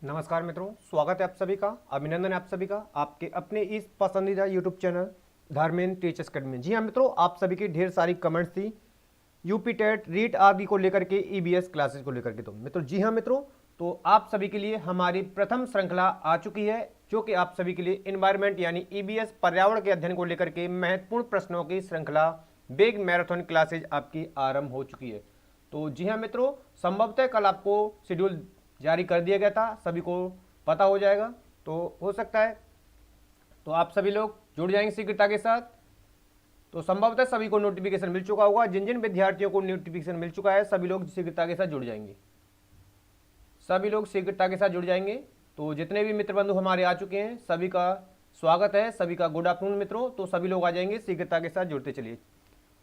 नमस्कार मित्रों, स्वागत है आप सभी का, अभिनंदन है आप सभी का आपके अपने इस पसंदीदा YouTube channel Dharmendra Teachers Academy. जी हाँ मित्रों, आप सभी की ढेर सारी कमेंट्स थी यूपी टेट रीट आदि को लेकर के, ईबीएस क्लासेस को लेकर के। तो मित्रों जी हाँ मित्रों, तो आप सभी के लिए हमारी प्रथम श्रृंखला आ चुकी है, जो कि आप सभी के लिए इन्वायरमेंट यानी ईबीएस पर्यावरण के अध्ययन को लेकर के महत्वपूर्ण प्रश्नों की श्रृंखला बिग मैराथन क्लासेज आपकी आरंभ हो चुकी है। तो जी हाँ मित्रों, संभवतः कल आपको शेड्यूल जारी कर दिया गया था, सभी को पता हो जाएगा। तो हो सकता है तो आप सभी लोग जुड़ जाएंगे शीघ्रता के साथ। तो संभवतः सभी को नोटिफिकेशन मिल चुका होगा, जिन जिन विद्यार्थियों को नोटिफिकेशन मिल चुका है सभी लोग शीघ्रता के साथ जुड़ जाएंगे, सभी लोग शीघ्रता के साथ जुड़ जाएंगे। तो जितने भी मित्र बंधु हमारे आ चुके हैं सभी का स्वागत है, सभी का गुड आफ्टरनून मित्रों। तो सभी लोग आ जाएंगे, शीघ्रता के साथ जुड़ते चलिए।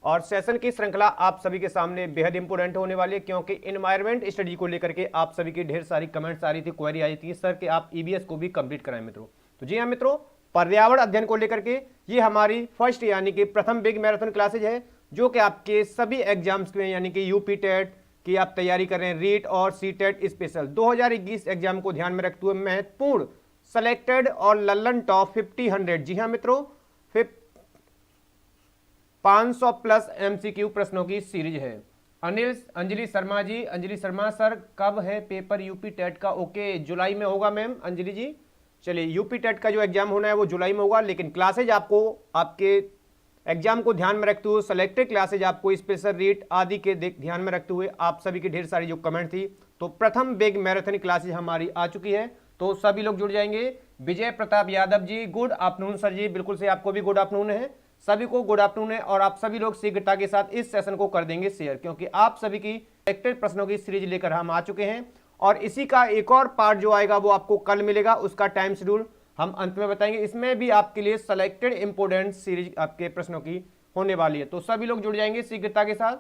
और सेशन की श्रृंखला आप सभी के सामने बेहद इंपोर्टेंट होने वाली है, क्योंकि इन्वायरमेंट स्टडी को लेकर के आप सभी की ढेर सारी कमेंट्स आ रही थी, क्वेरी आई थी सर कि आप ईबीएस को भी कंप्लीट कराएं मित्रों। तो जी हाँ मित्रों, पर्यावरण अध्ययन को लेकर के ये हमारी फर्स्ट यानी कि प्रथम बिग मैराथन क्लासेज है, जो कि आपके सभी एग्जाम्स में यानी कि यूपी टेट की आप तैयारी कर रहे हैं, रीट और सी टेट स्पेशल 2021 एग्जाम को ध्यान में रखते हुए महत्वपूर्ण सेलेक्टेड और लल्लन टॉप 50-100, जी हाँ मित्रों 500 प्लस एमसीक्यू प्रश्नों की सीरीज है। अंजलि शर्मा जी, अंजलि शर्मा सर कब है पेपर यूपी टेट का? ओके, जुलाई में होगा मैम अंजलि जी। चलिए, यूपी टेट का जो एग्जाम होना है वो जुलाई में होगा, लेकिन क्लासेज आपको आपके एग्जाम को ध्यान में रखते हुए सेलेक्टेड क्लासेज आपको स्पेशल रीट आदि के ध्यान में रखते हुए आप सभी की ढेर सारी जो कमेंट थी, तो प्रथम बिग मैराथन क्लासेज हमारी आ चुकी है। तो सभी लोग जुड़ जाएंगे। Vijay Pratap Yadav ji, good afternoon sir जी। बिल्कुल से आपको भी गुड आफ्टरनून है, सभी को गुड आफ्टरनून है। और आप सभी लोग शीघ्रता के साथ इस सेशन को कर देंगे शेयर, क्योंकि आप सभी की सेलेक्टेड प्रश्नों की सीरीज लेकर हम आ चुके हैं। और इसी का एक और पार्ट जो आएगा वो आपको कल मिलेगा, उसका टाइम शेड्यूल हम अंत में बताएंगे। इसमें भी आपके लिए सेलेक्टेड इंपोर्टेंट सीरीज आपके प्रश्नों की होने वाली है। तो सभी लोग जुड़ जाएंगे शीघ्रता के साथ,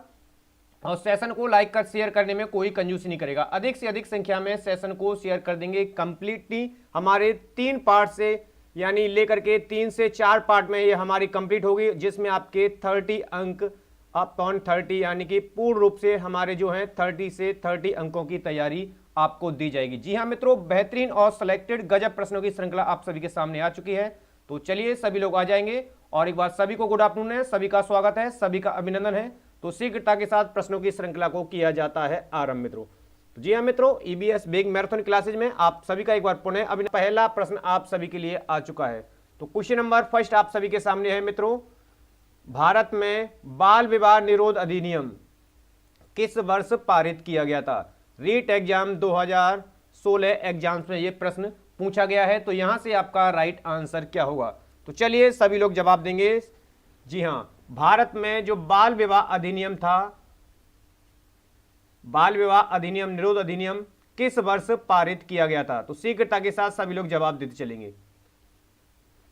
और सेशन को लाइक कर शेयर करने में कोई कंजूसी नहीं करेगा। अधिक से अधिक संख्या में सेशन को शेयर कर देंगे। कंप्लीटली हमारे 3 पार्ट से यानी लेकर के 3 से 4 पार्ट में ये हमारी कंप्लीट होगी, जिसमें आपके 30 अंक अपॉन 30 यानी कि पूर्ण रूप से हमारे जो हैं 30 से 30 अंकों की तैयारी आपको दी जाएगी। जी हाँ मित्रों, बेहतरीन और सिलेक्टेड गजब प्रश्नों की श्रृंखला आप सभी के सामने आ चुकी है। तो चलिए सभी लोग आ जाएंगे, और एक बार सभी को गुड आफ्टरनून है, सभी का स्वागत है, सभी का अभिनंदन है। तो शीघ्रता के साथ प्रश्नों की श्रृंखला को किया जाता है आरंभ मित्रों। तो जी हाँ मित्रों, ईबीएस बिग मैराथन क्लासेज में आप सभी का एक बार पुनः अभी पहला प्रश्न आप सभी के लिए आ चुका है। तो क्वेश्चन नंबर फर्स्ट आप सभी के सामने है मित्रों, भारत में बाल विवाह निरोध अधिनियम किस वर्ष पारित किया गया था? रीट एग्जाम 2016 एग्जाम्स में यह प्रश्न पूछा गया है। तो यहां से आपका राइट आंसर क्या होगा? तो चलिए सभी लोग जवाब देंगे। जी हां, भारत में जो बाल विवाह अधिनियम था, बाल विवाह अधिनियम निरोध अधिनियम किस वर्ष पारित किया गया था? तो शीघ्रता के साथ सभी लोग जवाब देते चलेंगे।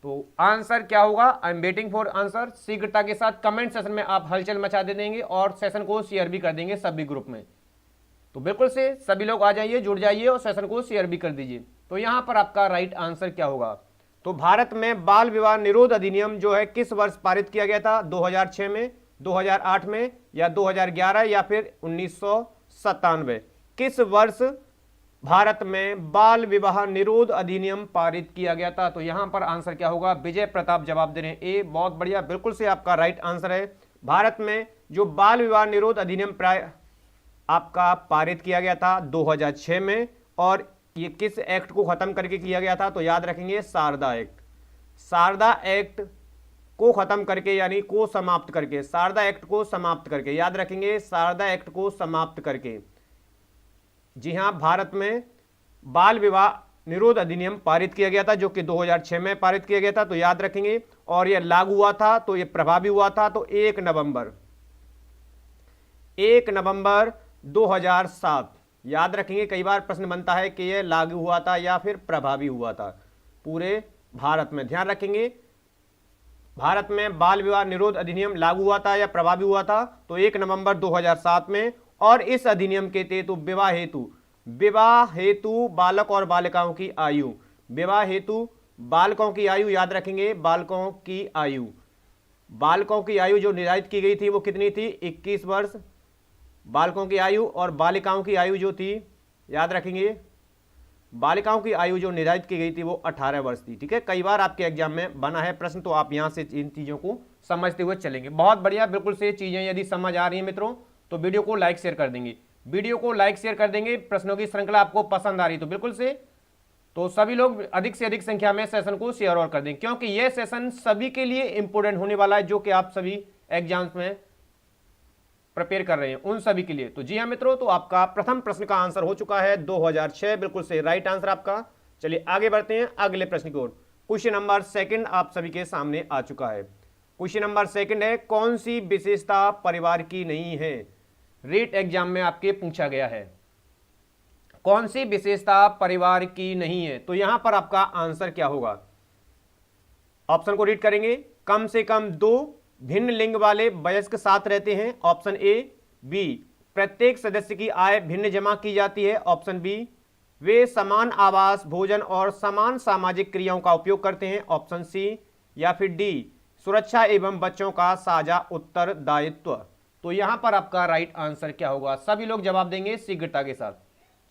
तो आंसर क्या होगा? I am waiting for answer. शीघ्रता के साथ कमेंट सेशन में आप हलचल मचा दे देंगे, और सेशन को शेयर भी कर देंगे सभी ग्रुप में। तो बिल्कुल से सभी लोग आ जाइए, जुड़ जाइए, और सेशन को शेयर भी कर दीजिए। तो यहां पर आपका राइट आंसर क्या होगा? तो भारत में बाल विवाह निरोध अधिनियम जो है किस वर्ष पारित किया गया था? 2006 में, 2008 में, या 2011, या फिर 1997? किस वर्ष भारत में बाल विवाह निरोध अधिनियम पारित किया गया था? तो यहां पर आंसर क्या होगा? विजय प्रताप जवाब दे रहे हैं ए, बहुत बढ़िया, बिल्कुल से आपका राइट आंसर है। भारत में जो बाल विवाह निरोध अधिनियम आपका पारित किया गया था 2006 में, और ये किस एक्ट को खत्म करके किया गया था? तो याद रखेंगे शारदा एक्ट। शारदा एक्ट को खत्म करके यानी को समाप्त करके, शारदा एक्ट को समाप्त करके, याद रखेंगे शारदा एक्ट को समाप्त करके। जी हां, भारत में बाल विवाह निरोध अधिनियम पारित किया गया था, जो कि 2006 में पारित किया गया था। तो याद रखेंगे, और यह लागू हुआ था, तो यह प्रभावी हुआ था तो 1 नवंबर 2007। याद रखेंगे, कई बार प्रश्न बनता है कि यह लागू हुआ था या फिर प्रभावी हुआ था पूरे भारत में। ध्यान रखेंगे, भारत में बाल विवाह निरोध अधिनियम लागू हुआ था या प्रभावी हुआ था? तो 1 नवंबर 2007 में। और इस अधिनियम के तहत विवाह हेतु बालक और बालिकाओं की आयु, विवाह हेतु बालकों की आयु, याद रखेंगे बालकों की आयु, बालकों की आयु जो निर्धारित की गई थी वो कितनी थी? 21 वर्ष बालकों की आयु। और बालिकाओं की आयु जो थी, याद रखेंगे बालिकाओं की आयु जो निर्धारित की गई थी वो 18 वर्ष थी। ठीक है, कई बार आपके एग्जाम में बना है प्रश्न, तो आप यहां से इन चीजों को समझते हुए चलेंगे। बहुत बढ़िया, बिल्कुल से चीजें यदि समझ आ रही हैं मित्रों तो वीडियो को लाइक शेयर कर देंगे, वीडियो को लाइक शेयर कर देंगे। प्रश्नों की श्रृंखला आपको पसंद आ रही तो बिल्कुल से, तो सभी लोग अधिक से अधिक संख्या में सेशन को शेयर और कर दें, क्योंकि यह सेशन सभी के लिए इंपोर्टेंट होने वाला है जो कि आप सभी एग्जाम्स में प्रिपेयर कर रहे हैं उन सभी के लिए। तो जी हाँ मित्रों, तो आपका प्रथम प्रश्न का आंसर हो चुका है 2006, बिल्कुल से राइट आंसर आपका। चलिए आगे बढ़ते हैं अगले प्रश्न की ओर। क्वेश्चन नंबर सेकंड आप सभी के सामने आ चुका है। क्वेश्चन नंबर सेकंड है, कौन सी विशेषता परिवार की नहीं है? रीट एग्जाम में आपके पूछा गया है, कौन सी विशेषता परिवार की नहीं है? तो यहां पर आपका आंसर क्या होगा? ऑप्शन को रीड करेंगे। कम से कम 2 भिन्न लिंग वाले वयस्क साथ रहते हैं, ऑप्शन ए। बी, प्रत्येक सदस्य की आय भिन्न जमा की जाती है, ऑप्शन बी। वे समान आवास, भोजन और समान सामाजिक क्रियाओं का उपयोग करते हैं, ऑप्शन सी। या फिर डी, सुरक्षा एवं बच्चों का साझा उत्तरदायित्व। तो यहां पर आपका राइट आंसर क्या होगा? सभी लोग जवाब देंगे शीघ्रता के साथ।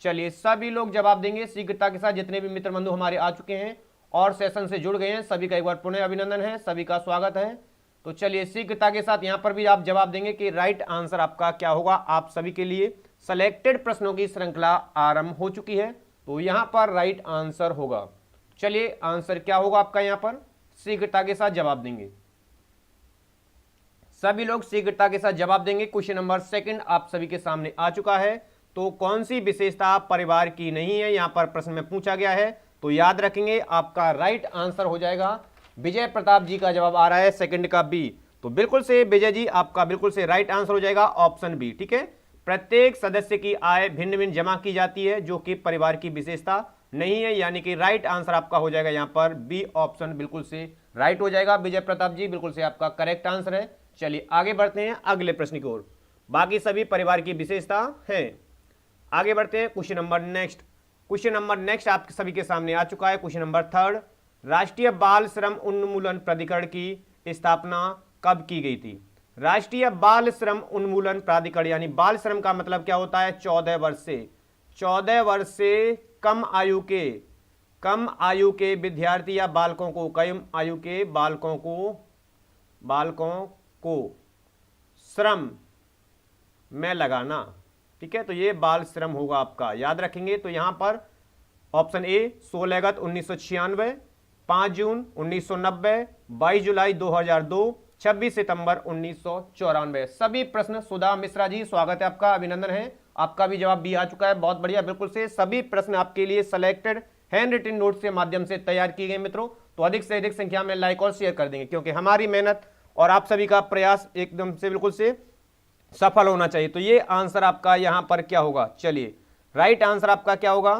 चलिए सभी लोग जवाब देंगे शीघ्रता के साथ। जितने भी मित्र बंधु हमारे आ चुके हैं और सेशन से जुड़ गए हैं, सभी का एक बार पुनः अभिनंदन है, सभी का स्वागत है। तो चलिए शीघ्रता के साथ यहां पर भी आप जवाब देंगे कि राइट आंसर आपका क्या होगा। आप सभी के लिए सिलेक्टेड प्रश्नों की श्रृंखला आरंभ हो चुकी है, तो यहां पर राइट आंसर होगा। चलिए आंसर क्या होगा आपका? यहां पर शीघ्रता के साथ जवाब देंगे, सभी लोग शीघ्रता के साथ जवाब देंगे। क्वेश्चन नंबर सेकंड आप सभी के सामने आ चुका है। तो कौन सी विशेषता परिवार की नहीं है, यहां पर प्रश्न में पूछा गया है। तो याद रखेंगे आपका राइट आंसर हो जाएगा, विजय प्रताप जी का जवाब आ रहा है सेकंड का बी। तो बिल्कुल से विजय जी आपका बिल्कुल से राइट आंसर हो जाएगा ऑप्शन बी। ठीक है, प्रत्येक सदस्य की आय भिन्न भिन्न जमा की जाती है जो कि परिवार की विशेषता नहीं है, यानी कि राइट आंसर आपका हो जाएगा यहां पर बी ऑप्शन, बिल्कुल से राइट हो जाएगा विजय प्रताप जी, बिल्कुल से आपका करेक्ट आंसर है। चलिए आगे बढ़ते हैं अगले प्रश्न की ओर। बाकी सभी परिवार की विशेषता है। आगे बढ़ते हैं question number next. Question number next आप सभी के सामने आ चुका है। क्वेश्चन नंबर थर्ड, राष्ट्रीय बाल श्रम उन्मूलन प्राधिकरण की स्थापना कब की गई थी? राष्ट्रीय बाल श्रम उन्मूलन प्राधिकरण, यानी बाल श्रम का मतलब क्या होता है? 14 वर्ष से कम आयु के विद्यार्थी या बालकों को, कम आयु के बालकों को श्रम में लगाना। ठीक है, तो ये बाल श्रम होगा आपका, याद रखेंगे। तो यहां पर ऑप्शन ए 16 अगस्त 1996, 5 जून 1990, 22 जुलाई 2002, 26 सितंबर 1994। सभी प्रश्न, सुधा मिश्रा जी स्वागत है आपका, अभिनंदन है, आपका भी जवाब भी आ चुका है, बहुत बढ़िया। बिल्कुल से सभी प्रश्न आपके लिए सिलेक्टेड हैंड रिटन नोट के माध्यम से तैयार किए गए मित्रों। तो अधिक से अधिक संख्या में लाइक और शेयर कर देंगे, क्योंकि हमारी मेहनत और आप सभी का प्रयास एकदम से बिल्कुल से सफल होना चाहिए। तो ये आंसर आपका यहां पर क्या होगा? चलिए राइट आंसर आपका क्या होगा?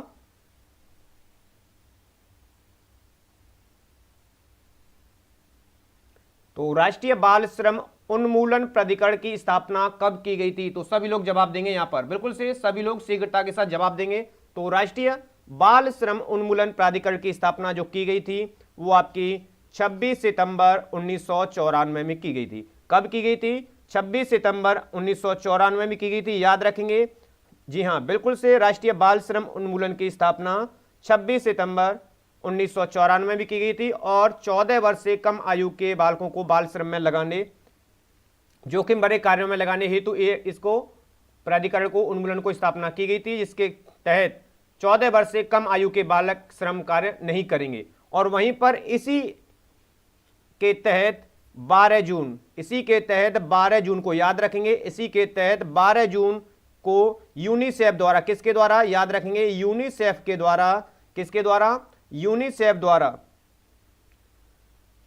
तो राष्ट्रीय बाल श्रम उन्मूलन प्राधिकरण की स्थापना कब की गई थी? तो सभी लोग जवाब देंगे यहां पर, बिल्कुल से सभी लोग शीघ्रता के साथ जवाब देंगे। तो राष्ट्रीय बाल श्रम उन्मूलन प्राधिकरण की स्थापना जो की गई थी वो आपकी 26 सितंबर 1994 में की गई थी। कब की गई थी? 26 सितंबर 1994 में की गई थी, याद रखेंगे। जी हां, बिल्कुल से राष्ट्रीय बाल श्रम उन्मूलन की स्थापना 26 सितंबर 1994 में भी की गई थी, और 14 वर्ष से कम आयु के बालकों को बाल श्रम में लगाने, जोखिम भरे कार्यों में लगाने हेतु इसको प्राधिकरण को उन्मूलन को स्थापना की गई थी, जिसके तहत 14 वर्ष से कम आयु के बालक श्रम कार्य नहीं करेंगे। और वहीं पर इसी के तहत 12 जून को याद रखेंगे, इसी के तहत 12 जून को यूनिसेफ द्वारा, किसके द्वारा? याद रखेंगे यूनिसेफ के द्वारा, किसके द्वारा? यूनिसेफ द्वारा।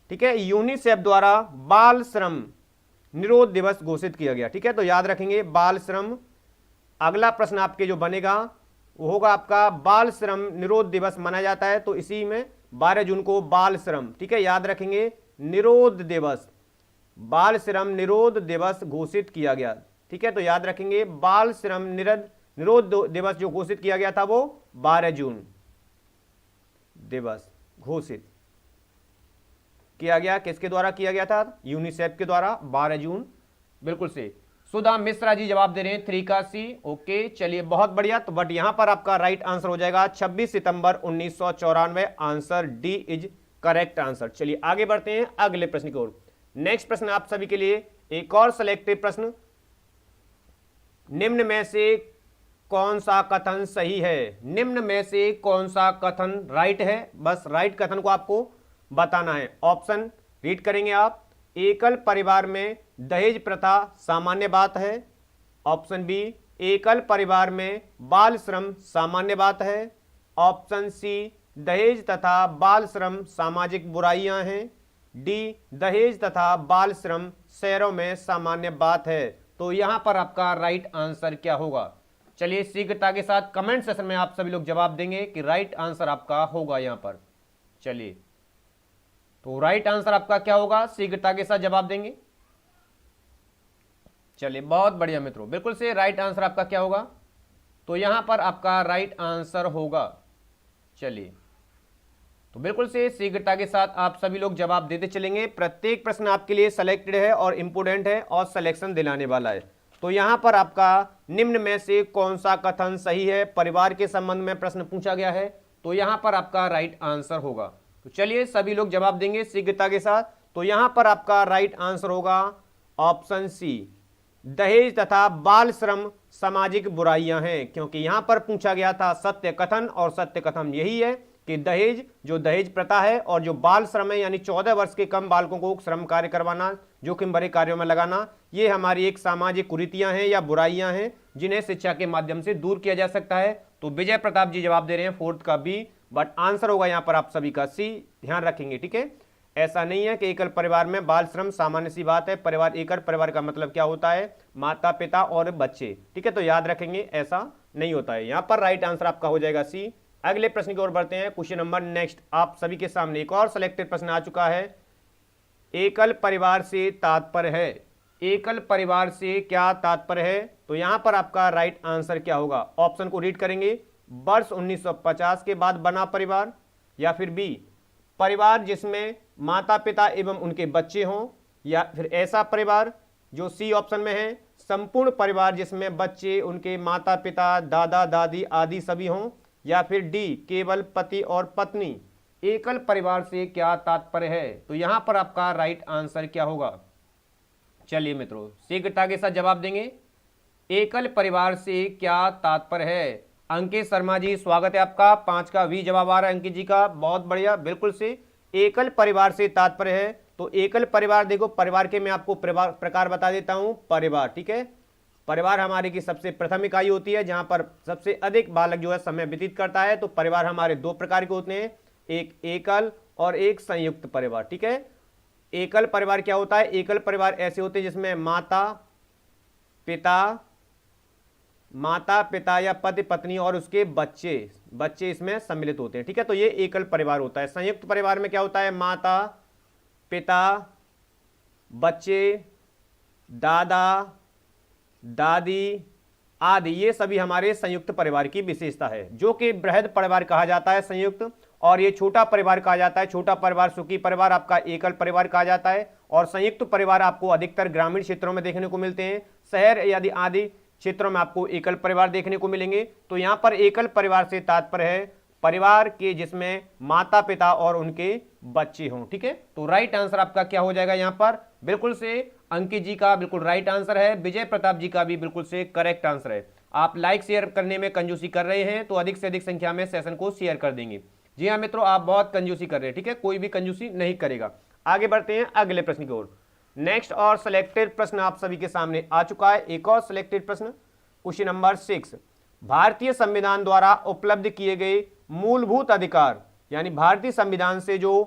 ठीक है, यूनिसेफ द्वारा बाल श्रम निरोध दिवस घोषित किया गया। ठीक है, तो याद रखेंगे बाल श्रम। अगला प्रश्न आपके जो बनेगा वो होगा आपका, बाल श्रम निरोध दिवस मनाया जाता है तो इसी में 12 जून को बाल श्रम, ठीक है, याद रखेंगे, निरोध दिवस, बाल श्रम निरोध दिवस घोषित किया गया। ठीक है, तो याद रखेंगे बाल श्रम निरोध दिवस जो घोषित किया गया था वो 12 जून दिवस घोषित किया गया। किसके द्वारा किया गया था? यूनिसेफ के द्वारा 12 जून। बिल्कुल से सुधा मिश्रा जी जवाब दे रहे हैं 3 का सी। ओके चलिए बहुत बढ़िया। तो बट यहां पर आपका राइट आंसर हो जाएगा 26 सितंबर 1994। Answer D is correct answer. चलिए आगे बढ़ते हैं अगले प्रश्न की ओर। नेक्स्ट प्रश्न आप सभी के लिए एक और सिलेक्टिव प्रश्न। निम्न में से कौन सा कथन सही है? निम्न में से कौन सा कथन राइट है? बस राइट कथन को आपको बताना है। ऑप्शन रीड करेंगे आप। एकल परिवार में दहेज प्रथा सामान्य बात है। ऑप्शन बी, एकल परिवार में बाल श्रम सामान्य बात है। ऑप्शन सी, दहेज तथा बाल श्रम सामाजिक बुराइयां हैं। डी, दहेज तथा बाल श्रम शहरों में सामान्य बात है। तो यहां पर आपका राइट आंसर क्या होगा? चलिए शीघ्रता के साथ कमेंट सेक्शन में आप सभी लोग जवाब देंगे कि राइट आंसर आपका होगा यहां पर। चलिए तो राइट आंसर आपका क्या होगा? शीघ्रता के साथ जवाब देंगे। चलिए बहुत बढ़िया मित्रों, बिल्कुल से राइट आंसर आपका क्या होगा? तो यहां पर आपका राइट आंसर होगा। चलिए तो बिल्कुल से शीघ्रता के साथ आप सभी लोग जवाब देते चलेंगे। प्रत्येक प्रश्न आपके लिए सेलेक्टेड है और इंपोर्टेंट है और सिलेक्शन दिलाने वाला है। तो यहां पर आपका निम्न में से कौन सा कथन सही है? परिवार के संबंध में प्रश्न पूछा गया है, तो यहां पर आपका राइट आंसर होगा। तो चलिए सभी लोग जवाब देंगे शीघ्रता के साथ। तो यहां पर आपका राइट आंसर होगा ऑप्शन सी, दहेज तथा बाल श्रम सामाजिक बुराइयां हैं। क्योंकि यहां पर पूछा गया था सत्य कथन, और सत्य कथन यही है कि दहेज, जो दहेज प्रथा है, और जो बाल श्रम है यानी 14 वर्ष के कम बालकों को श्रम कार्य करवाना, जोखिम भरे कार्यों में लगाना, ये हमारी एक सामाजिक कुरीतियां हैं या बुराइयां हैं जिन्हें शिक्षा के माध्यम से दूर किया जा सकता है। तो विजय प्रताप जी जवाब दे रहे हैं 4th का बी, बट आंसर होगा यहां पर आप सभी का सी। ध्यान रखेंगे, ठीक है। ऐसा नहीं है कि एकल परिवार में बाल श्रम सामान्य सी बात है। परिवार, एकल परिवार का मतलब क्या होता है? माता पिता और बच्चे, ठीक है। तो याद रखेंगे ऐसा नहीं होता है। यहां पर राइट आंसर आपका हो जाएगा सी। अगले प्रश्न की ओर बढ़ते हैं। क्वेश्चन नंबर नेक्स्ट आप सभी के सामने एक और सिलेक्टेड प्रश्न आ चुका है। एकल परिवार से तात्पर्य है। एकल परिवार से क्या तात्पर्य है? तो यहां पर आपका राइट आंसर क्या होगा? ऑप्शन को रीड करेंगे। वर्ष 1950 के बाद बना परिवार, या फिर बी, परिवार जिसमें माता पिता एवं उनके बच्चे हों, या फिर ऐसा परिवार जो सी ऑप्शन में है, संपूर्ण परिवार जिसमें बच्चे, उनके माता पिता, दादा दादी आदि सभी हों, या फिर डी, केवल पति और पत्नी। एकल परिवार से क्या तात्पर्य है? तो यहां पर आपका राइट आंसर क्या होगा? चलिए मित्रों शीघ्रता के साथ जवाब देंगे। एकल परिवार से क्या तात्पर्य है? अंकित शर्मा जी स्वागत है आपका। 5 का वी जवाब आ रहा है अंकित जी का, बहुत बढ़िया। बिल्कुल से एकल परिवार से तात्पर्य है। तो एकल परिवार, देखो परिवार के मैं आपको प्रकार बता देता हूं। परिवार, ठीक है, परिवार हमारे की सबसे प्रथम इकाई होती है जहां पर सबसे अधिक बालक जो है समय व्यतीत करता है। तो परिवार हमारे 2 प्रकार के होते हैं, एक एकल और एक संयुक्त परिवार, ठीक है। एकल परिवार क्या होता है? एकल परिवार ऐसे होते हैं जिसमें माता पिता या पति पत्नी और उसके बच्चे इसमें सम्मिलित होते हैं, ठीक है। तो ये एकल परिवार होता है। संयुक्त परिवार में क्या होता है? माता पिता, बच्चे, दादा दादी आदि, ये सभी हमारे संयुक्त परिवार की विशेषता है, जो कि बृहद परिवार कहा जाता है संयुक्त, और ये छोटा परिवार कहा जाता है। छोटा परिवार, सुखी परिवार आपका एकल परिवार कहा जाता है। और संयुक्त परिवार आपको अधिकतर ग्रामीण क्षेत्रों में देखने को मिलते हैं। शहर यदि आदि क्षेत्रों में आपको एकल परिवार देखने को मिलेंगे। तो यहां पर एकल परिवार से तात्पर्य है परिवार के जिसमें माता पिता और उनके बच्चे हों, ठीक है। तो राइट आंसर आपका क्या हो जाएगा? यहां पर बिल्कुल से अंकित जी का बिल्कुल राइट आंसर है। विजय प्रताप जी का भी बिल्कुल से करेक्ट आंसर है। आप लाइक शेयर करने में कंजूसी कर रहे हैं, तो अधिक से अधिक संख्या में सेशन को शेयर कर देंगे। जी हाँ मित्रों, आप बहुत कंजूसी कर रहे हैं, ठीक है, कोई भी कंजूसी नहीं करेगा। आगे बढ़ते हैं अगले प्रश्न की ओर। नेक्स्ट और सिलेक्टेड प्रश्न आप सभी के सामने आ चुका है। एक और सिलेक्टेड प्रश्न, क्वेश्चन नंबर 6। भारतीय संविधान द्वारा उपलब्ध किए गए मूलभूत अधिकार, यानी भारतीय संविधान से जो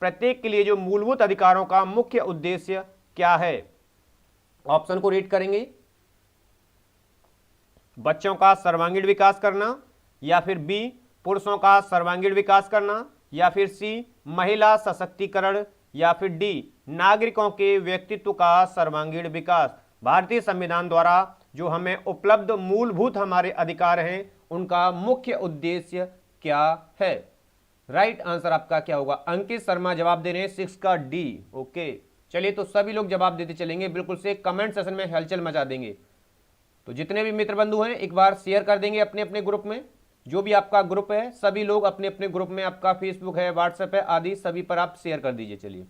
प्रत्येक के लिए जो मूलभूत अधिकारों का मुख्य उद्देश्य क्या है? ऑप्शन को रीड करेंगे। बच्चों का सर्वांगीण विकास करना, या फिर बी, पुरुषों का सर्वांगीण विकास करना, या फिर सी, महिला सशक्तिकरण, या फिर डी, नागरिकों के व्यक्तित्व का सर्वांगीण विकास। भारतीय संविधान द्वारा जो हमें उपलब्ध मूलभूत हमारे अधिकार हैं, उनका मुख्य उद्देश्य क्या है? राइट आंसर आपका क्या होगा? अंकित शर्मा जवाब दे रहे हैं 6 का डी। ओके चलिए, तो सभी लोग जवाब देते चलेंगे, बिल्कुल से कमेंट सेशन में हलचल मचा देंगे। तो जितने भी मित्र बंधु हैं एक बार शेयर कर देंगे अपने अपने ग्रुप में, जो भी आपका ग्रुप है सभी लोग अपने अपने ग्रुप में, आपका फेसबुक है, व्हाट्सएप है आदि सभी पर आप शेयर कर दीजिए। चलिए,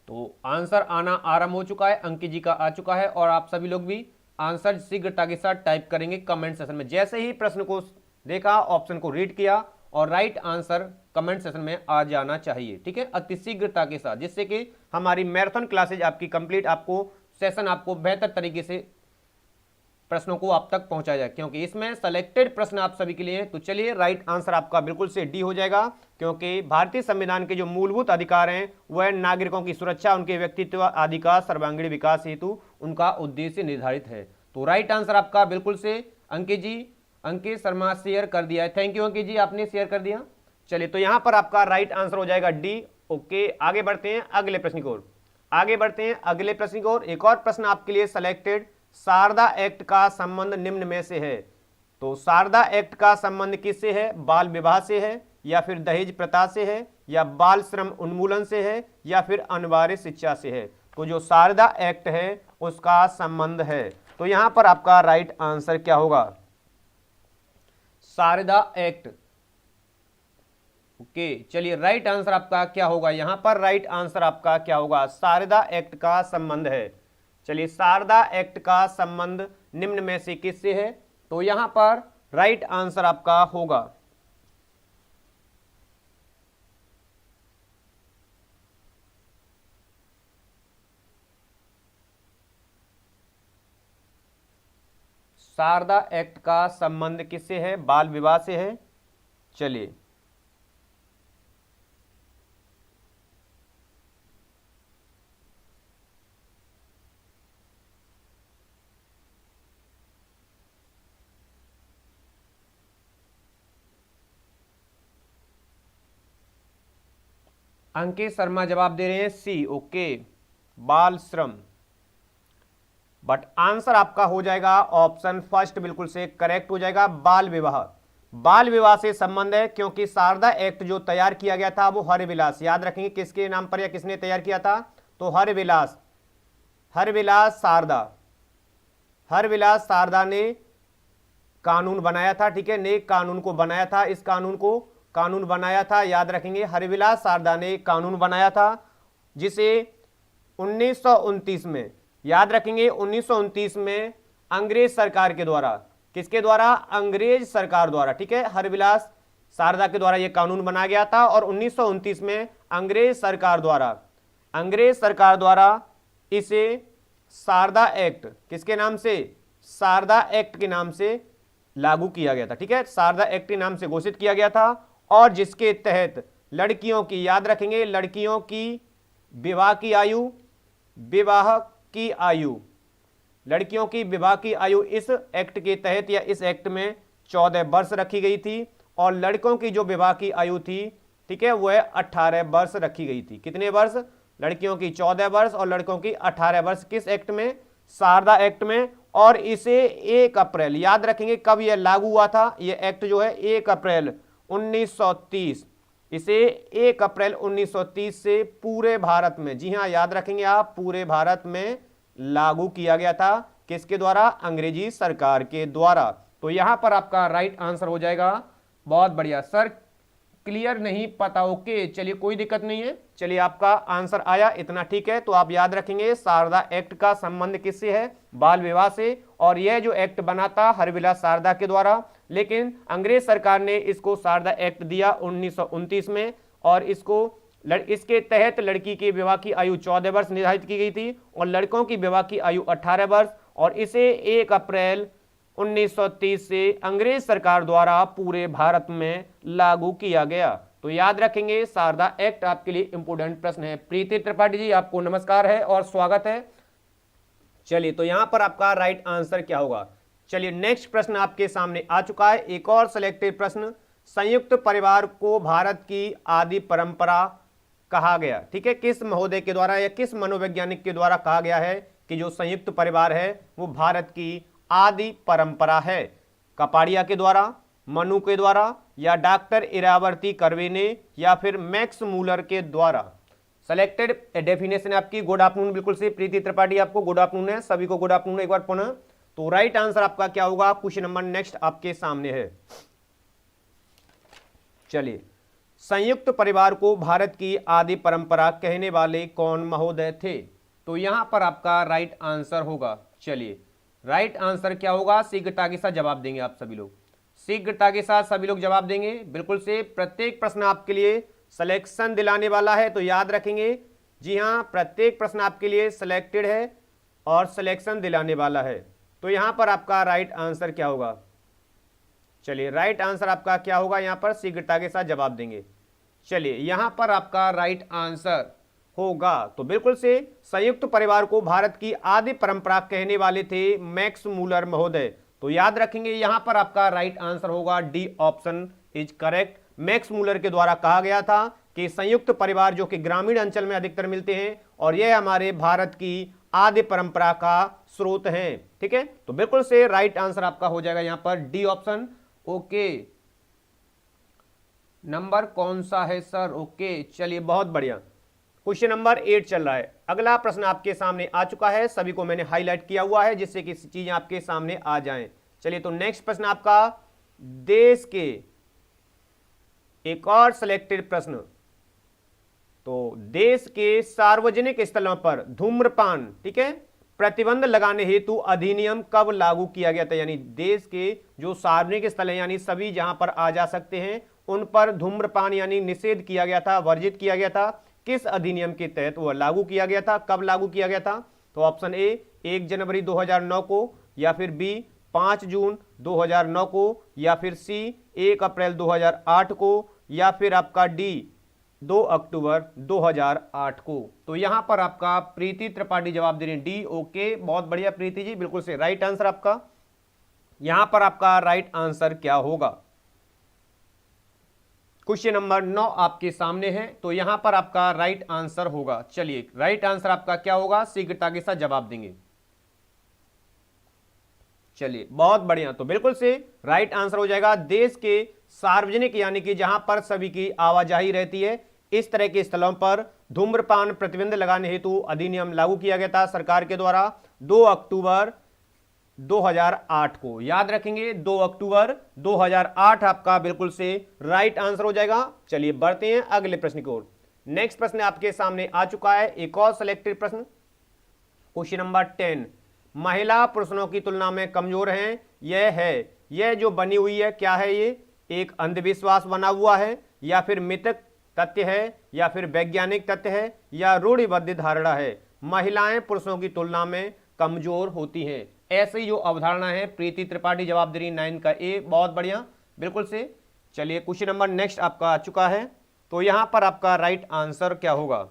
तो आंसर आना आरंभ हो चुका है, अंकित जी का आ चुका है, और आप सभी लोग भी आंसर शीघ्रता के साथ टाइप करेंगे कमेंट सेशन में। जैसे ही प्रश्न को देखा, ऑप्शन को रीड किया और राइट आंसर कमेंट सेशन में आ जाना चाहिए, ठीक है, अति शीघ्रता के साथ, जिससे कि हमारी मैराथन क्लासेज आपकी कंप्लीट, आपको सेशन आपको बेहतर तरीके से प्रश्नों को आप तक पहुंचाया जाए, क्योंकि इसमें सेलेक्टेड प्रश्न आप सभी के लिए हैं। तो चलिए, राइट आंसर आपका बिल्कुल से डी हो जाएगा, क्योंकि भारतीय संविधान के जो मूलभूत अधिकार हैं वह नागरिकों की सुरक्षा, उनके व्यक्तित्व आदि का सर्वांगीण विकास हेतु उनका उद्देश्य निर्धारित है। तो राइट आंसर आपका बिल्कुल से अंकित जी, अंकित शर्मा शेयर कर दिया है, थैंक यू अंकित जी, आपने शेयर कर दिया। चलिए, तो यहां पर आपका राइट आंसर हो जाएगा डी। ओके, आगे बढ़ते हैं अगले प्रश्न की ओर, आगे बढ़ते हैं अगले प्रश्न की ओर। एक और प्रश्न आपके लिए सेलेक्टेड, शारदा एक्ट का संबंध निम्न में से है। तो शारदा एक्ट का संबंध किससे है? बाल विवाह से है, या फिर दहेज प्रथा से है, या बाल श्रम उन्मूलन से है, या फिर अनिवार्य शिक्षा से है। तो जो शारदा एक्ट है उसका संबंध है। तो यहां पर आपका राइट आंसर क्या होगा? शारदा एक्ट। ओके, चलिए, राइट आंसर आपका क्या होगा? यहां पर राइट आंसर आपका क्या होगा? शारदा एक्ट का संबंध है। चलिए, शारदा एक्ट का संबंध निम्न में से किससे है? तो यहां पर राइट आंसर आपका होगा शारदा एक्ट का संबंध किससे है? बाल विवाह से है। चलिए, अंकित शर्मा जवाब दे रहे हैं सी। ओके, बाल श्रम, बट आंसर आपका हो जाएगा ऑप्शन फर्स्ट, बिल्कुल से करेक्ट हो जाएगा, बाल विवाह। बाल विवाह से संबंध है, क्योंकि शारदा एक्ट जो तैयार किया गया था वो हरविलास, याद रखेंगे किसके नाम पर या किसने तैयार किया था? तो हरविलास, हरविलास शारदा, हरविलास शारदा ने कानून बनाया था, ठीक है, ने कानून को बनाया था, इस कानून को कानून बनाया था, याद रखेंगे हरविलास शारदा ने कानून बनाया था, जिसे 1929 में, याद रखेंगे 1929 में अंग्रेज सरकार के द्वारा, किसके द्वारा? अंग्रेज सरकार द्वारा, ठीक है, हरविलास शारदा के द्वारा यह कानून बनाया गया था, और 1929 में अंग्रेज सरकार द्वारा इसे शारदा एक्ट, किसके नाम से? शारदा एक्ट के नाम से लागू किया गया था, ठीक है, शारदा एक्ट के नाम से घोषित किया गया था, और जिसके तहत लड़कियों की, याद रखेंगे लड़कियों की विवाह की आयु, लड़कियों की विवाह की आयु इस एक्ट के तहत या इस एक्ट में 14 वर्ष रखी गई थी, और लड़कों की जो विवाह की आयु थी, ठीक है, वह 18 वर्ष रखी गई थी। कितने वर्ष? लड़कियों की 14 वर्ष और लड़कों की 18 वर्ष। किस एक्ट में? शारदा एक्ट में। और इसे 1 अप्रैल, याद रखेंगे कब यह लागू हुआ था? यह एक्ट जो है 1 अप्रैल 1930, इसे 1 अप्रैल 1930 से पूरे भारत में, जी हां याद रखेंगे आप, पूरे भारत में लागू किया गया था। किसके द्वारा? अंग्रेजी सरकार के द्वारा। तो यहां पर आपका राइट आंसर हो जाएगा। बहुत बढ़िया सर, क्लियर नहीं पता? ओके, चलिए कोई दिक्कत नहीं है, चलिए आपका आंसर आया, इतना ठीक है। तो आप याद रखेंगे शारदा एक्ट का संबंध किससे है? बाल विवाह से। और यह जो एक्ट बना था हरविलास शारदा के द्वारा, लेकिन अंग्रेज सरकार ने इसको शारदा एक्ट दिया 1929 में, और इसके तहत लड़की की विवाह की आयु 14 वर्ष निर्धारित की गई थी, और लड़कों की विवाह की आयु 18 वर्ष, और इसे 1 अप्रैल 1930 से अंग्रेज सरकार द्वारा पूरे भारत में लागू किया गया। तो याद रखेंगे शारदा एक्ट आपके लिए इंपोर्टेंट प्रश्न है। प्रीति त्रिपाठी जी, आपको नमस्कार है और स्वागत है। चलिए, तो यहां पर आपका राइट आंसर क्या होगा? चलिए, नेक्स्ट प्रश्न आपके सामने आ चुका है, एक और सिलेक्टेड प्रश्न। संयुक्त परिवार को भारत की आदि परंपरा कहा गया, ठीक है, किस महोदय के द्वारा या किस मनोवैज्ञानिक के द्वारा कहा गया है कि जो संयुक्त परिवार है वो भारत की आदि परंपरा है? कपाड़िया के द्वारा, मनु के द्वारा, या डॉक्टर इरावती कर्वे ने, या फिर मैक्स मूलर के द्वारा? सेलेक्टेड डेफिनेशन आपकी गुड आफ्टरनून, बिल्कुल से प्रीति त्रिपाठी आपको गुड आफ्टरनून है, सभी को गुड आफ्टरनून एक बार पुनः। तो राइट आंसर आपका क्या होगा, क्वेश्चन नंबर नेक्स्ट आपके सामने है। चलिए, संयुक्त परिवार को भारत की आदि परंपरा कहने वाले कौन महोदय थे? तो यहां पर आपका राइट आंसर होगा, चलिए राइट आंसर क्या होगा, शीघ्रता के साथ जवाब देंगे आप सभी लोग, शीघ्रता के साथ सभी लोग जवाब देंगे बिल्कुल से। प्रत्येक प्रश्न आपके लिए सिलेक्शन दिलाने वाला है, तो याद रखेंगे, जी हां, प्रत्येक प्रश्न आपके लिए सिलेक्टेड है और सिलेक्शन दिलाने वाला है। तो यहां पर आपका राइट आंसर क्या होगा, चलिए राइट आंसर आपका क्या होगा, यहां पर शीघ्रता के साथ जवाब देंगे। चलिए, यहां पर आपका राइट आंसर होगा, तो बिल्कुल से संयुक्त परिवार को भारत की आदि परंपरा कहने वाले थे मैक्स मूलर महोदय। तो याद रखेंगे, यहां पर आपका राइट आंसर होगा D option is correct. Max Muller के द्वारा कहा गया था कि संयुक्त परिवार जो कि ग्रामीण अंचल में अधिकतर मिलते हैं और यह हमारे भारत की आदि परंपरा का स्रोत है। ठीक है, तो बिल्कुल से राइट आंसर आपका हो जाएगा यहां पर डी ऑप्शन। ओके, नंबर कौन सा है सर? ओके, चलिए बहुत बढ़िया, क्वेश्चन नंबर 8 चल रहा है। अगला प्रश्न आपके सामने आ चुका है, सभी को मैंने हाईलाइट किया हुआ है जिससे कि चीजें आपके सामने आ जाएं। चलिए, तो नेक्स्ट प्रश्न आपका देश के, एक और सिलेक्टेड प्रश्न, तो देश के सार्वजनिक स्थलों पर धूम्रपान, ठीक है, प्रतिबंध लगाने हेतु अधिनियम कब लागू किया गया था? यानी देश के जो सार्वजनिक स्थल है, यानी सभी जहां पर आ जा सकते हैं, उन पर धूम्रपान यानी निषेध किया गया था, वर्जित किया गया था, किस अधिनियम के तहत वह लागू किया गया था, कब लागू किया गया था? तो ऑप्शन ए 1 जनवरी 2009 को, या फिर बी 5 जून 2009 को, या फिर सी 1 अप्रैल 2008 को, या फिर आपका डी 2 अक्टूबर 2008 को। तो यहां पर आपका प्रीति त्रिपाठी जवाब दे रही है डी। ओके, बहुत बढ़िया प्रीति जी, बिल्कुल से राइट आंसर आपका। यहां पर आपका राइट आंसर क्या होगा, क्वेश्चन नंबर 9 आपके सामने है, तो यहां पर आपका राइट आंसर होगा, चलिए राइट आंसर आपका क्या होगा, शीघ्रता के साथ जवाब देंगे। चलिए बहुत बढ़िया, तो बिल्कुल से राइट आंसर हो जाएगा देश के सार्वजनिक यानी कि जहां पर सभी की आवाजाही रहती है, इस तरह के स्थलों पर धूम्रपान प्रतिबंध लगाने हेतु अधिनियम लागू किया गया था सरकार के द्वारा 2 अक्टूबर 2008 को। याद रखेंगे 2 अक्टूबर 2008 आपका बिल्कुल से राइट आंसर हो जाएगा। चलिए बढ़ते हैं अगले प्रश्न की ओर। नेक्स्ट प्रश्न आपके सामने आ चुका है, एक और सिलेक्टेड प्रश्न, क्वेश्चन नंबर 10। महिला पुरुषों की तुलना में कमजोर हैं, यह जो बनी हुई है क्या है? ये एक अंधविश्वास बना हुआ है, या फिर मिथक तथ्य है, या फिर वैज्ञानिक तथ्य है, या रूढ़िबद्ध धारणा है? महिलाएं पुरुषों की तुलना में कमजोर होती हैं, ऐसी जो अवधारणा है। प्रीति त्रिपाठी जवाब दे रही 9 का ए, बहुत बढ़िया बिल्कुल से। चलिए क्वेश्चन नंबर नेक्स्ट आपका आ चुका है, तो यहां पर आपका राइट आंसर क्या होगा,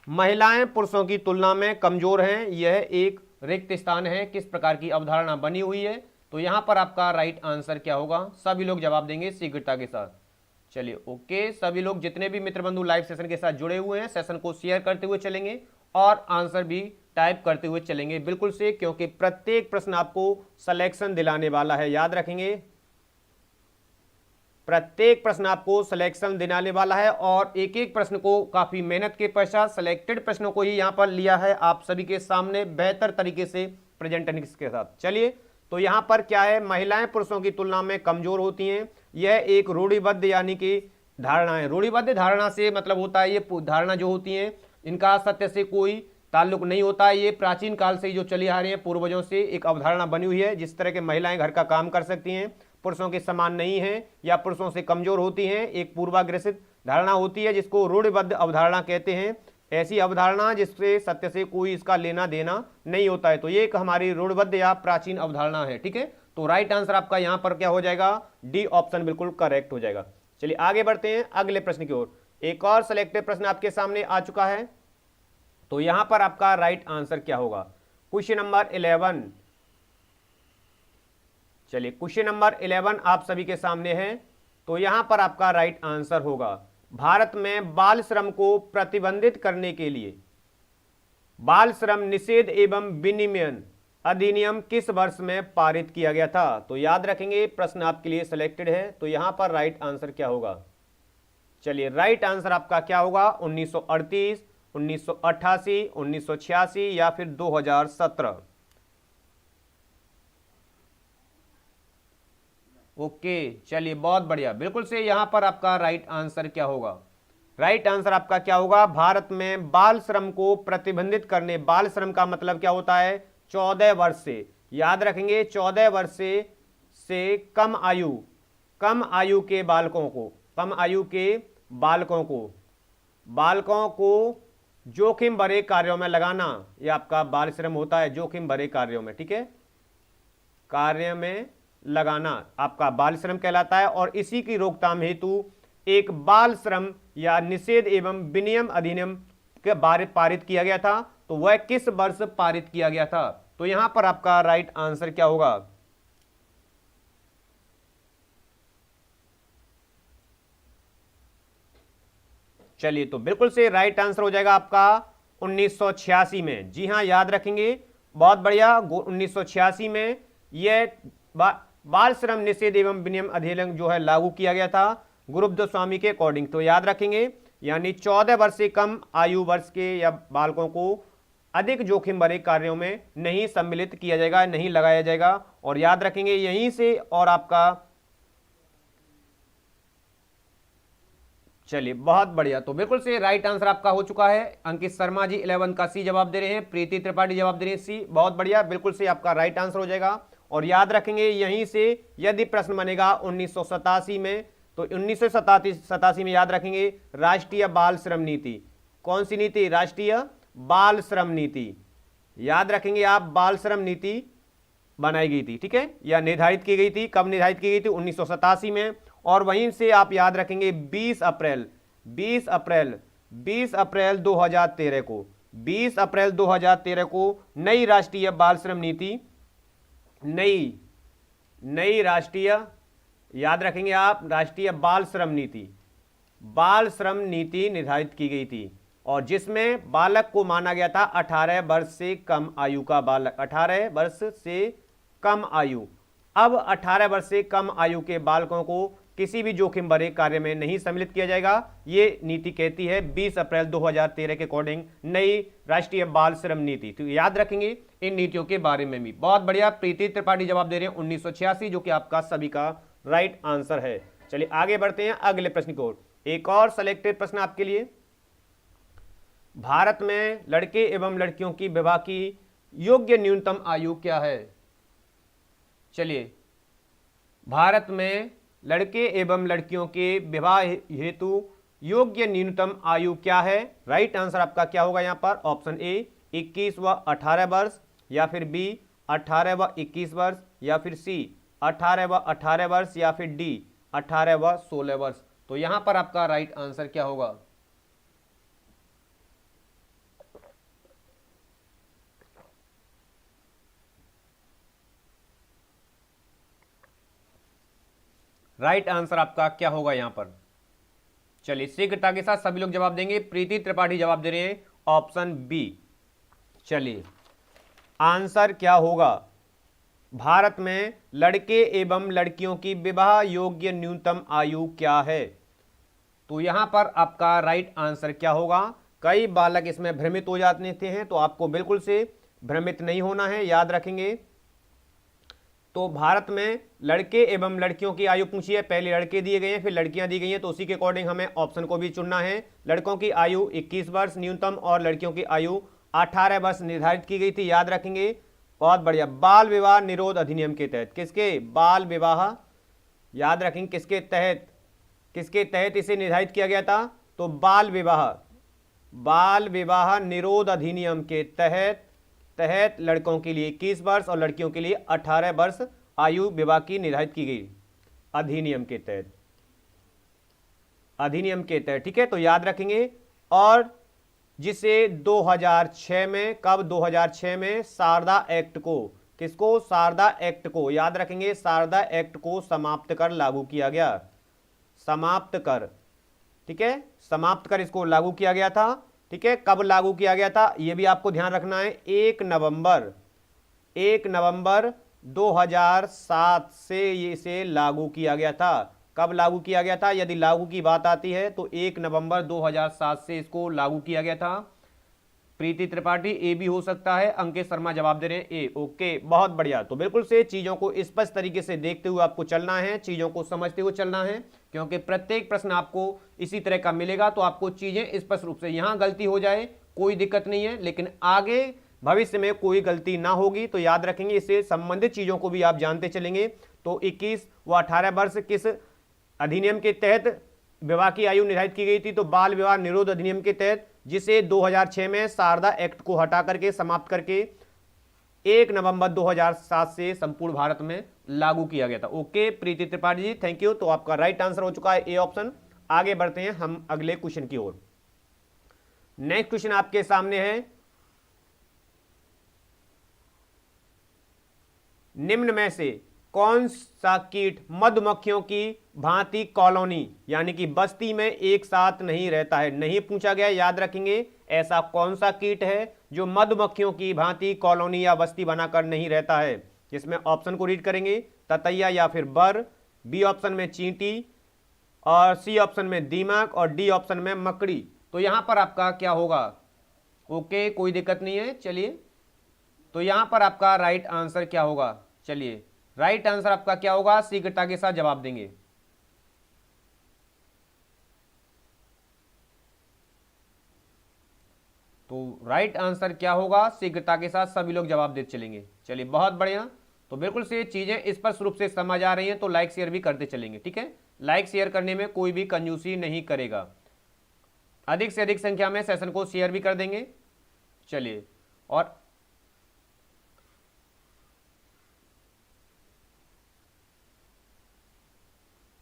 महिलाएं पुरुषों की तुलना में कमजोर हैं, यह एक रिक्त स्थान है, किस प्रकार की अवधारणा बनी हुई है? तो यहां पर आपका राइट आंसर क्या होगा, सभी लोग जवाब देंगे शीघ्रता के साथ। चलिए ओके, सभी लोग जितने भी मित्र बंधु लाइव सेशन के साथ जुड़े हुए हैं, सेशन को शेयर करते हुए चलेंगे और आंसर भी टाइप करते हुए चलेंगे बिल्कुल से, क्योंकि प्रत्येक प्रश्न आपको सिलेक्शन दिलाने वाला है। याद रखेंगे, प्रत्येक प्रश्न आपको सिलेक्शन दिलाने वाला है और एक एक प्रश्न को काफी मेहनत के पश्चात सिलेक्टेड प्रश्नों को ही यहां पर लिया है आप सभी के सामने बेहतर तरीके से प्रेजेंटेशन के साथ। चलिए, तो यहां पर क्या है, महिलाएं पुरुषों की तुलना में कमजोर होती हैं, यह एक रूढ़िबद्ध यानी कि धारणा है। रूढ़िबद्ध धारणा से मतलब होता है, ये धारणा जो होती है इनका सत्य से कोई ताल्लुक नहीं होता है, ये प्राचीन काल से ही जो चली आ रही है पूर्वजों से एक अवधारणा बनी हुई है। जिस तरह के महिलाएं घर का काम कर सकती हैं, पुरुषों के समान नहीं है या पुरुषों से कमजोर होती हैं, एक पूर्वाग्रसित धारणा होती है जिसको रूढ़िबद्ध अवधारणा कहते हैं। ऐसी अवधारणा जिससे सत्य से कोई इसका लेना देना नहीं होता है, तो ये एक हमारी रूढ़िबद्ध या प्राचीन अवधारणा है। ठीक है, तो राइट आंसर आपका यहां पर क्या हो जाएगा, डी ऑप्शन बिल्कुल करेक्ट हो जाएगा। चलिए आगे बढ़ते हैं अगले प्रश्न की ओर। एक और सिलेक्टेड प्रश्न आपके सामने आ चुका है, तो यहां पर आपका राइट आंसर क्या होगा, क्वेश्चन नंबर 11। चलिए क्वेश्चन नंबर 11 आप सभी के सामने है, तो यहां पर आपका राइट आंसर होगा, भारत में बाल श्रम को प्रतिबंधित करने के लिए बाल श्रम निषेध एवं विनियमन अधिनियम किस वर्ष में पारित किया गया था? तो याद रखेंगे प्रश्न आपके लिए सिलेक्टेड है, तो यहां पर राइट आंसर क्या होगा, चलिए राइट आंसर आपका क्या होगा? 1938, 1988, 1986 या फिर 2017। ओके चलिए बहुत बढ़िया, बिल्कुल से यहां पर आपका राइट आंसर क्या होगा? राइट आंसर आपका क्या होगा? भारत में बाल श्रम को प्रतिबंधित करने, बाल श्रम का मतलब क्या होता है? 14 वर्ष से, याद रखेंगे 14 वर्ष से कम आयु के बालकों को, कम आयु के बालकों को जोखिम भरे कार्यों में लगाना, यह आपका बाल श्रम होता है, जोखिम भरे कार्यों में, ठीक है, कार्य में लगाना आपका बाल श्रम कहलाता है। और इसी की रोकथाम हेतु एक बाल श्रम या निषेध एवं विनियम अधिनियम के बारे पारित किया गया था। तो वह किस वर्ष पारित किया गया था? तो यहां पर आपका राइट आंसर क्या होगा? चलिए तो बिल्कुल से राइट आंसर हो जाएगा आपका 1986 में। जी हां, याद रखेंगे, बहुत बढ़िया। 1986 में यह बाल श्रम निषेध एवं विनियम अधिनियम जो है लागू किया गया था गुरुदेव स्वामी के अकॉर्डिंग। तो याद रखेंगे, यानी 14 वर्ष से कम आयु वर्ष के या बालकों को अधिक जोखिम भरे कार्यों में नहीं सम्मिलित किया जाएगा, नहीं लगाया जाएगा। और याद रखेंगे यहीं से, और आपका चलिए बहुत बढ़िया, तो बिल्कुल से राइट आंसर आपका हो चुका है। अंकित शर्मा जी 11 का सी जवाब दे रहे हैं, प्रीति त्रिपाठी जवाब दे रहे हैं सी। बहुत बढ़िया, बिल्कुल से आपका राइट आंसर हो जाएगा। और याद रखेंगे यहीं से यदि प्रश्न बनेगा 1987 में, तो 1987 में याद रखेंगे राष्ट्रीय बाल श्रम नीति। कौन सी नीति? राष्ट्रीय बाल श्रम नीति। याद रखेंगे आप, बाल श्रम नीति बनाई गई थी, ठीक है, या निर्धारित की गई थी। कब निर्धारित की गई थी? 1987 में। और वहीं से आप याद रखेंगे 20 अप्रैल 2013 को, 20 अप्रैल 2013 को नई राष्ट्रीय बाल श्रम नीति, नई राष्ट्रीय, याद रखेंगे आप, राष्ट्रीय बाल श्रम नीति निर्धारित की गई थी। और जिसमें बालक को माना गया था 18 वर्ष से कम आयु का बालक, 18 वर्ष से कम आयु। अब 18 वर्ष से कम आयु के बालकों को किसी भी जोखिम भरे कार्य में नहीं सम्मिलित किया जाएगा, ये नीति कहती है 20 अप्रैल 2013 के अकॉर्डिंग नई राष्ट्रीय बाल श्रम नीति। तो याद रखेंगे इन नीतियों के बारे में भी। बहुत बढ़िया, प्रीति त्रिपाठी जवाब दे रहे हैं 1986, जो कि आपका सभी का राइट आंसर है। चलिए आगे बढ़ते हैं अगले प्रश्न की ओर। एक और सिलेक्टेड प्रश्न आपके लिए। भारत में लड़के एवं लड़कियों की विवाह की योग्य न्यूनतम आयु क्या है? चलिए, भारत में लड़के एवं लड़कियों के विवाह हेतु योग्य न्यूनतम आयु क्या है? राइट आंसर आपका क्या होगा यहां पर? ऑप्शन ए 21 व 18 वर्ष, या फिर बी 18 व 21 वर्ष, या फिर सी 18 व 18 वर्ष, या फिर डी 18 व 16 वर्ष। तो यहां पर आपका राइट आंसर क्या होगा? राइट आंसर आपका क्या होगा यहां पर? चलिए शीघ्रता के साथ सभी लोग जवाब देंगे। प्रीति त्रिपाठी जवाब दे रहे हैं ऑप्शन बी। चलिए आंसर क्या होगा? भारत में लड़के एवं लड़कियों की विवाह योग्य न्यूनतम आयु क्या है? तो यहां पर आपका राइट आंसर क्या होगा? कई बालक इसमें भ्रमित हो जाते हैं, तो आपको बिल्कुल से भ्रमित नहीं होना है। याद रखेंगे, तो भारत में लड़के एवं लड़कियों की आयु पूछी है, पहले लड़के दिए गए हैं फिर लड़कियां दी गई हैं, तो उसी के अकॉर्डिंग हमें ऑप्शन को भी चुनना है। लड़कों की आयु 21 वर्ष न्यूनतम और लड़कियों की आयु 18 वर्ष निर्धारित की गई थी। याद रखेंगे, बहुत बढ़िया। बाल विवाह निरोध अधिनियम के तहत, किसके? बाल विवाह, याद रखेंगे किसके तहत इसे निर्धारित किया गया था? तो बाल विवाह निरोध अधिनियम के तहत लड़कों के लिए 21 वर्ष और लड़कियों के लिए 18 वर्ष आयु विवाह की निर्धारित की गई अधिनियम के तहत, ठीक है। तो याद रखेंगे, और जिसे 2006 में, कब? 2006 में शारदा एक्ट को, किसको? शारदा एक्ट को, याद रखेंगे शारदा एक्ट को समाप्त कर लागू किया गया, ठीक है, समाप्त कर इसको लागू किया गया था, ठीक है। कब लागू किया गया था यह भी आपको ध्यान रखना है? 1 नवंबर 2007 से इसे लागू किया गया था। कब लागू किया गया था? यदि लागू की बात आती है तो 1 नवंबर 2007 से इसको लागू किया गया था। प्रीति त्रिपाठी ए भी हो सकता है, अंकित शर्मा जवाब दे रहे हैं ए। ओके, बहुत बढ़िया। तो बिल्कुल से चीजों को स्पष्ट तरीके से देखते हुए आपको चलना है, चीजों को समझते हुए चलना है, क्योंकि प्रत्येक प्रश्न आपको इसी तरह का मिलेगा। तो आपको चीजें स्पष्ट रूप से, यहां गलती हो जाए कोई दिक्कत नहीं है, लेकिन आगे भविष्य में कोई गलती ना होगी तो याद रखेंगे, इससे संबंधित चीजों को भी आप जानते चलेंगे। तो 21 व 18 वर्ष किस अधिनियम के तहत विवाह की आयु निर्धारित की गई थी? तो बाल विवाह निरोध अधिनियम के तहत, जिसे 2006 में शारदा एक्ट को हटा करके, समाप्त करके 1 नवंबर 2007 से संपूर्ण भारत में लागू किया गया था। Okay Preeti Tripathi ji, thank you. तो आपका राइट आंसर हो चुका है ए ऑप्शन। आगे बढ़ते हैं हम अगले क्वेश्चन की ओर। नेक्स्ट क्वेश्चन आपके सामने है, निम्न में से कौन सा कीट मधुमक्खियों की भांति कॉलोनी यानी कि बस्ती में एक साथ नहीं रहता है? नहीं पूछा गया, याद रखेंगे। ऐसा कौन सा कीट है जो मधुमक्खियों की भांति कॉलोनी या बस्ती बनाकर नहीं रहता है? जिसमें ऑप्शन को रीड करेंगे, ततैया या फिर बर, बी ऑप्शन में चींटी, और सी ऑप्शन में दीमक, और डी ऑप्शन में मकड़ी। तो यहां पर आपका क्या होगा? ओके, कोई दिक्कत नहीं है, चलिए। तो यहां पर आपका राइट आंसर क्या होगा? चलिए, राइट आंसर आपका क्या होगा? शीघ्रता के साथ जवाब देंगे। तो राइट आंसर क्या होगा? शीघ्रता के साथ सभी लोग जवाब देते चलेंगे। चलिए, बहुत बढ़िया। तो बिल्कुल से चीजें स्पष्ट रूप से समझ आ रही हैं तो लाइक शेयर भी करते चलेंगे, ठीक है। लाइक शेयर करने में कोई भी कंजूसी नहीं करेगा। अधिक से अधिक संख्या में सेशन को शेयर भी कर देंगे। चलिए, और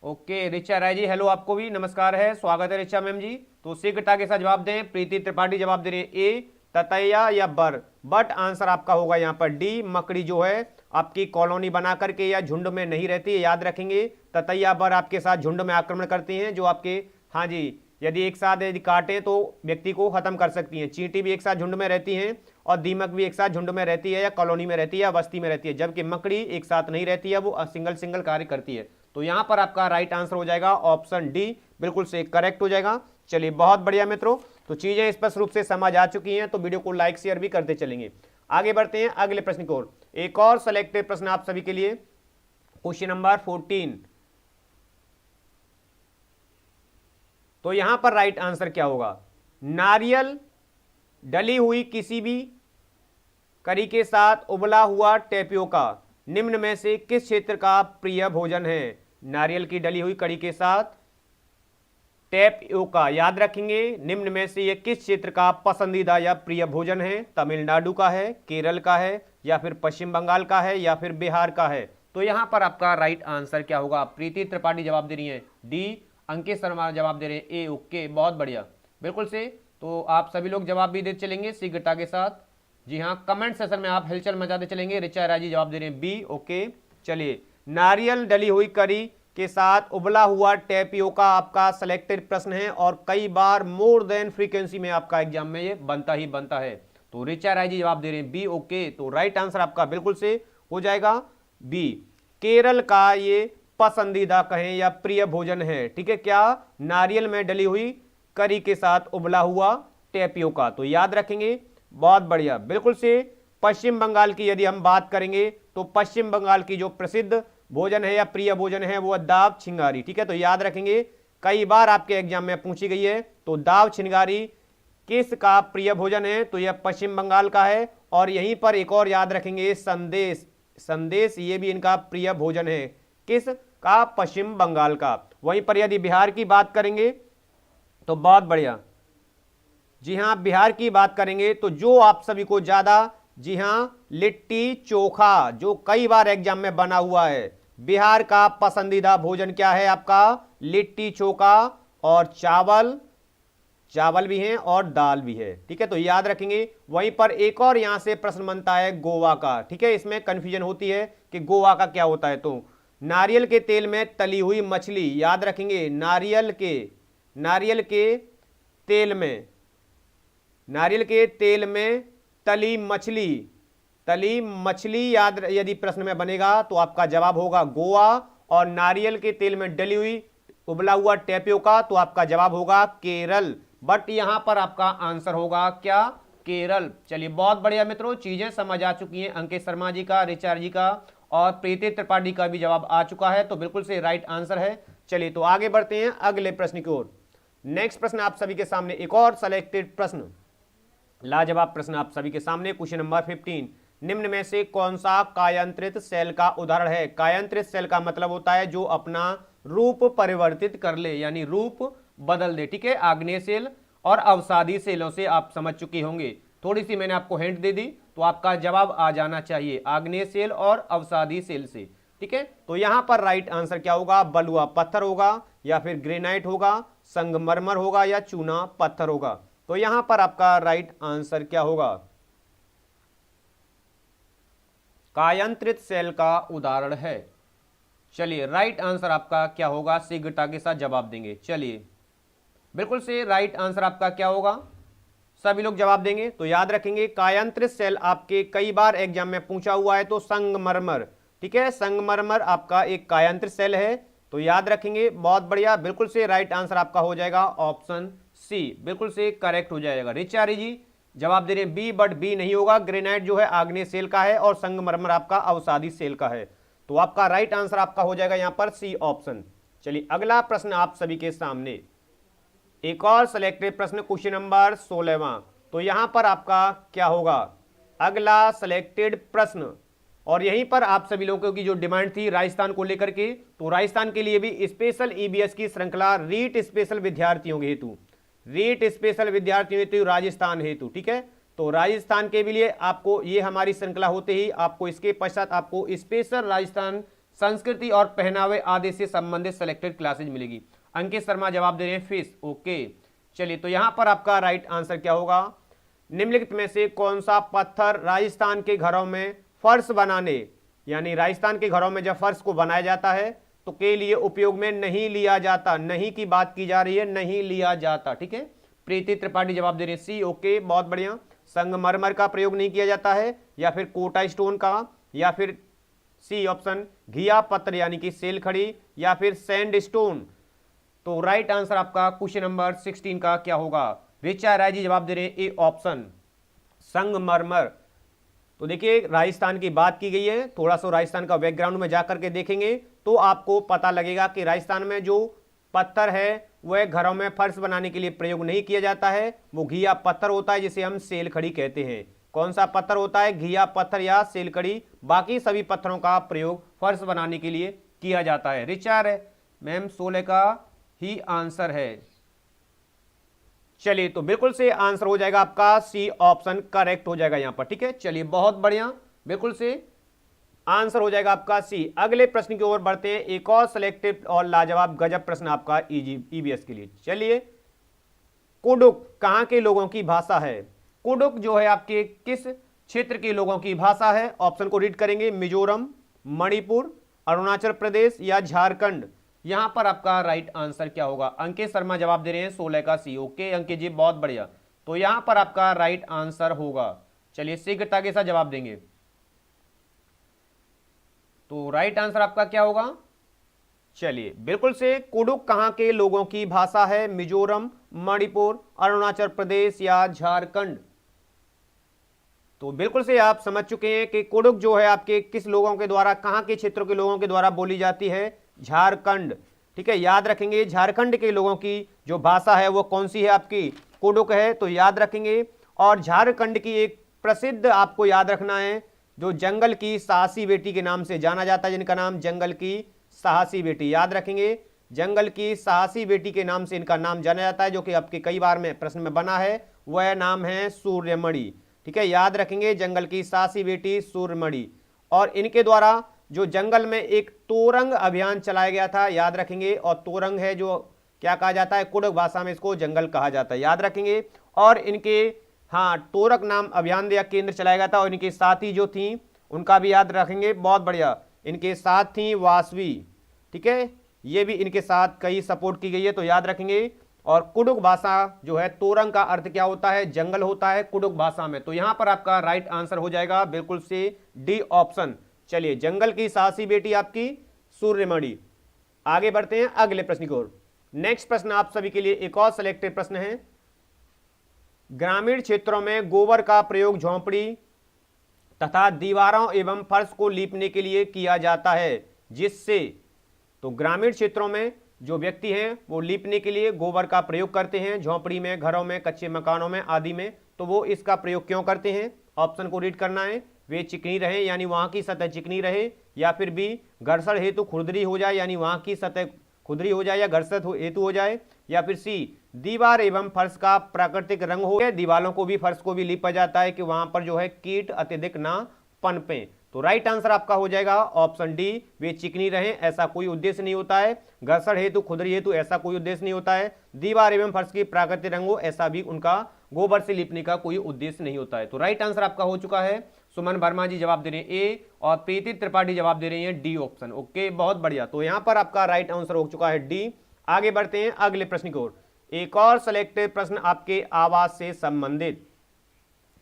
ओके ऋचा राय जी, हेलो, आपको भी नमस्कार है, स्वागत है ऋचा मैम जी। तो शीघ्रता के साथ जवाब दें। प्रीति त्रिपाठी जवाब दे रही है ए, ततैया या बर। बट आंसर आपका होगा यहाँ पर डी, मकड़ी जो है आपकी कॉलोनी बना करके या झुंड में नहीं रहती है, याद रखेंगे। ततैया बर आपके साथ झुंड में आक्रमण करती हैं, जो आपके, हाँ जी, यदि एक साथ यदि काटे तो व्यक्ति को खत्म कर सकती हैं। चींटी भी एक साथ झुंड में रहती हैं, और दीमक भी एक साथ झुंड में रहती है, या कॉलोनी में रहती है, या बस्ती में रहती है, जबकि मकड़ी एक साथ नहीं रहती है, वो सिंगल सिंगल कार्य करती है। तो यहां पर आपका राइट आंसर हो जाएगा ऑप्शन डी, बिल्कुल से करेक्ट हो जाएगा। चलिए, बहुत बढ़िया मित्रों। तो चीजें स्पष्ट रूप से समझ आ चुकी हैं, तो वीडियो को लाइक शेयर भी करते चलेंगे। आगे बढ़ते हैं अगले प्रश्न की ओर। एक और सेलेक्टेड प्रश्न आप सभी के लिए, क्वेश्चन नंबर 14। तो यहां पर राइट आंसर क्या होगा? नारियल डली हुई किसी भी करी के साथ उबला हुआ टेपियोका निम्न में से किस क्षेत्र का प्रिय भोजन है? नारियल की डली हुई कड़ी के साथ टेपियोका, याद रखेंगे, निम्न में से यह किस क्षेत्र का पसंदीदा या प्रिय भोजन है? तमिलनाडु का है, केरल का है, या फिर पश्चिम बंगाल का है, या फिर बिहार का है? तो यहां पर आपका राइट आंसर क्या होगा? प्रीति त्रिपाठी जवाब दे रही है डी, अंकित शर्मा जवाब दे रहे हैं ए। ओके, बहुत बढ़िया, बिल्कुल से। तो आप सभी लोग जवाब भी देते चलेंगे शीघ्रता के साथ। जी हाँ, कमेंट सेशन में आप हलचल मचाते चलेंगे। ऋचा राय जी जवाब दे रहे हैं बी। ओके, चलिए, नारियल डली हुई करी के साथ उबला हुआ टेपियोका आपका सिलेक्टेड प्रश्न है, और कई बार मोर देन फ्रीक्वेंसी में आपका एग्जाम में ये बनता ही बनता है। तो ऋचा राय जी जवाब दे रहे हैं बी। ओके, तो राइट आंसर आपका बिल्कुल से हो जाएगा बी, केरल का ये पसंदीदा कहें या प्रिय भोजन है, ठीक है। क्या? नारियल में डली हुई करी के साथ उबला हुआ टेपियोका। तो याद रखेंगे, बहुत बढ़िया, बिल्कुल से। पश्चिम बंगाल की यदि हम बात करेंगे तो पश्चिम बंगाल की जो प्रसिद्ध भोजन है या प्रिय भोजन है वो दाब छिंगारी, ठीक है। तो याद रखेंगे, कई बार आपके एग्जाम में पूछी गई है। तो दाब छिंगारी किस का प्रिय भोजन है? तो यह पश्चिम बंगाल का है। और यहीं पर एक और याद रखेंगे, संदेश, संदेश ये भी इनका प्रिय भोजन है, किस का? पश्चिम बंगाल का। वहीं पर यदि बिहार की बात करेंगे तो बहुत बढ़िया, जी हाँ, बिहार की बात करेंगे तो जो आप सभी को ज्यादा, जी हाँ, लिट्टी चोखा, जो कई बार एग्जाम में बना हुआ है। बिहार का पसंदीदा भोजन क्या है आपका? लिट्टी चोखा, और चावल, चावल भी हैं और दाल भी है, ठीक है। तो याद रखेंगे। वहीं पर एक और यहां से प्रश्न बनता है गोवा का, ठीक है। इसमें कंफ्यूजन होती है कि गोवा का क्या होता है। तो नारियल के तेल में तली हुई मछली, याद रखेंगे, नारियल के तेल में, नारियल के तेल में तली मछली याद यदि प्रश्न में बनेगा तो आपका जवाब होगा गोवा। और नारियल के तेल में डली हुई उबला हुआ टेपियोका, तो आपका जवाब होगा केरल। बट यहां पर आपका आंसर होगा क्या, केरल। चलिए बहुत बढ़िया मित्रों, चीजें समझ आ चुकी हैं। अंकित शर्मा जी का, रिचा जी का और प्रीति त्रिपाठी का भी जवाब आ चुका है, तो बिल्कुल से राइट आंसर है। चलिए तो आगे बढ़ते हैं अगले प्रश्न की ओर। नेक्स्ट प्रश्न आप सभी के सामने एक और सिलेक्टेड प्रश्न, लाजवाब प्रश्न आप सभी के सामने। क्वेश्चन नंबर 15, निम्न में से कौन सा कायांतरित सेल का उदाहरण है। कायांतरित सेल का मतलब होता है जो अपना रूप परिवर्तित कर ले, यानी रूप बदल दे। ठीक है, आग्नेय सेल और अवसादी सेलों से आप समझ चुके होंगे। थोड़ी सी मैंने आपको हिंट दे दी तो आपका जवाब आ जाना चाहिए, आग्नेय सेल और अवसादी सेल से। ठीक है, तो यहां पर राइट आंसर क्या होगा, बलुआ पत्थर होगा या फिर ग्रेनाइट होगा, संगमरमर होगा या चूना पत्थर होगा। तो यहां पर आपका राइट आंसर क्या होगा, कायांतरित सेल का उदाहरण है। चलिए राइट आंसर आपका क्या होगा, शीघ्रता के साथ जवाब देंगे। चलिए बिल्कुल से राइट आंसर आपका क्या होगा, सभी लोग जवाब देंगे तो याद रखेंगे। कायांतरित सेल आपके कई बार एग्जाम में पूछा हुआ है, तो संगमरमर। ठीक है, संगमरमर आपका एक कायांतरित सेल है, तो याद रखेंगे। बहुत बढ़िया, बिल्कुल से राइट आंसर आपका हो जाएगा ऑप्शन सी, बिल्कुल से करेक्ट हो जाएगा। रिचारी जी जवाब दे रहे हैं बी, बट बी नहीं होगा। ग्रेनाइट जो है आग्नेय सेल का है और संगमरमर आपका अवसादी सेल का है, तो आपका राइट आंसर आपका हो जाएगा यहां पर सी ऑप्शन। चलिए अगला प्रश्न आप सभी के सामने एक और सिलेक्टेड प्रश्न, क्वेश्चन नंबर 16वां। तो यहां पर आपका क्या होगा, अगला सिलेक्टेड प्रश्न, और यहीं पर आप सभी लोगों की जो डिमांड थी राजस्थान को लेकर के, तो राजस्थान के लिए भी स्पेशल ईबीएस की श्रृंखला रीट स्पेशल विद्यार्थियों हेतु, रीट स्पेशल विद्यार्थियों हेतु राजस्थान हेतु। ठीक है, तो राजस्थान के भी लिए आपको ये हमारी श्रृंखला होते ही आपको इसके पश्चात आपको स्पेशल राजस्थान संस्कृति और पहनावे आदि से संबंधित सिलेक्टेड क्लासेज मिलेगी। अंकित शर्मा जवाब दे रहे हैं फिश, ओके। चलिए तो यहां पर आपका राइट आंसर क्या होगा, निम्नलिखित में से कौन सा पत्थर राजस्थान के घरों में फर्श बनाने, यानी राजस्थान के घरों में जब फर्श को बनाया जाता है तो के लिए उपयोग में नहीं लिया जाता, नहीं की बात की जा रही है, नहीं लिया जाता। ठीक है, प्रीति त्रिपाठी जवाब दे रहे हैं सी, ओके बहुत बढ़िया। संगमरमर का प्रयोग नहीं किया जाता है, या फिर कोटा स्टोन का, या फिर सी ऑप्शन घिया पत्थर यानी कि सेल खड़ी, या फिर सैंड स्टोन। तो राइट आंसर आपका क्वेश्चन नंबर 16 का क्या होगा, रिचा राय जी जवाब दे रहे हैं ए ऑप्शन संगमरमर। तो देखिए राजस्थान की बात की गई है, थोड़ा सा राजस्थान का बैकग्राउंड में जाकर के देखेंगे तो आपको पता लगेगा कि राजस्थान में जो पत्थर है वह घरों में फर्श बनाने के लिए प्रयोग नहीं किया जाता है, वो घिया पत्थर होता है जिसे हम सेल खड़ी कहते हैं। कौन सा पत्थर होता है, घिया पत्थर या सेल खड़ी, बाकी सभी पत्थरों का प्रयोग फर्श बनाने के लिए किया जाता है। रिचार मैम 16 का ही आंसर है। चलिए तो बिल्कुल से आंसर हो जाएगा आपका सी ऑप्शन करेक्ट हो जाएगा यहां पर। ठीक है, चलिए बहुत बढ़िया, बिल्कुल से आंसर हो जाएगा आपका सी। अगले प्रश्न की ओर बढ़ते हैं, एक और सिलेक्टेड और लाजवाब गजब प्रश्न आपका ईबीएस के लिए। चलिए, कुडुक कहां के लोगों की भाषा है। कुडुक जो है आपके किस क्षेत्र के लोगों की भाषा है, ऑप्शन को रीड करेंगे, मिजोरम, मणिपुर, अरुणाचल प्रदेश या झारखंड। यहां पर आपका राइट आंसर क्या होगा, अंकित शर्मा जवाब दे रहे हैं 16 का सी, ओके अंकित जी बहुत बढ़िया। तो यहां पर आपका राइट आंसर होगा, चलिए शीघ्रता के साथ जवाब देंगे। तो राइट आंसर आपका क्या होगा, चलिए बिल्कुल से कुडुक कहां के लोगों की भाषा है, मिजोरम, मणिपुर, अरुणाचल प्रदेश या झारखंड। तो बिल्कुल से आप समझ चुके हैं कि कुडुक जो है आपके किस लोगों के द्वारा, कहां के क्षेत्रों के लोगों के द्वारा बोली जाती है, झारखंड। ठीक है, याद रखेंगे झारखंड के लोगों की जो भाषा है वो कौन सी है आपकी, कुडुक है, तो याद रखेंगे। और झारखंड की एक प्रसिद्ध आपको याद रखना है, जो जंगल की साहसी बेटी के नाम से जाना जाता है, जिनका नाम जंगल की साहसी बेटी, याद रखेंगे जंगल की साहसी बेटी के नाम से इनका नाम जाना जाता है, जो कि आपके कई बार में प्रश्न में बना है, वह नाम है सूर्यमणि। ठीक है, याद रखेंगे जंगल की साहसी बेटी सूर्यमणि। और इनके द्वारा जो जंगल में एक तोरंग अभियान चलाया गया था, याद रखेंगे, और तोरंग है जो क्या कहा जाता है, कुडुक भाषा में इसको जंगल कहा जाता है, याद रखेंगे। और इनके तोरक नाम अभियान या केंद्र चलाया गया था, और इनके साथी जो थी उनका भी याद रखेंगे, बहुत बढ़िया। इनके साथ थी वासवी, ठीक है, ये भी इनके साथ कई सपोर्ट की गई है, तो याद रखेंगे। और कुडुक भाषा जो है, तोरंग का अर्थ क्या होता है, जंगल होता है कुडुक भाषा में। तो यहां पर आपका राइट आंसर हो जाएगा बिल्कुल से डी ऑप्शन। चलिए, जंगल की साहसी बेटी आपकी सूर्यमणि। आगे बढ़ते हैं अगले प्रश्न की ओर। नेक्स्ट प्रश्न आप सभी के लिए एक और सिलेक्टेड प्रश्न है। ग्रामीण क्षेत्रों में गोबर का प्रयोग झोंपड़ी तथा दीवारों एवं फर्श को लीपने के लिए किया जाता है, जिससे, तो ग्रामीण क्षेत्रों में जो व्यक्ति हैं वो लीपने के लिए गोबर का प्रयोग करते हैं, झोंपड़ी में, घरों में, कच्चे मकानों में आदि में। तो वो इसका प्रयोग क्यों करते हैं? ऑप्शन को रीड करना है। वे चिकनी रहे यानी वहां की सतह चिकनी रहे, या फिर बी घर्षण हेतु खुरदरी हो जाए यानी वहां की सतह खुरदरी हो जाए या घर्षण हेतु हो जाए, या फिर सी दीवार एवं फर्श का प्राकृतिक रंग हो। दीवारों को भी फर्श को भी लीपा जाता है कि वहां पर जो है कीट अत्यधिक ना पनपे। तो राइट आंसर आपका हो जाएगा ऑप्शन डी, वे चिकनी रहे, ऐसा कोई उद्देश्य नहीं होता है। घर्षण हेतु खुरदरी हेतु ऐसा कोई उद्देश्य नहीं होता है। दीवार एवं फर्श की प्राकृतिक रंग हो, ऐसा भी उनका गोबर से लीपने का कोई उद्देश्य नहीं होता है। तो राइट आंसर आपका हो चुका है। सुमन वर्मा जी जवाब दे रहे हैं ए और प्रीति त्रिपाठी जवाब दे रही हैं डी ऑप्शन। ओके, बहुत बढ़िया। तो यहां पर आपका राइट आंसर हो चुका है डी। आगे बढ़ते हैं अगले प्रश्न की ओर। एक और सिलेक्टेड प्रश्न आपके आवास से संबंधित।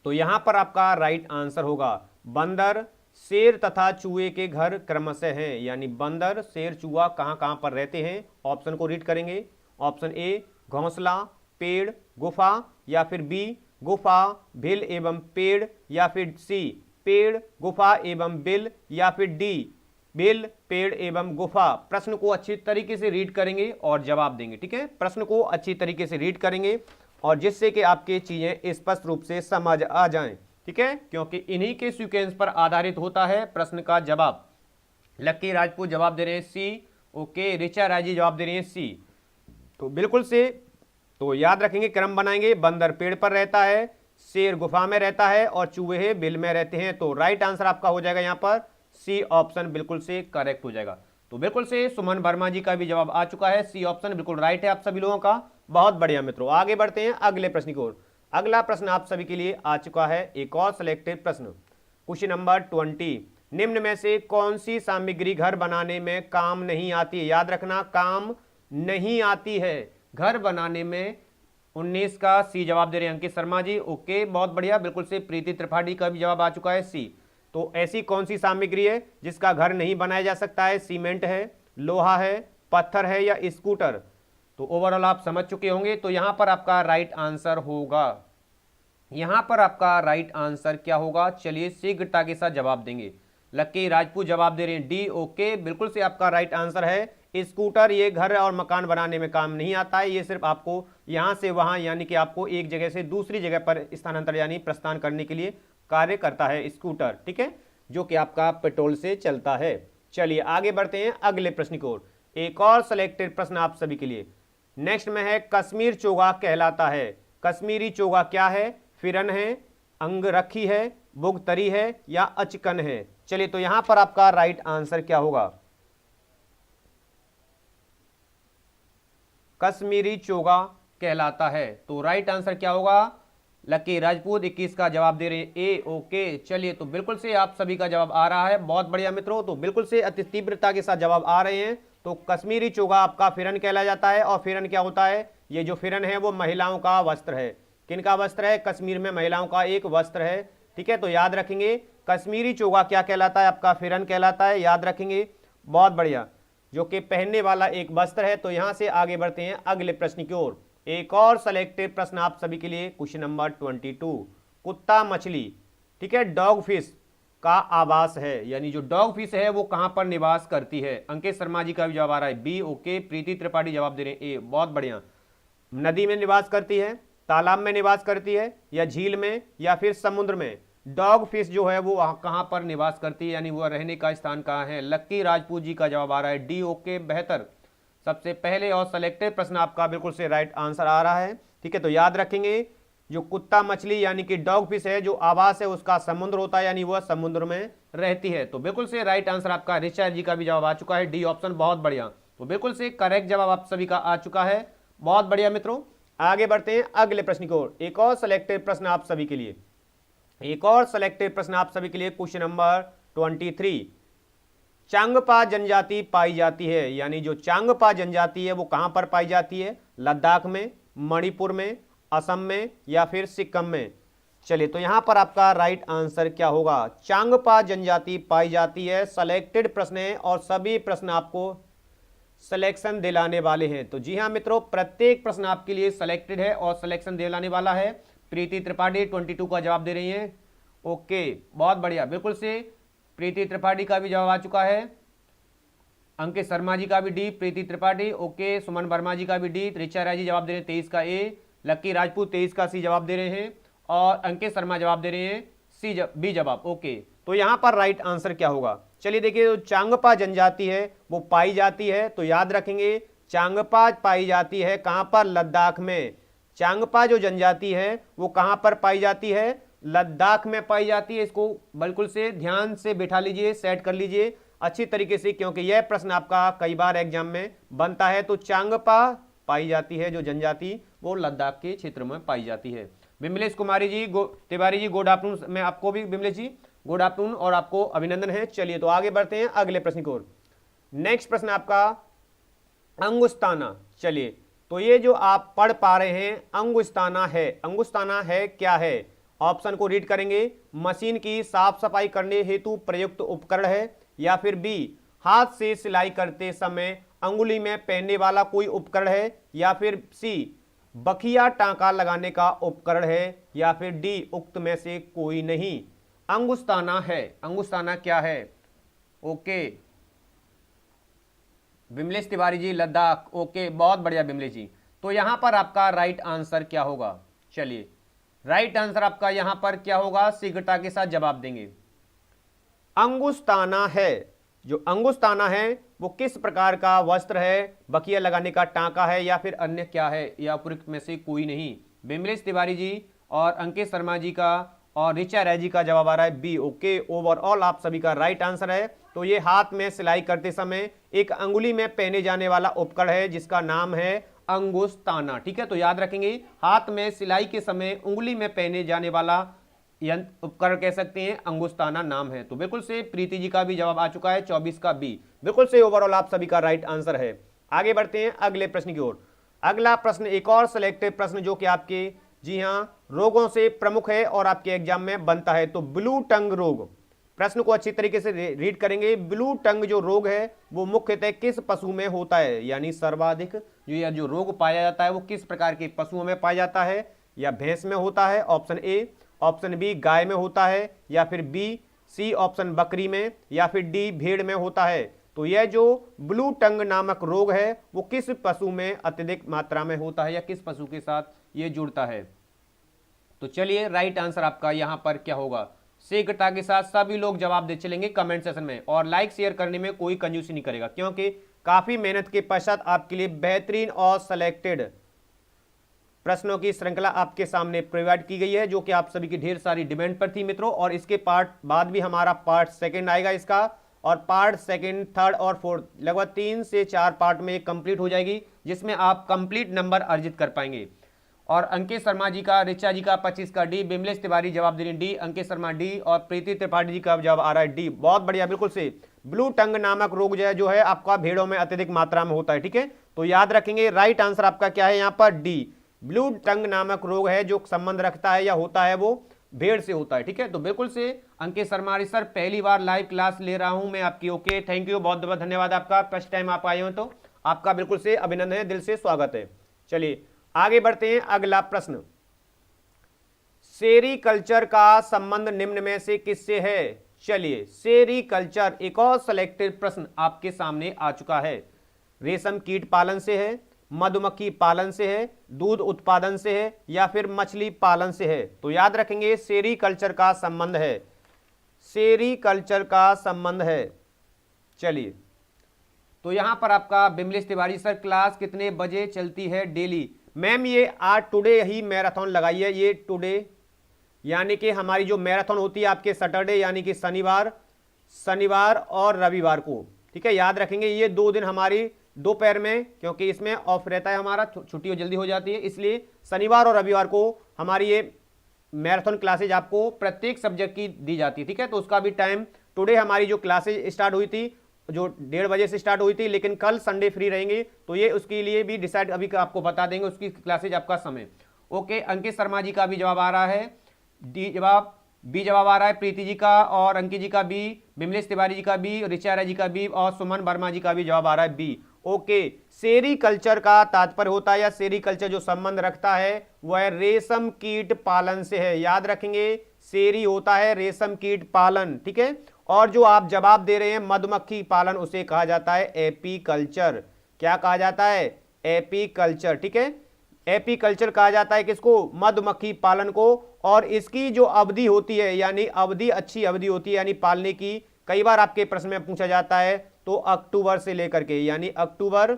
तो यहां पर आपका राइट आंसर होगा बंदर, शेर तथा चूहे के घर क्रमशः हैं, यानी बंदर, शेर, चूहा कहां कहां पर रहते हैं। ऑप्शन को रीड करेंगे। ऑप्शन ए घोंसला, पेड़, गुफा, या फिर बी गुफा, बिल एवं पेड़, या फिर सी पेड़, गुफा एवं बिल, या फिर डी बिल, पेड़ एवं गुफा। प्रश्न को अच्छी तरीके से रीड करेंगे और जवाब देंगे। ठीक है, प्रश्न को अच्छी तरीके से रीड करेंगे और जिससे कि आपकी चीजें स्पष्ट रूप से समझ आ जाएं। ठीक है, क्योंकि इन्हीं के सीक्वेंस पर आधारित होता है प्रश्न का जवाब। लक्की राजपूत जवाब दे रहे हैं सी। ओके, ऋचा राय जी जवाब दे रहे हैं सी। तो बिल्कुल से तो याद रखेंगे, क्रम बनाएंगे। बंदर पेड़ पर रहता है, शेर गुफा में रहता है और चूहे बिल में रहते हैं। तो राइट आंसर आपका हो जाएगा यहां पर सी ऑप्शन, बिल्कुल से करेक्ट हो जाएगा। तो बिल्कुल से सुमन वर्मा जी का भी जवाब आ चुका है, सी ऑप्शन बिल्कुल राइट है आप सभी लोगों का। बहुत बढ़िया मित्रों, आगे बढ़ते हैं अगले प्रश्न की ओर। अगला प्रश्न आप सभी के लिए आ चुका है, एक और सिलेक्टेड प्रश्न, क्वेश्चन नंबर 20। निम्न में से कौन सी सामग्री घर बनाने में काम नहीं आती है? याद रखना, काम नहीं आती है घर बनाने में। 19 का सी जवाब दे रहे हैं अंकित शर्मा जी। ओके, बहुत बढ़िया, बिल्कुल से प्रीति त्रिपाठी का भी जवाब आ चुका है सी। तो ऐसी कौन सी सामग्री है जिसका घर नहीं बनाया जा सकता है? सीमेंट है, लोहा है, पत्थर है या स्कूटर? तो ओवरऑल आप समझ चुके होंगे। तो यहां पर आपका राइट आंसर होगा, यहां पर आपका राइट आंसर क्या होगा? चलिए शीघ्रता के साथ जवाब देंगे। लक्की राजपूत जवाब दे रहे हैं डी। ओके, बिल्कुल से आपका राइट आंसर है स्कूटर। ये घर और मकान बनाने में काम नहीं आता है, ये सिर्फ आपको यहां से वहां यानी कि आपको एक जगह से दूसरी जगह पर स्थानांतर यानी प्रस्थान करने के लिए कार्य करता है स्कूटर। ठीक है, जो कि आपका पेट्रोल से चलता है। चलिए आगे बढ़ते हैं अगले प्रश्न की ओर। एक और सिलेक्टेड प्रश्न आप सभी के लिए नेक्स्ट में है, कश्मीर चोगा कहलाता है। कश्मीरी चोगा क्या है? फिरन है, अंगरखी है, बुगतरी है या अचकन है? चलिए, तो यहां पर आपका राइट आंसर क्या होगा? कश्मीरी चोगा कहलाता है। तो राइट आंसर क्या होगा? लकी राजपूत 21 का जवाब दे रहे हैं ए। ओके, चलिए, तो बिल्कुल से आप सभी का जवाब आ रहा है। बहुत बढ़िया मित्रों, तो बिल्कुल से अति तीव्रता के साथ जवाब आ रहे हैं। तो कश्मीरी चोगा आपका फिरन कहला जाता है। और फिरन क्या होता है? ये जो फिरन है वो महिलाओं का वस्त्र है। किनका वस्त्र है? कश्मीर में महिलाओं का एक वस्त्र है। ठीक है, तो याद रखेंगे कश्मीरी चोगा क्या कहलाता है? आपका फिरन कहलाता है, याद रखेंगे। बहुत बढ़िया, जो कि पहनने वाला एक वस्त्र है। तो यहां से आगे बढ़ते हैं अगले प्रश्न की ओर। एक और सिलेक्टेड प्रश्न आप सभी के लिए, क्वेश्चन नंबर 22। कुत्ता मछली, ठीक है, डॉग फिश का आवास है, यानी जो डॉग फिश है वो कहां पर निवास करती है? अंकित शर्मा जी का भी जवाब आ रहा है बी। ओके, प्रीति त्रिपाठी जवाब दे रहे हैं ए। बहुत बढ़िया, नदी में निवास करती है, तालाब में निवास करती है या झील में या फिर समुद्र में? डॉग फिश जो है वो कहां पर निवास करती है, यानी वह रहने का स्थान कहां है? लक्की राजपूत जी का जवाब आ रहा है डी। ओके, बेहतर, सबसे पहले और सिलेक्टेड प्रश्न आपका बिल्कुल से राइट आंसर आ रहा है। ठीक है, तो याद रखेंगे जो कुत्ता मछली यानी कि डॉग फिश है, जो आवास है उसका समुद्र होता है, यानी वह समुद्र में रहती है। तो बिल्कुल से राइट आंसर आपका ऋचा जी का भी जवाब आ चुका है डी ऑप्शन। बहुत बढ़िया, तो बिल्कुल से करेक्ट जवाब आप सभी का आ चुका है। बहुत बढ़िया मित्रों, आगे बढ़ते हैं अगले प्रश्न की ओर। एक और सिलेक्टेड प्रश्न आप सभी के लिए, एक और सिलेक्टेड प्रश्न आप सभी के लिए, क्वेश्चन नंबर 23। चांगपा जनजाति पाई जाती है, यानी जो चांगपा जनजाति है वो कहां पर पाई जाती है? लद्दाख में, मणिपुर में, असम में या फिर सिक्किम में? चलिए, तो यहां पर आपका राइट आंसर क्या होगा? चांगपा जनजाति पाई जाती है। सेलेक्टेड प्रश्न है और सभी प्रश्न आपको सिलेक्शन दिलाने वाले हैं। तो जी हाँ मित्रों, प्रत्येक प्रश्न आपके लिए सिलेक्टेड है और सिलेक्शन दिलाने वाला है। प्रीति त्रिपाठी 22 का जवाब दे रही हैं। ओके, बहुत बढ़िया, बिल्कुल से प्रीति त्रिपाठी का भी जवाब आ चुका है। अंकित शर्मा जी का भी डी, प्रीति त्रिपाठी ओके, सुमन वर्मा जी का भी डी, ऋचा राय जी जवाब दे रहे हैं 23 का ए, लक्की राजपूत 23 का सी जवाब दे रहे हैं और अंकित शर्मा जवाब दे रहे हैं सी बी जवाब। ओके, तो यहां पर राइट आंसर क्या होगा? चलिए देखिए, जो चांगपा जनजाति है वो पाई जाती है, तो याद रखेंगे चांगपा पाई जाती है कहां पर? लद्दाख में। चांगपा जो जनजाति है वो कहां पर पाई जाती है? लद्दाख में पाई जाती है। इसको बिल्कुल से ध्यान से बिठा लीजिए, सेट कर लीजिए अच्छी तरीके से, क्योंकि यह प्रश्न आपका कई बार एग्जाम में बनता है। तो चांगपा पाई जाती है जो जनजाति, वो लद्दाख के क्षेत्र में पाई जाती है। Bimlesh Kumari ji Tiwari ji good afternoon. मैं आपको भी बिमलेश जी गुड आफ्टरनून और आपको अभिनंदन है। चलिए, तो आगे बढ़ते हैं अगले प्रश्न की ओर। नेक्स्ट प्रश्न आपका अंगुस्ताना। चलिए, तो ये जो आप पढ़ पा रहे हैं अंगुस्ताना है, अंगुस्ताना है क्या है? ऑप्शन को रीड करेंगे। मशीन की साफ सफाई करने हेतु प्रयुक्त उपकरण है, या फिर बी हाथ से सिलाई करते समय अंगुली में पहनने वाला कोई उपकरण है, या फिर सी बखिया टांका लगाने का उपकरण है, या फिर डी उक्त में से कोई नहीं। अंगुस्ताना है, अंगुस्ताना क्या है? ओके, बिमलेश तिवारी जी लद्दाख। ओके, बहुत बढ़िया बिमलेश जी। तो यहां पर आपका राइट आंसर क्या होगा? चलिए, राइट आंसर आपका यहां पर क्या होगा? शीघ्रता के साथ जवाब देंगे। अंगुस्ताना है, जो अंगुस्ताना है वो किस प्रकार का वस्त्र है? बकिया लगाने का टांका है, या फिर अन्य क्या है, या उपयुक्त में से कोई नहीं। बिमलेश तिवारी जी और अंकित शर्मा जी का और ऋचा राय जी का जवाब आ रहा है बी। ओके, ओवरऑल आप सभी का राइट आंसर है। तो ये हाथ में सिलाई करते समय एक अंगुली में पहने जाने वाला उपकरण है जिसका नाम है अंगुस्ताना। ठीक है, तो याद रखेंगे हाथ में सिलाई के समय उंगली में पहने जाने वाला यंत्र उपकरण कह सकते हैं, अंगुस्ताना नाम है। तो बिल्कुल से प्रीति जी का भी जवाब आ चुका है 24 का बी। बिल्कुल से ओवरऑल आप सभी का राइट आंसर है। आगे बढ़ते हैं अगले प्रश्न की ओर। अगला प्रश्न एक और सिलेक्टिव प्रश्न जो कि आपके जी हां रोगों से प्रमुख है और आपके एग्जाम में बनता है। तो ब्लू टंग रोग, प्रश्न को अच्छी तरीके से रीड करेंगे। ब्लू टंग जो रोग है वो मुख्यतः किस पशु में होता है? यानी सर्वाधिक जो रोग पाया जाता है वो किस प्रकार के पशुओं में पाया जाता है? या भैंस में होता है ऑप्शन ए, ऑप्शन बी गाय में होता है, या फिर बी सी ऑप्शन बकरी में, या फिर डी भेड़ में होता है। तो यह जो ब्लू टंग नामक रोग है वो किस पशु में अत्यधिक मात्रा में होता है, या किस पशु के साथ ये जुड़ता है? तो चलिए, राइट आंसर आपका यहां पर क्या होगा? शीघ्रता के साथ सभी लोग जवाब दे चलेंगे कमेंट सेशन में, और लाइक शेयर करने में कोई कंजूसी नहीं करेगा, क्योंकि काफी मेहनत के पश्चात आपके लिए बेहतरीन और सिलेक्टेड प्रश्नों की श्रृंखला आपके सामने प्रोवाइड की गई है, जो कि आप सभी की ढेर सारी डिमांड पर थी मित्रों। और इसके पार्ट बाद भी हमारा पार्ट सेकंड आएगा इसका, और पार्ट सेकंड, थर्ड और फोर्थ लगभग 3 से 4 पार्ट में कंप्लीट हो जाएगी, जिसमें आप कंप्लीट नंबर अर्जित कर पाएंगे। और अंकित शर्मा जी का, ऋचा जी का 25 का डी, बिमलेश तिवारी जवाब दे रहे हैं डी, अंकित शर्मा डी, और प्रीति त्रिपाठी जी का जवाब आ रहा है डी। बहुत बढ़िया, बिल्कुल से ब्लू टंग नामक रोग जो है आपका भेड़ों में अत्यधिक मात्रा में होता है। ठीक है, तो याद रखेंगे राइट आंसर आपका क्या है यहाँ पर? डी। ब्लू टंग नामक रोग है जो संबंध रखता है या होता है वो भेड़ से होता है। ठीक है, तो बिल्कुल से अंकित शर्मा सर पहली बार लाइव क्लास ले रहा हूं मैं आपकी। ओके, थैंक यू, बहुत बहुत धन्यवाद आपका। फर्स्ट टाइम आप आए हो तो आपका बिल्कुल से अभिनंदन है, दिल से स्वागत है। चलिए आगे बढ़ते हैं। अगला प्रश्न, सेरीकल्चर का संबंध निम्न में से किससे है? चलिए, सेरीकल्चर एक और सिलेक्टेड प्रश्न आपके सामने आ चुका है। रेशम कीट पालन से है, मधुमक्खी पालन से है, दूध उत्पादन से है, या फिर मछली पालन से है? तो याद रखेंगे सेरीकल्चर का संबंध है, सेरीकल्चर का संबंध है। चलिए, तो यहां पर आपका बिमलेश तिवारी सर क्लास कितने बजे चलती है डेली? मैम ये आज टुडे ही मैराथन लगाई है, ये टुडे यानी कि हमारी जो मैराथन होती है आपके सैटरडे यानी कि शनिवार और रविवार को। ठीक है, याद रखेंगे ये 2 दिन हमारी दोपहर में, क्योंकि इसमें ऑफ रहता है हमारा, छुट्टी जल्दी हो जाती है, इसलिए शनिवार और रविवार को हमारी ये मैराथन क्लासेज आपको प्रत्येक सब्जेक्ट की दी जाती है। ठीक है, तो उसका भी टाइम टुडे हमारी जो क्लासेज स्टार्ट हुई थी जो 1:30 बजे से स्टार्ट हुई थी, लेकिन कल संडे फ्री रहेंगे, तो ये उसके लिए भी डिसाइड अभी आपको बता देंगे उसकी क्लासेज आपका समय। ओके, अंकित शर्मा जी का भी जवाब आ रहा है डी जवाब, बी जवाब आ रहा है प्रीति जी का, और अंकित जी का बी, बिमलेश तिवारी जी का बी, ऋचा राय जी का बी, और सुमन वर्मा जी का भी जवाब आ रहा है बी। ओके, सेरीकल्चर का तात्पर्य होता है, या सेरीकल्चर जो संबंध रखता है वह रेशम कीट पालन से है। याद रखेंगे, सेरी होता है रेशम कीट पालन, ठीक है। और जो आप जवाब दे रहे हैं मधुमक्खी पालन, उसे कहा जाता है एपीकल्चर। क्या कहा जाता है? एपीकल्चर, ठीक है। एपीकल्चर कहा जाता है किसको? मधुमक्खी पालन को। और इसकी जो अवधि होती है, यानी अवधि अच्छी अवधि होती है, यानी पालने की, कई बार आपके प्रश्न में पूछा जाता है, तो अक्टूबर से लेकर के, यानी अक्टूबर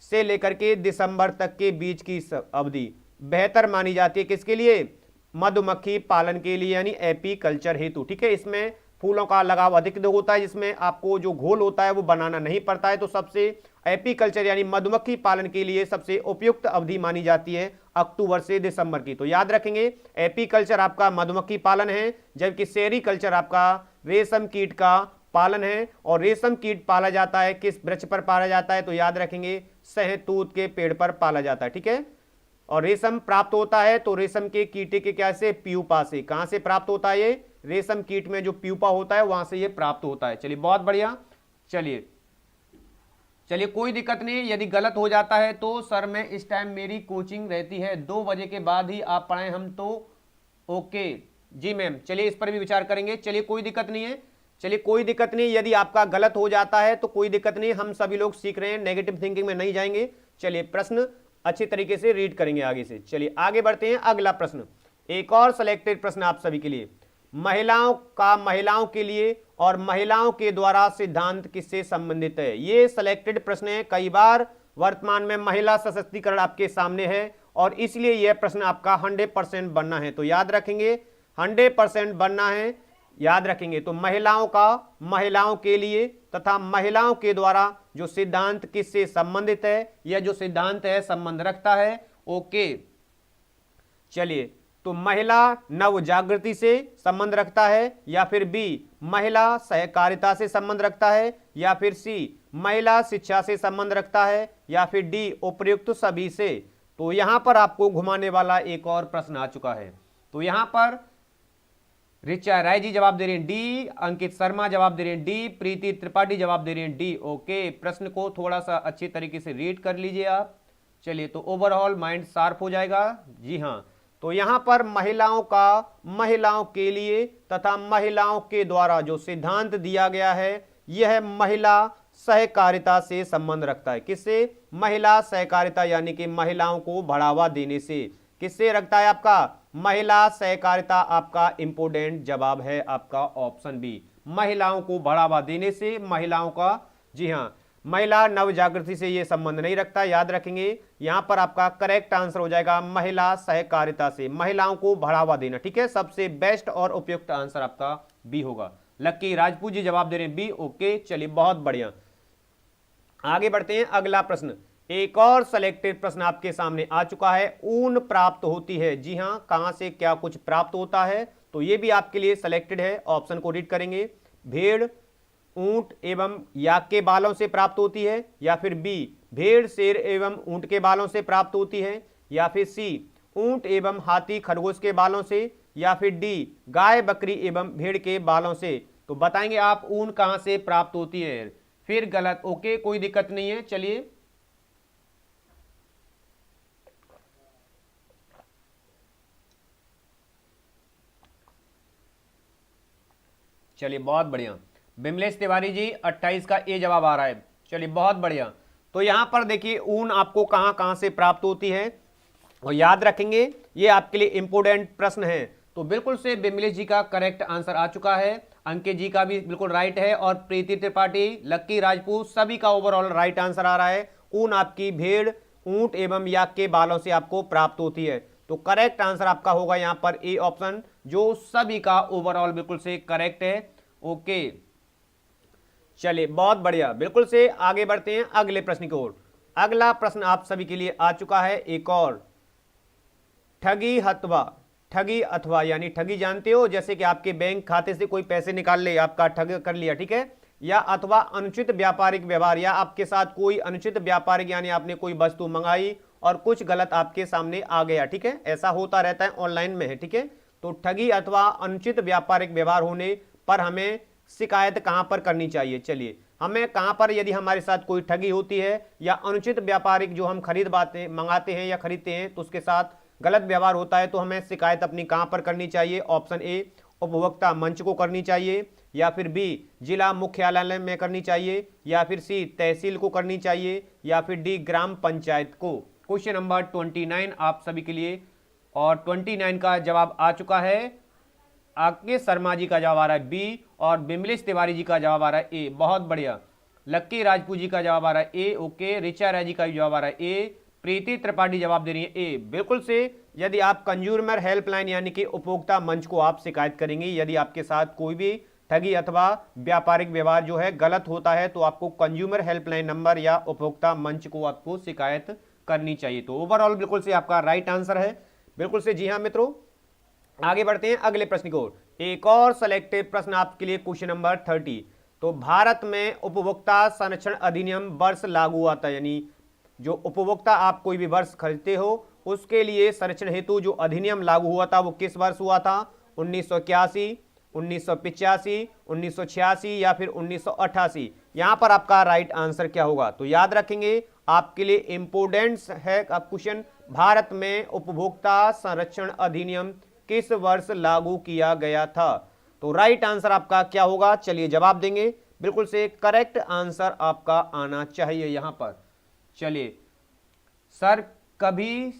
से लेकर के दिसंबर तक के बीच की अवधि बेहतर मानी जाती है। किसके लिए? मधुमक्खी पालन के लिए, यानी एपीकल्चर हेतु, ठीक है। इसमें फूलों का लगाव अधिक होता है, जिसमें आपको जो घोल होता है वो बनाना नहीं पड़ता है। तो सबसे एपीकल्चर यानी मधुमक्खी पालन के लिए सबसे उपयुक्त अवधि मानी जाती है अक्टूबर से दिसंबर की। तो याद रखेंगे, एपीकल्चर आपका मधुमक्खी पालन है, जबकि सेरीकल्चर आपका रेशम कीट का पालन है। और रेशम कीट पाला जाता है किस वृक्ष पर पाला जाता है? तो याद रखेंगे, शहतूत के पेड़ पर पाला जाता है, ठीक है। और रेशम प्राप्त होता है तो रेशम के कीटे के क्या से? प्यूपा से। कहां से प्राप्त होता है ये? रेशम कीट में जो प्यूपा होता है वहां से ये प्राप्त होता है। चलिए बहुत बढ़िया। चलिए कोई दिक्कत नहीं, यदि गलत हो जाता है तो सर मैं इस टाइम मेरी कोचिंग रहती है 2 बजे के बाद ही आप पढ़ाएं हम तो। ओके जी मैम, चलिए इस पर भी विचार करेंगे। चलिए कोई दिक्कत नहीं है, चलिए कोई दिक्कत नहीं, यदि आपका गलत हो जाता है तो कोई दिक्कत नहीं, हम सभी लोग सीख रहे हैं, नेगेटिव थिंकिंग में नहीं जाएंगे। चलिए प्रश्न अच्छी तरीके से रीड करेंगे आगे से। चलिए आगे बढ़ते हैं, अगला प्रश्न, एक और सिलेक्टेड प्रश्न आप सभी के लिए। महिलाओं के लिए और महिलाओं के द्वारा सिद्धांत किससे संबंधित है? ये सिलेक्टेड प्रश्न है। कई बार वर्तमान में महिला सशक्तिकरण आपके सामने है और इसलिए यह प्रश्न आपका 100% बनना है। तो याद रखेंगे, 100% बनना है, याद रखेंगे। तो महिलाओं के लिए तथा महिलाओं के द्वारा जो सिद्धांत किससे संबंधित है, यह जो सिद्धांत है संबंध रखता है। ओके चलिए, तो महिला नव जागृति से संबंध रखता है, या फिर बी महिला सहकारिता से संबंध रखता है, या फिर सी महिला शिक्षा से संबंध रखता है, या फिर डी उपर्युक्त सभी से। तो यहां पर आपको घुमाने वाला एक और प्रश्न आ चुका है। तो यहां पर ऋचा राय जी जवाब दे रहे हैं डी, अंकित शर्मा जवाब दे रहे हैं डी, प्रीति त्रिपाठी जवाब दे रहे हैं डी। ओके, प्रश्न को थोड़ा सा अच्छी तरीके से रीड कर लीजिए आप। चलिए, तो ओवरऑल माइंड शार्प हो जाएगा। जी हाँ, तो यहां पर महिलाओं के लिए तथा महिलाओं के द्वारा जो सिद्धांत दिया गया है यह महिला सहकारिता से संबंध रखता है। किससे? महिला सहकारिता, यानी कि महिलाओं को बढ़ावा देने से। किससे रखता है? आपका महिला सहकारिता आपका इंपोर्टेंट जवाब है, आपका ऑप्शन बी, महिलाओं को बढ़ावा देने से, महिलाओं का। जी हाँ, महिला नव जागृति से यह संबंध नहीं रखता, याद रखेंगे। यहां पर आपका करेक्ट आंसर हो जाएगा महिला सहकारिता से, महिलाओं को बढ़ावा देना, ठीक है। सबसे बेस्ट और उपयुक्त आंसर आपका बी होगा। लक्की राजपूत जी जवाब दे रहे हैं बी। ओके चलिए, बहुत बढ़िया, आगे बढ़ते हैं। अगला प्रश्न, एक और सिलेक्टेड प्रश्न आपके सामने आ चुका है। ऊन प्राप्त होती है, जी हाँ, कहां से क्या कुछ प्राप्त होता है? तो ये भी आपके लिए सिलेक्टेड है, ऑप्शन को रीड करेंगे। भेड़, ऊंट एवं याक के बालों से प्राप्त होती है, या फिर बी भेड़, शेर एवं ऊंट के बालों से प्राप्त होती है, या फिर सी ऊंट एवं हाथी खरगोश के बालों से, या फिर डी गाय बकरी एवं भेड़ के बालों से। तो बताएंगे आप ऊन कहां से प्राप्त होती है? फिर गलत। ओके कोई दिक्कत नहीं है। चलिए बहुत बढ़िया, बिमलेश तिवारी जी 28 का ए जवाब आ रहा है। चलिए बहुत बढ़िया। तो यहां पर देखिए ऊन आपको कहां कहां से प्राप्त होती है, और याद रखेंगे ये आपके लिए इंपोर्टेंट प्रश्न है। तो बिल्कुल से बिमलेश जी का करेक्ट आंसर आ चुका है, अंकित जी का भी बिल्कुल राइट है, और प्रीति त्रिपाठी, लक्की राजपूत सभी का ओवरऑल राइट आंसर आ रहा है। ऊन आपकी भेड़, ऊंट एवं याक के बालों से आपको प्राप्त होती है। तो करेक्ट आंसर आपका होगा यहां पर ए ऑप्शन, जो सभी का ओवरऑल बिल्कुल से करेक्ट है। ओके चलिए बहुत बढ़िया, बिल्कुल से आगे बढ़ते हैं अगले प्रश्न की ओर। अगला प्रश्न आप सभी के लिए आ चुका है एक और, ठगी अथवा यानी ठगी जानते हो, जैसे कि आपके बैंक खाते से कोई पैसे निकाल ले, आपका ठग कर लिया, ठीक है, या अथवा अनुचित व्यापारिक व्यवहार, या आपके साथ कोई अनुचित व्यापारिक यानी आपने कोई वस्तु मंगाई और कुछ गलत आपके सामने आ गया, ठीक है, ऐसा होता रहता है, ऑनलाइन में है, ठीक है। तो ठगी अथवा अनुचित व्यापारिक व्यवहार होने पर हमें शिकायत कहां पर करनी चाहिए? चलिए, हमें कहां पर यदि हमारे साथ कोई ठगी होती है या अनुचित व्यापारिक जो हम मंगाते हैं या खरीदते हैं तो उसके साथ गलत व्यवहार होता है, तो हमें शिकायत अपनी कहां पर करनी चाहिए? ऑप्शन ए उपभोक्ता मंच को करनी चाहिए, या फिर बी जिला मुख्यालय में करनी चाहिए, या फिर सी तहसील को करनी चाहिए, या फिर डी ग्राम पंचायत को। क्वेश्चन नंबर 29 आप सभी के लिए, और 29 का जवाब आ चुका है। आके शर्मा जी का जवाब आ रहा है बी, और बिमलेश तिवारी जी का जवाब आ रहा है ए। बहुत बढ़िया। लक्की राजपूत जी का जवाब आ रहा है ए। ओके, रिचा राय जी का जवाब आ रहा है ए। प्रीति त्रिपाठी जवाब दे रही है ए। बिल्कुल से, यदि आप कंज्यूमर हेल्पलाइन यानी कि उपभोक्ता मंच को आप शिकायत करेंगे, यदि आपके साथ कोई भी ठगी अथवा व्यापारिक व्यवहार जो है गलत होता है, तो आपको कंज्यूमर हेल्पलाइन नंबर या उपभोक्ता मंच को आपको शिकायत करनी चाहिए। तो ओवरऑल बिल्कुल से आपका राइट आंसर है। बिल्कुल से, जी हाँ मित्रों। आगे बढ़ते हैं अगले प्रश्न की ओर। एक और सेलेक्टिव प्रश्न आपके लिए, क्वेश्चन नंबर 30। तो भारत में उपभोक्ता संरक्षण अधिनियम वर्ष लागू हुआ था, यानी जो उपभोक्ता आप कोई भी वर्ष खरीदते हो उसके लिए संरक्षण हेतु जो अधिनियम लागू हुआ था वो किस वर्ष हुआ था? 1981, 1985, 1986 या फिर 1988? यहां पर आपका राइट आंसर क्या होगा? तो याद रखेंगे, आपके लिए इंपोर्टेंट है क्वेश्चन, भारत में उपभोक्ता संरक्षण अधिनियम किस वर्ष लागू किया गया था? तो राइट आंसर आपका क्या होगा? चलिए जवाब देंगे। बिल्कुल से करेक्ट आंसर आपका आना चाहिए यहां पर। चलिए सर, कभी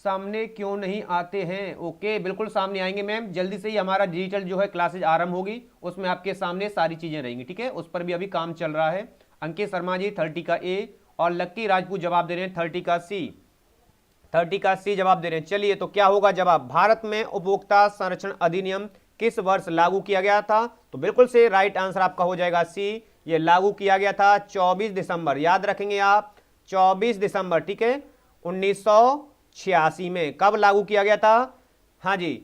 सामने क्यों नहीं आते हैं? ओके, बिल्कुल सामने आएंगे मैम। जल्दी से ही हमारा डिजिटल जो है क्लासेज आरंभ होगी, उसमें आपके सामने सारी चीजें रहेंगी, ठीक है? उस पर भी अभी काम चल रहा है। अंकित शर्मा जी 30 का ए, और लक्की राजपूत जवाब दे रहे हैं 30 का सी। 30 का सी जवाब दे रहे हैं। चलिए, तो क्या होगा जवाब? भारत में उपभोक्ता संरक्षण अधिनियम किस वर्ष लागू किया गया था? तो बिल्कुल से राइट आंसर आपका हो जाएगा सी। ये लागू किया गया था 24 दिसंबर, याद रखेंगे आप, 24 दिसंबर, ठीक है, 1986 में। कब लागू किया गया था? हाँ जी,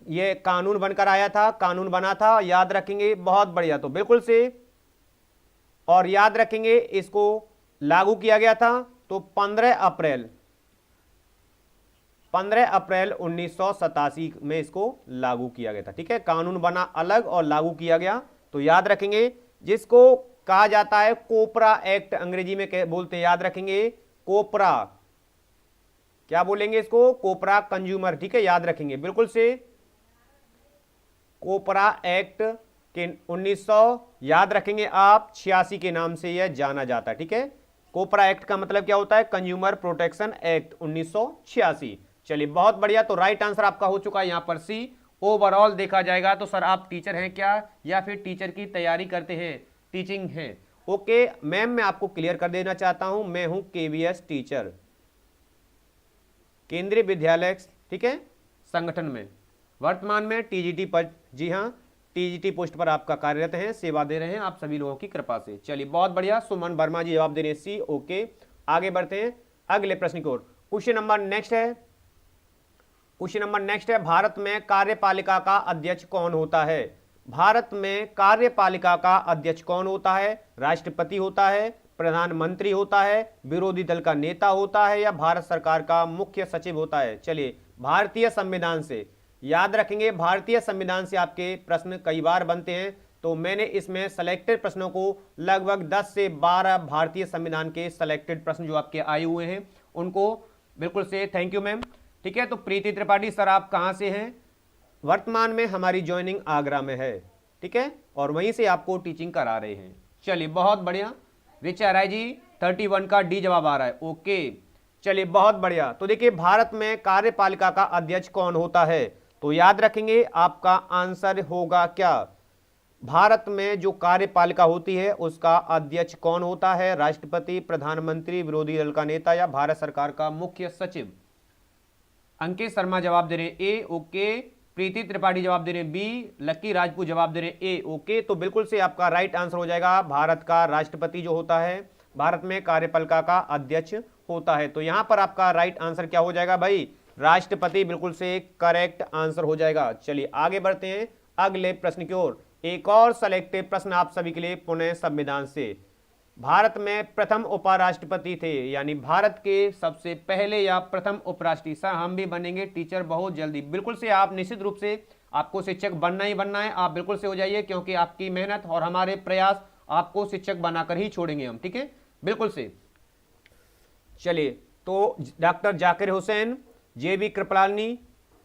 ये कानून बनकर आया था, कानून बना था, याद रखेंगे। बहुत बढ़िया। तो बिल्कुल से, और याद रखेंगे इसको लागू किया गया था तो 15 अप्रैल 1987 में इसको लागू किया गया था, ठीक है? कानून बना अलग और लागू किया गया। तो याद रखेंगे, जिसको कहा जाता है कोपरा एक्ट, अंग्रेजी में बोलते हैं, याद रखेंगे कोपरा, क्या बोलेंगे इसको? कोपरा कंज्यूमर, ठीक है? याद रखेंगे बिल्कुल से, कोपरा एक्ट के 1900 याद रखेंगे आप, 86 के नाम से यह जाना जाता है, ठीक है? कोपरा एक्ट का मतलब क्या होता है? Consumer protection act 1986। चलिए बहुत बढ़िया। तो राइट आंसर आपका हो चुका है यहां पर सी। ओवरऑल देखा जाएगा तो सर आप टीचर हैं क्या, या फिर टीचर की तैयारी करते हैं, टीचिंग है? ओके मैम, मैं आपको क्लियर कर देना चाहता हूं, मैं हूं केवीएस टीचर, केंद्रीय विद्यालय, ठीक है, संगठन में वर्तमान में टीजीटी पर, जी हाँ, टीजीटी पोस्ट पर आपका कार्यरत हैं, सेवा दे रहे हैं आप सभी लोगों की कृपा से। चलिए बहुत बढ़िया। सुमन वर्मा जी जवाब दे रहे हैं सी। ओके, आगे बढ़ते हैं अगले प्रश्न की ओर। क्वेश्चन नंबर नेक्स्ट है, भारत में कार्यपालिका का अध्यक्ष कौन होता है? भारत में कार्यपालिका का अध्यक्ष कौन होता है? राष्ट्रपति होता है, प्रधानमंत्री होता है, विरोधी दल का नेता होता है, या भारत सरकार का मुख्य सचिव होता है? चलिए, भारतीय संविधान से याद रखेंगे, भारतीय संविधान से आपके प्रश्न कई बार बनते हैं, तो मैंने इसमें सेलेक्टेड प्रश्नों को लगभग 10 से 12 भारतीय संविधान के सेलेक्टेड प्रश्न जो आपके आए हुए हैं उनको बिल्कुल से थैंक यू मैम, ठीक है? तो प्रीति त्रिपाठी सर आप कहां से हैं? वर्तमान में हमारी ज्वाइनिंग आगरा में है, ठीक है, और वहीं से आपको टीचिंग करा रहे हैं। चलिए बहुत बढ़िया। रिचा राय जी 31 का डी जवाब आ रहा है। ओके, चलिए बहुत बढ़िया। तो देखिए, भारत में कार्यपालिका का अध्यक्ष कौन होता है? तो याद रखेंगे आपका आंसर होगा क्या? भारत में जो कार्यपालिका होती है उसका अध्यक्ष कौन होता है? राष्ट्रपति, प्रधानमंत्री, विरोधी दल का नेता, या भारत सरकार का मुख्य सचिव? अंकित शर्मा जवाब दे रहे हैं ए। ओके, प्रीति त्रिपाठी जवाब दे रहे हैं बी, लक्की राजपूत जवाब दे रहे हैं ए। ओके, तो बिल्कुल से आपका राइट आंसर हो जाएगा, भारत का राष्ट्रपति जो होता है भारत में कार्यपालिका का अध्यक्ष होता है। तो यहां पर आपका राइट आंसर क्या हो जाएगा भाई? राष्ट्रपति, बिल्कुल से करेक्ट आंसर हो जाएगा। चलिए आगे बढ़ते हैं अगले प्रश्न की ओर। एक और सेलेक्टिव प्रश्न आप सभी के लिए पुनः संविधान से। भारत में प्रथम उपराष्ट्रपति थे, यानी भारत के सबसे पहले या प्रथम उपराष्ट्रपति। सर हम भी बनेंगे टीचर बहुत जल्दी। बिल्कुल से आप निश्चित रूप से आपको शिक्षक बनना ही बनना है, आप बिल्कुल से हो जाइए, क्योंकि आपकी मेहनत और हमारे प्रयास आपको शिक्षक बनाकर ही छोड़ेंगे हम, ठीक है, बिल्कुल से। चलिए, तो डॉक्टर जाकिर हुसैन, जेबी कृपलानी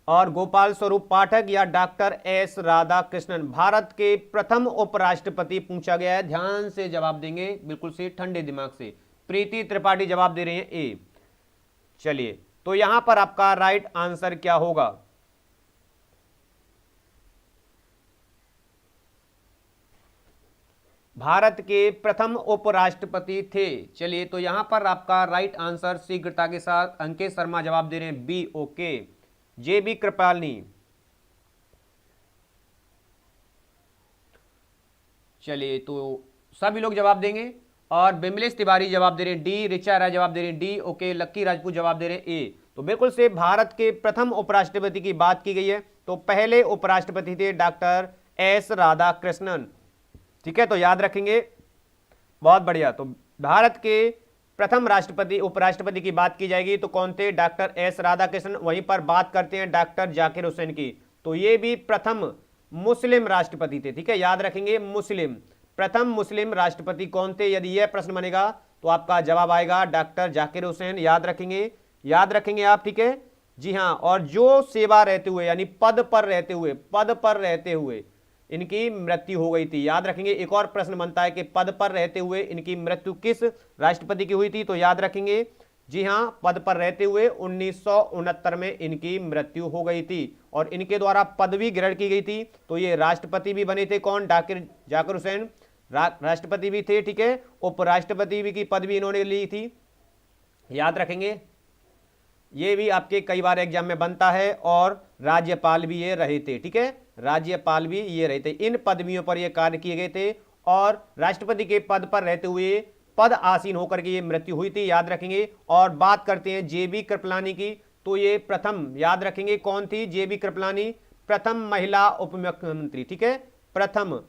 और गोपाल स्वरूप पाठक या डॉक्टर एस राधाकृष्णन भारत के प्रथम उपराष्ट्रपति पूछा गया है। ध्यान से जवाब देंगे, बिल्कुल से ठंडे दिमाग से। प्रीति त्रिपाठी जवाब दे रहे हैं ए। चलिए, तो यहां पर आपका राइट आंसर क्या होगा? भारत के प्रथम उपराष्ट्रपति थे। चलिए, तो यहां पर आपका राइट आंसर शीघ्रता के साथ अंकित शर्मा जवाब दे रहे हैं बी। ओके, जेबी कृपलानी। चलिए, तो सभी लोग जवाब देंगे और बिमलेश तिवारी जवाब दे रहे हैं डी। रिचा राय जवाब दे रहे हैं डी। ओके, लक्की राजपूत जवाब दे रहे हैं ए। तो बिल्कुल से भारत के प्रथम उपराष्ट्रपति की बात की गई है, तो पहले उपराष्ट्रपति थे डॉक्टर एस राधाकृष्णन, ठीक है, तो याद रखेंगे, बहुत बढ़िया। तो भारत के प्रथम राष्ट्रपति उपराष्ट्रपति की बात की जाएगी तो कौन थे? Doctor S Radhakrishnan. वहीं पर बात करते हैं डॉक्टर जाकिर हुसैन की, तो ये भी प्रथम मुस्लिम राष्ट्रपति थे, ठीक है, याद रखेंगे मुस्लिम। प्रथम मुस्लिम राष्ट्रपति कौन थे? यदि यह प्रश्न बनेगा तो आपका जवाब आएगा डॉक्टर जाकिर हुसैन। याद रखेंगे आप, ठीक है जी हाँ। और जो सेवा रहते हुए यानी पद पर रहते हुए इनकी मृत्यु हो गई थी, याद रखेंगे। एक और प्रश्न बनता है कि पद पर रहते हुए इनकी मृत्यु किस राष्ट्रपति की हुई थी, तो याद रखेंगे जी हां, पद पर रहते हुए 1969 में इनकी मृत्यु हो गई थी और इनके द्वारा पदवी ग्रहण की गई थी। तो ये राष्ट्रपति भी बने थे, कौन? डॉक्टर जाकिर हुसैन राष्ट्रपति भी थे, ठीक है, उपराष्ट्रपति भी की पदवी इन्होंने ली थी, याद रखेंगे। ये भी आपके कई बार एग्जाम में बनता है और राज्यपाल भी ये रहे थे, ठीक है, राज्यपाल भी ये रहे थे। इन पदवियों पर ये कार्य किए गए थे और राष्ट्रपति के पद पर रहते हुए पद आसीन होकर के ये मृत्यु हुई थी, याद रखेंगे। और बात करते हैं जेबी कृपलानी की, तो ये प्रथम, याद रखेंगे, कौन थी जेबी कृपलानी? प्रथम महिला उप मुख्यमंत्री, ठीक है, प्रथम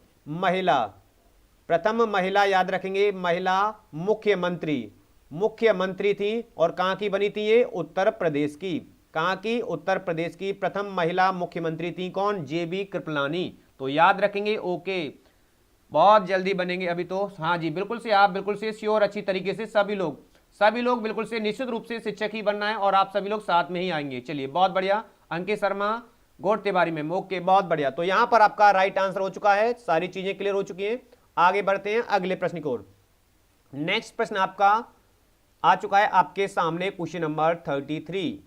महिला, याद रखेंगे, महिला मुख्यमंत्री थी। और कहां की बनी थी ये? उत्तर प्रदेश की। कहां की? उत्तर प्रदेश की प्रथम महिला मुख्यमंत्री थी, कौन? जेबी कृपलानी। तो याद रखेंगे। ओके, बहुत जल्दी बनेंगे अभी तो। हाँ जी, बिल्कुल से आप बिल्कुल से श्योर, अच्छी तरीके से सभी लोग बिल्कुल से निश्चित रूप से शिक्षक ही बनना है और आप सभी लोग साथ में ही आएंगे। चलिए, बहुत बढ़िया। अंकित शर्मा, गौर तिवारी में, ओके, बहुत बढ़िया। तो यहां पर आपका राइट आंसर हो चुका है, सारी चीजें क्लियर हो चुकी हैं। आगे बढ़ते हैं अगले प्रश्न की ओर। नेक्स्ट प्रश्न आपका आ चुका है आपके सामने, क्वेश्चन नंबर 33।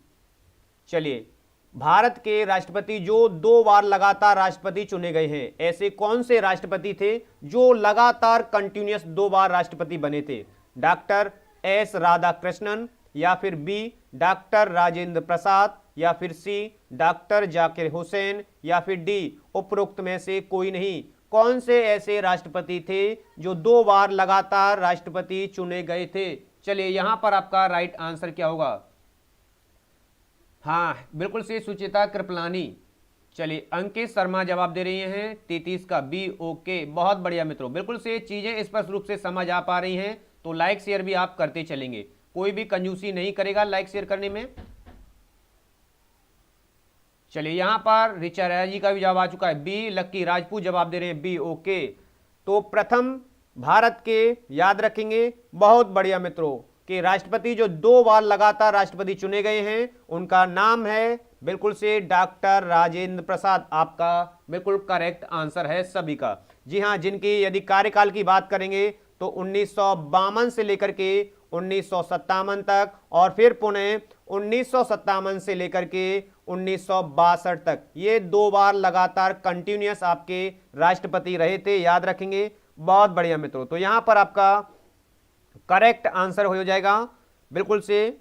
चलिए, भारत के राष्ट्रपति जो 2 बार लगातार राष्ट्रपति चुने गए हैं, ऐसे कौन से राष्ट्रपति थे जो लगातार कंटिन्यूअस 2 बार राष्ट्रपति बने थे? डॉक्टर एस राधाकृष्णन, या फिर बी डॉक्टर राजेंद्र प्रसाद, या फिर सी डॉक्टर जाकिर हुसैन, या फिर डी उपरोक्त में से कोई नहीं। कौन से ऐसे राष्ट्रपति थे जो 2 बार लगातार राष्ट्रपति चुने गए थे? चलिए, यहां पर आपका राइट आंसर क्या होगा? हाँ, बिल्कुल से सुचिता कृपलानी। चलिए, अंकित शर्मा जवाब दे रही हैं 33 का बी। ओके, बहुत बढ़िया मित्रों, बिल्कुल से चीजें स्पष्ट रूप से समझ आ पा रही हैं, तो लाइक शेयर भी आप करते चलेंगे, कोई भी कंजूसी नहीं करेगा लाइक शेयर करने में। चलिए, यहां पर रिचा राय जी का भी जवाब आ चुका है बी। लक्की राजपूत जवाब दे रहे हैं बी। ओके, तो प्रथम भारत के, याद रखेंगे, बहुत बढ़िया मित्रों, कि राष्ट्रपति जो 2 बार लगातार राष्ट्रपति चुने गए हैं उनका नाम है बिल्कुल से डॉक्टर राजेंद्र प्रसाद। आपका बिल्कुल करेक्ट आंसर है सभी का। जी हां, जिनकी यदि कार्यकाल की बात करेंगे तो 1952 से लेकर के 1957 तक, और फिर पुनः 1957 से लेकर के 1962 तक, ये 2 बार लगातार कंटिन्यूअस आपके राष्ट्रपति रहे थे, याद रखेंगे। बहुत बढ़िया मित्रों, तो यहां पर आपका करेक्ट आंसर हो जाएगा बिल्कुल से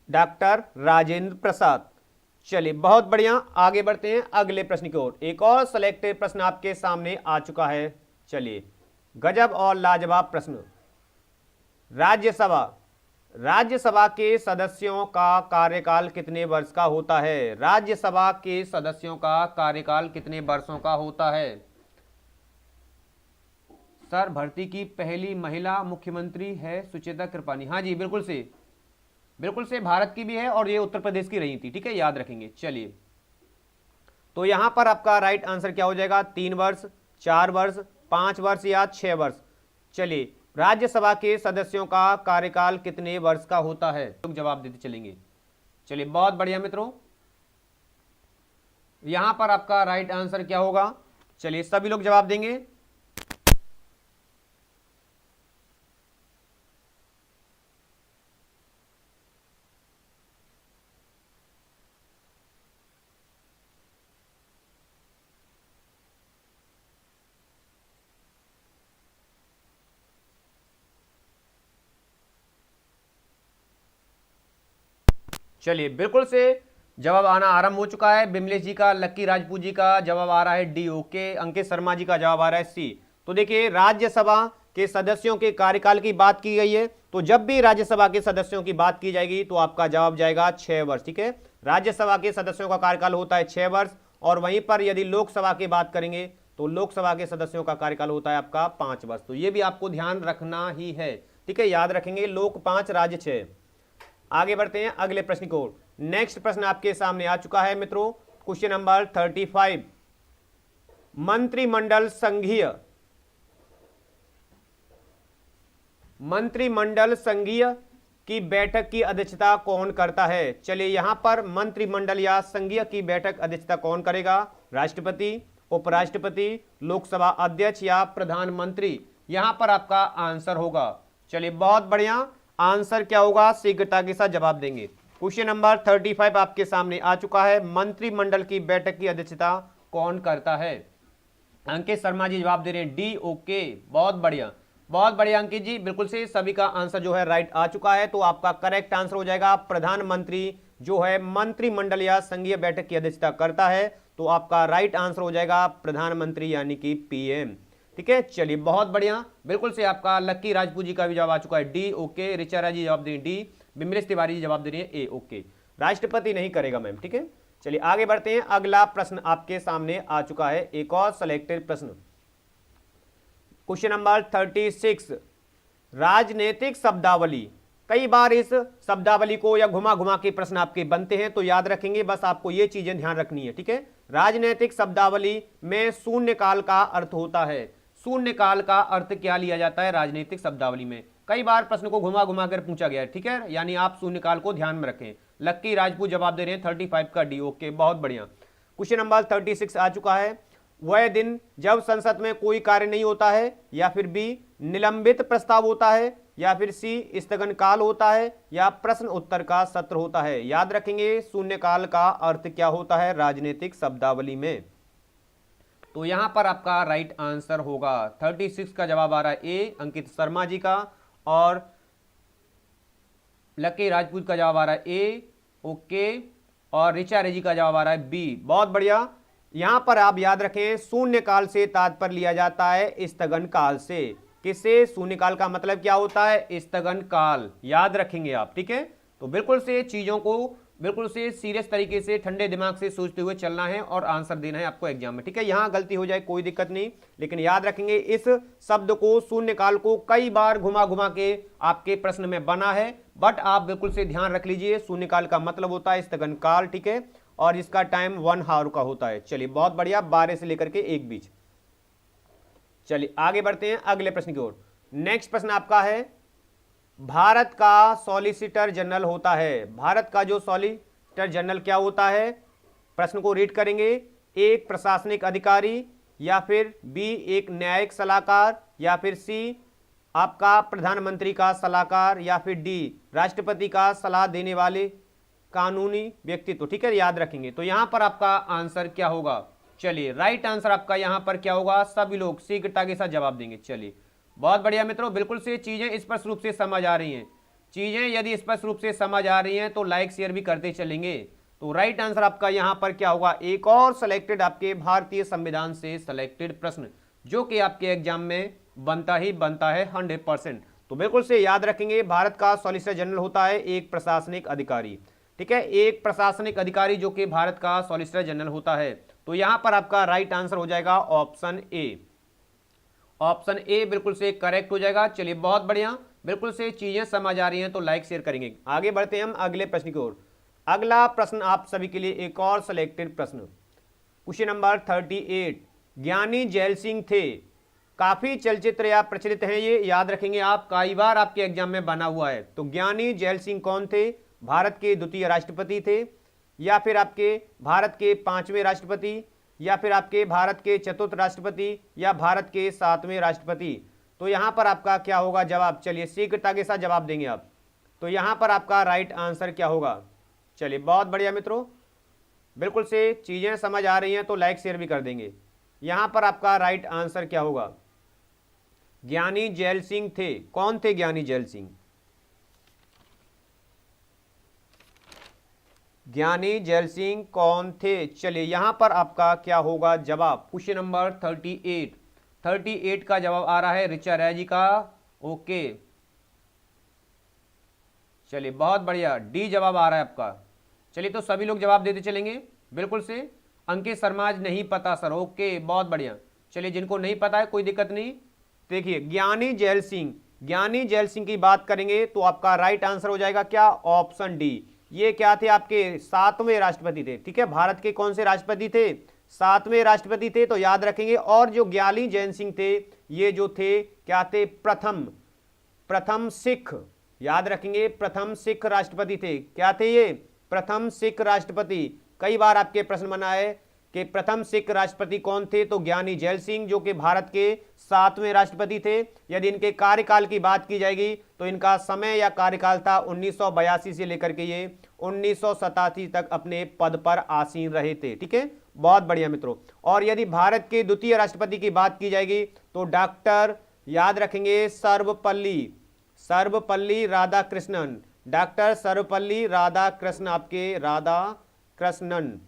डॉक्टर राजेंद्र प्रसाद। चलिए, बहुत बढ़िया, आगे बढ़ते हैं अगले प्रश्न की ओर। एक और सिलेक्टेड प्रश्न आपके सामने आ चुका है। चलिए, गजब और लाजवाब प्रश्न। राज्यसभा के सदस्यों का कार्यकाल कितने वर्ष का होता है? राज्यसभा के सदस्यों का कार्यकाल कितने वर्षों का होता है? सर भर्ती की पहली महिला मुख्यमंत्री है सुचेता कृपानी। हाँ जी, बिल्कुल से, बिल्कुल से, भारत की भी है और ये उत्तर प्रदेश की रही थी, ठीक है, याद रखेंगे। चलिए, तो यहां पर आपका राइट आंसर क्या हो जाएगा, 3 वर्ष, 4 वर्ष, 5 वर्ष या 6 वर्ष। चलिए, राज्यसभा के सदस्यों का कार्यकाल कितने वर्ष का होता है, लोग जवाब देते चलेंगे। चलिए, बहुत बढ़िया मित्रों, यहां पर आपका राइट आंसर क्या होगा, चलिए सभी लोग जवाब देंगे। चलिए, बिल्कुल से जवाब आना आरंभ हो चुका है। बिमलेश जी का, लक्की राजपूत जी का जवाब आ रहा है डी, ओके। अंकित शर्मा जी का जवाब आ रहा है सी। तो देखिए, राज्यसभा के सदस्यों के कार्यकाल की बात की गई है, तो जब भी राज्यसभा के सदस्यों की बात की जाएगी तो आपका जवाब जाएगा 6 वर्ष, ठीक है। राज्यसभा के सदस्यों का कार्यकाल होता है 6 वर्ष, और वहीं पर यदि लोकसभा की बात करेंगे तो लोकसभा के सदस्यों का कार्यकाल होता है आपका 5 वर्ष। तो ये भी आपको ध्यान रखना ही है, ठीक है, याद रखेंगे, लोक 5, राज्य 6। आगे बढ़ते हैं अगले प्रश्न को। नेक्स्ट प्रश्न आपके सामने आ चुका है मित्रों, क्वेश्चन नंबर 35। मंत्रिमंडल संघीय की बैठक की अध्यक्षता कौन करता है। चलिए, यहां पर मंत्रिमंडल या संघीय की बैठक अध्यक्षता कौन करेगा, राष्ट्रपति, उपराष्ट्रपति, लोकसभा अध्यक्ष या प्रधानमंत्री। यहां पर आपका आंसर होगा, चलिए बहुत बढ़िया, आंसर क्या होगा, शीघ्रता के साथ जवाब देंगे। क्वेश्चन नंबर 35 आपके सामने आ चुका है, मंत्रिमंडल की बैठक की अध्यक्षता कौन करता है। अंकित शर्मा जी जवाब दे रहे हैं डी, ओके, बहुत बढ़िया, बहुत बढ़िया अंकित जी, बिल्कुल से सभी का आंसर जो है राइट आ चुका है। तो आपका करेक्ट आंसर हो जाएगा प्रधानमंत्री जो है मंत्रिमंडल या संघीय बैठक की अध्यक्षता करता है। तो आपका राइट आंसर हो जाएगा प्रधानमंत्री यानी कि पीएम, ठीक है। चलिए, बहुत बढ़िया, बिल्कुल से आपका लक्की राजपूत जी का भी जवाब आ चुका है डी, ओके। ऋचा जी जवाब दे रही डी, बिमलेश तिवारी जी जवाब दे रही है ए, ओके। राष्ट्रपति नहीं करेगा मैम, ठीक है। चलिए आगे बढ़ते हैं, अगला प्रश्न आपके सामने आ चुका है, एक और सिलेक्टेड प्रश्न, क्वेश्चन नंबर 36। राजनीतिक शब्दावली, कई बार इस शब्दावली को या घुमा घुमा के प्रश्न आपके बनते हैं, तो याद रखेंगे, बस आपको ये चीजें ध्यान रखनी है, ठीक है। राजनीतिक शब्दावली में शून्यकाल का अर्थ होता है। शून्यकाल का अर्थ क्या लिया जाता है राजनीतिक शब्दावली में, कई बार प्रश्न को घुमा घुमा कर पूछा गया है, ठीक है, यानी आप शून्यकाल को ध्यान में रखें। लक्की राजपूत जवाब दे रहे हैं 35 का डी, ओके, बहुत बढ़िया। क्वेश्चन नंबर 36 आ चुका है, वह दिन जब संसद में कोई कार्य नहीं होता है, या फिर बी निलंबित प्रस्ताव होता है, या फिर सी स्थगन काल होता है, या प्रश्न उत्तर का सत्र होता है। याद रखेंगे, शून्यकाल का अर्थ क्या होता है राजनीतिक शब्दावली में। तो यहां पर आपका राइट आंसर होगा 36 का जवाब आ रहा है ए, अंकित शर्मा जी का, और लकी राजपूत का जवाब आ रहा है ए, ओके, और ऋचा रेजी का जवाब आ रहा है बी, बहुत बढ़िया। यहां पर आप याद रखें, शून्यकाल से तात्पर्य लिया जाता है स्थगन काल से। किससे, शून्यकाल का मतलब क्या होता है, स्थगन काल, याद रखेंगे आप, ठीक है। तो बिल्कुल से चीजों को बिल्कुल से सीरियस तरीके से ठंडे दिमाग से सोचते हुए चलना है और आंसर देना है आपको एग्जाम में, ठीक है। यहां गलती हो जाए कोई दिक्कत नहीं, लेकिन याद रखेंगे इस शब्द को, शून्यकाल को कई बार घुमा घुमा के आपके प्रश्न में बना है, बट आप बिल्कुल से ध्यान रख लीजिए, शून्यकाल का मतलब होता है स्थगन काल, ठीक है, और इसका टाइम 1 आवर का होता है। चलिए बहुत बढ़िया, 12 से लेकर के 1 बीच। चलिए आगे बढ़ते हैं अगले प्रश्न की ओर। नेक्स्ट प्रश्न आपका है, भारत का सॉलिसिटर जनरल होता है। भारत का जो सॉलिसिटर जनरल क्या होता है, प्रश्न को रीड करेंगे, एक प्रशासनिक अधिकारी, या फिर बी एक न्यायिक सलाहकार, या फिर सी आपका प्रधानमंत्री का सलाहकार, या फिर डी राष्ट्रपति का सलाह देने वाले कानूनी व्यक्तित्व, ठीक है, याद रखेंगे। तो यहां पर आपका आंसर क्या होगा, चलिए राइट आंसर आपका यहां पर क्या होगा, सभी लोग शीघ्रता के साथ जवाब देंगे। चलिए बहुत बढ़िया मित्रों, बिल्कुल से चीजें स्पष्ट रूप से समझ आ रही हैं। चीजें यदि स्पष्ट रूप से समझ आ रही हैं तो लाइक शेयर भी करते चलेंगे। तो राइट आंसर आपका यहां पर क्या होगा, एक और सिलेक्टेड आपके भारतीय संविधान से सिलेक्टेड प्रश्न, जो कि आपके एग्जाम में बनता ही बनता है 100%। तो बिल्कुल से याद रखेंगे, भारत का सॉलिसिटर जनरल होता है एक प्रशासनिक अधिकारी, ठीक है, एक प्रशासनिक अधिकारी जो कि भारत का सॉलिसिटर जनरल होता है। तो यहां पर आपका राइट आंसर हो जाएगा ऑप्शन ए। ऑप्शन ए बिल्कुल से करेक्ट हो जाएगा। चलिए बहुत बढ़िया, बिल्कुल से चीजें समझ आ रही हैं तो लाइक शेयर करेंगे। आगे बढ़ते हैं हम अगले प्रश्न की ओर। अगला प्रश्न आप सभी के लिए एक और सिलेक्टेड प्रश्न, क्वेश्चन नंबर 38। ज्ञानी जैल सिंह थे, काफी चलचित्र या प्रचलित हैं, ये याद रखेंगे आप, कई बार आपके एग्जाम में बना हुआ है। तो ज्ञानी जैल सिंह कौन थे? भारत के द्वितीय राष्ट्रपति थे, या फिर आपके भारत के 5वें राष्ट्रपति, या फिर आपके भारत के चतुर्थ राष्ट्रपति, या भारत के 7वें राष्ट्रपति। तो यहां पर आपका क्या होगा जवाब? चलिए शीघ्रता के साथ जवाब देंगे आप। तो यहां पर आपका राइट आंसर क्या होगा? चलिए बहुत बढ़िया मित्रों, बिल्कुल से चीजें समझ आ रही हैं तो लाइक शेयर भी कर देंगे। यहां पर आपका राइट आंसर क्या होगा? ज्ञानी जैल सिंह थे। कौन थे ज्ञानी जैल सिंह? ज्ञानी जैल सिंह कौन थे? चलिए यहां पर आपका क्या होगा जवाब? क्वेश्चन नंबर 38 का जवाब आ रहा है ऋचा राय जी का। ओके, चलिए बहुत बढ़िया, डी जवाब आ रहा है आपका। चलिए तो सभी लोग जवाब देते चलेंगे बिल्कुल से। अंकित शर्मा नहीं पता सर, ओके बहुत बढ़िया। चलिए जिनको नहीं पता है कोई दिक्कत नहीं। देखिए ज्ञानी जैल सिंह की बात करेंगे तो आपका राइट आंसर हो जाएगा क्या? Option D. ये क्या थे? आपके 7वें राष्ट्रपति थे। ठीक है, भारत के कौन से राष्ट्रपति थे? 7वें राष्ट्रपति थे, तो याद रखेंगे। और जो ज्ञानी जैल सिंह थे, ये जो थे क्या थे? प्रथम सिख, याद रखेंगे, प्रथम सिख राष्ट्रपति थे। क्या थे ये? प्रथम सिख राष्ट्रपति। कई बार आपके प्रश्न बना है कि प्रथम सिख राष्ट्रपति कौन थे? तो ज्ञानी जैल सिंह, जो कि भारत के 7वें राष्ट्रपति थे। यदि इनके कार्यकाल की बात की जाएगी तो इनका समय या कार्यकाल था 1982 से लेकर के ये 1987 तक अपने पद पर आसीन रहे थे। ठीक है, बहुत बढ़िया मित्रों। और यदि भारत के द्वितीय राष्ट्रपति की बात की जाएगी तो डॉक्टर, याद रखेंगे, सर्वपल्ली राधाकृष्णन। डॉक्टर सर्वपल्ली राधाकृष्णन, आपके राधाकृष्णन,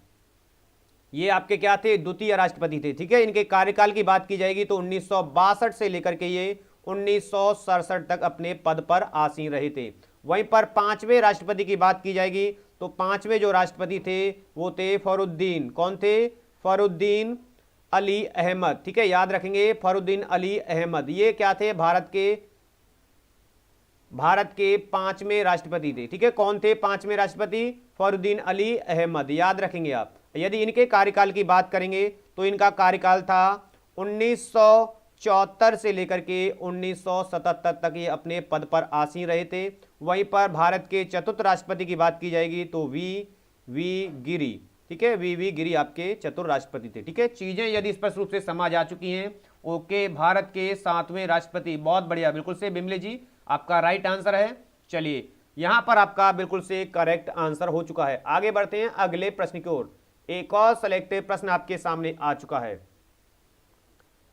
ये आपके क्या थे? द्वितीय राष्ट्रपति थे। ठीक है, इनके कार्यकाल की बात की जाएगी तो 1962 से लेकर के ये 1967 तक अपने पद पर आसीन रहे थे। वहीं पर 5वें राष्ट्रपति की बात की जाएगी तो 5वें जो राष्ट्रपति थे वो थे फरुद्दीन। कौन थे? फरुद्दीन अली अहमद। ठीक है, याद रखेंगे, फरुद्दीन अली अहमद। ये क्या थे? भारत के 5वें राष्ट्रपति थे। ठीक है, कौन थे 5वें राष्ट्रपति? फरुद्दीन अली अहमद, याद रखेंगे आप। यदि इनके कार्यकाल की बात करेंगे तो इनका कार्यकाल था 1974 से लेकर के 1977 तक ये अपने पद पर आसीन रहे थे। वहीं पर भारत के चतुर्थ राष्ट्रपति की बात की जाएगी तो वी गिरी। ठीक है, वी गिरी आपके चतुर्थ राष्ट्रपति थे। ठीक है, चीजें यदि स्पष्ट रूप से समझ आ चुकी हैं। ओके, भारत के 7वें राष्ट्रपति, बहुत बढ़िया, बिल्कुल से बिमले जी आपका राइट आंसर है। चलिए यहां पर आपका बिल्कुल से करेक्ट आंसर हो चुका है। आगे बढ़ते हैं अगले प्रश्न की ओर। एक और सिलेक्टिव प्रश्न आपके सामने आ चुका है।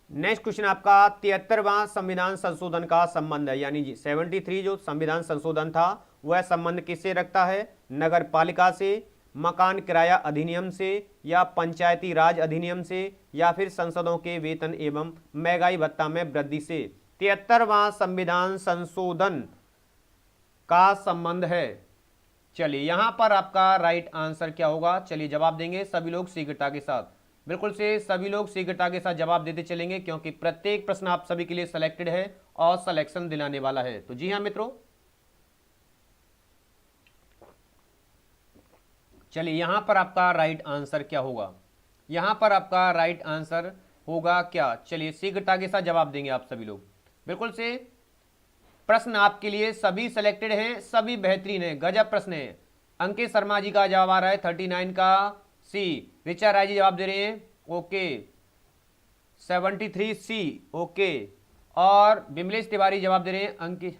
नेक्स्ट क्वेश्चन आपका 73वां संविधान संशोधन का संबंध है, यानी 73 जो संविधान संशोधन था वह संबंध किससे रखता है? नगर पालिका से, मकान किराया अधिनियम से, या पंचायती राज अधिनियम से, या फिर संसदों के वेतन एवं महंगाई भत्ता में वृद्धि से 73वां संविधान संशोधन का संबंध है। चलिए यहां पर आपका राइट आंसर क्या होगा? चलिए जवाब देंगे सभी लोग शीघ्रता के साथ, बिल्कुल से सभी लोग शीघ्रता के साथ जवाब देते चलेंगे, क्योंकि प्रत्येक प्रश्न आप सभी के लिए सिलेक्टेड है और सिलेक्शन दिलाने वाला है। तो जी हां मित्रों, चलिए यहां पर आपका राइट आंसर क्या होगा? यहां पर आपका राइट आंसर होगा क्या? चलिए शीघ्रता के साथ जवाब देंगे आप सभी लोग। बिल्कुल से प्रश्न आपके लिए सभी सिलेक्टेड हैं, सभी बेहतरीन है, गजब प्रश्न है। अंकित शर्मा जी का जवाब आ रहा है 39 का सी। ऋचा राय जी जवाब दे रहे हैं ओके 73 सी। ओके, और बिमलेश तिवारी जवाब दे रहे हैं अंकित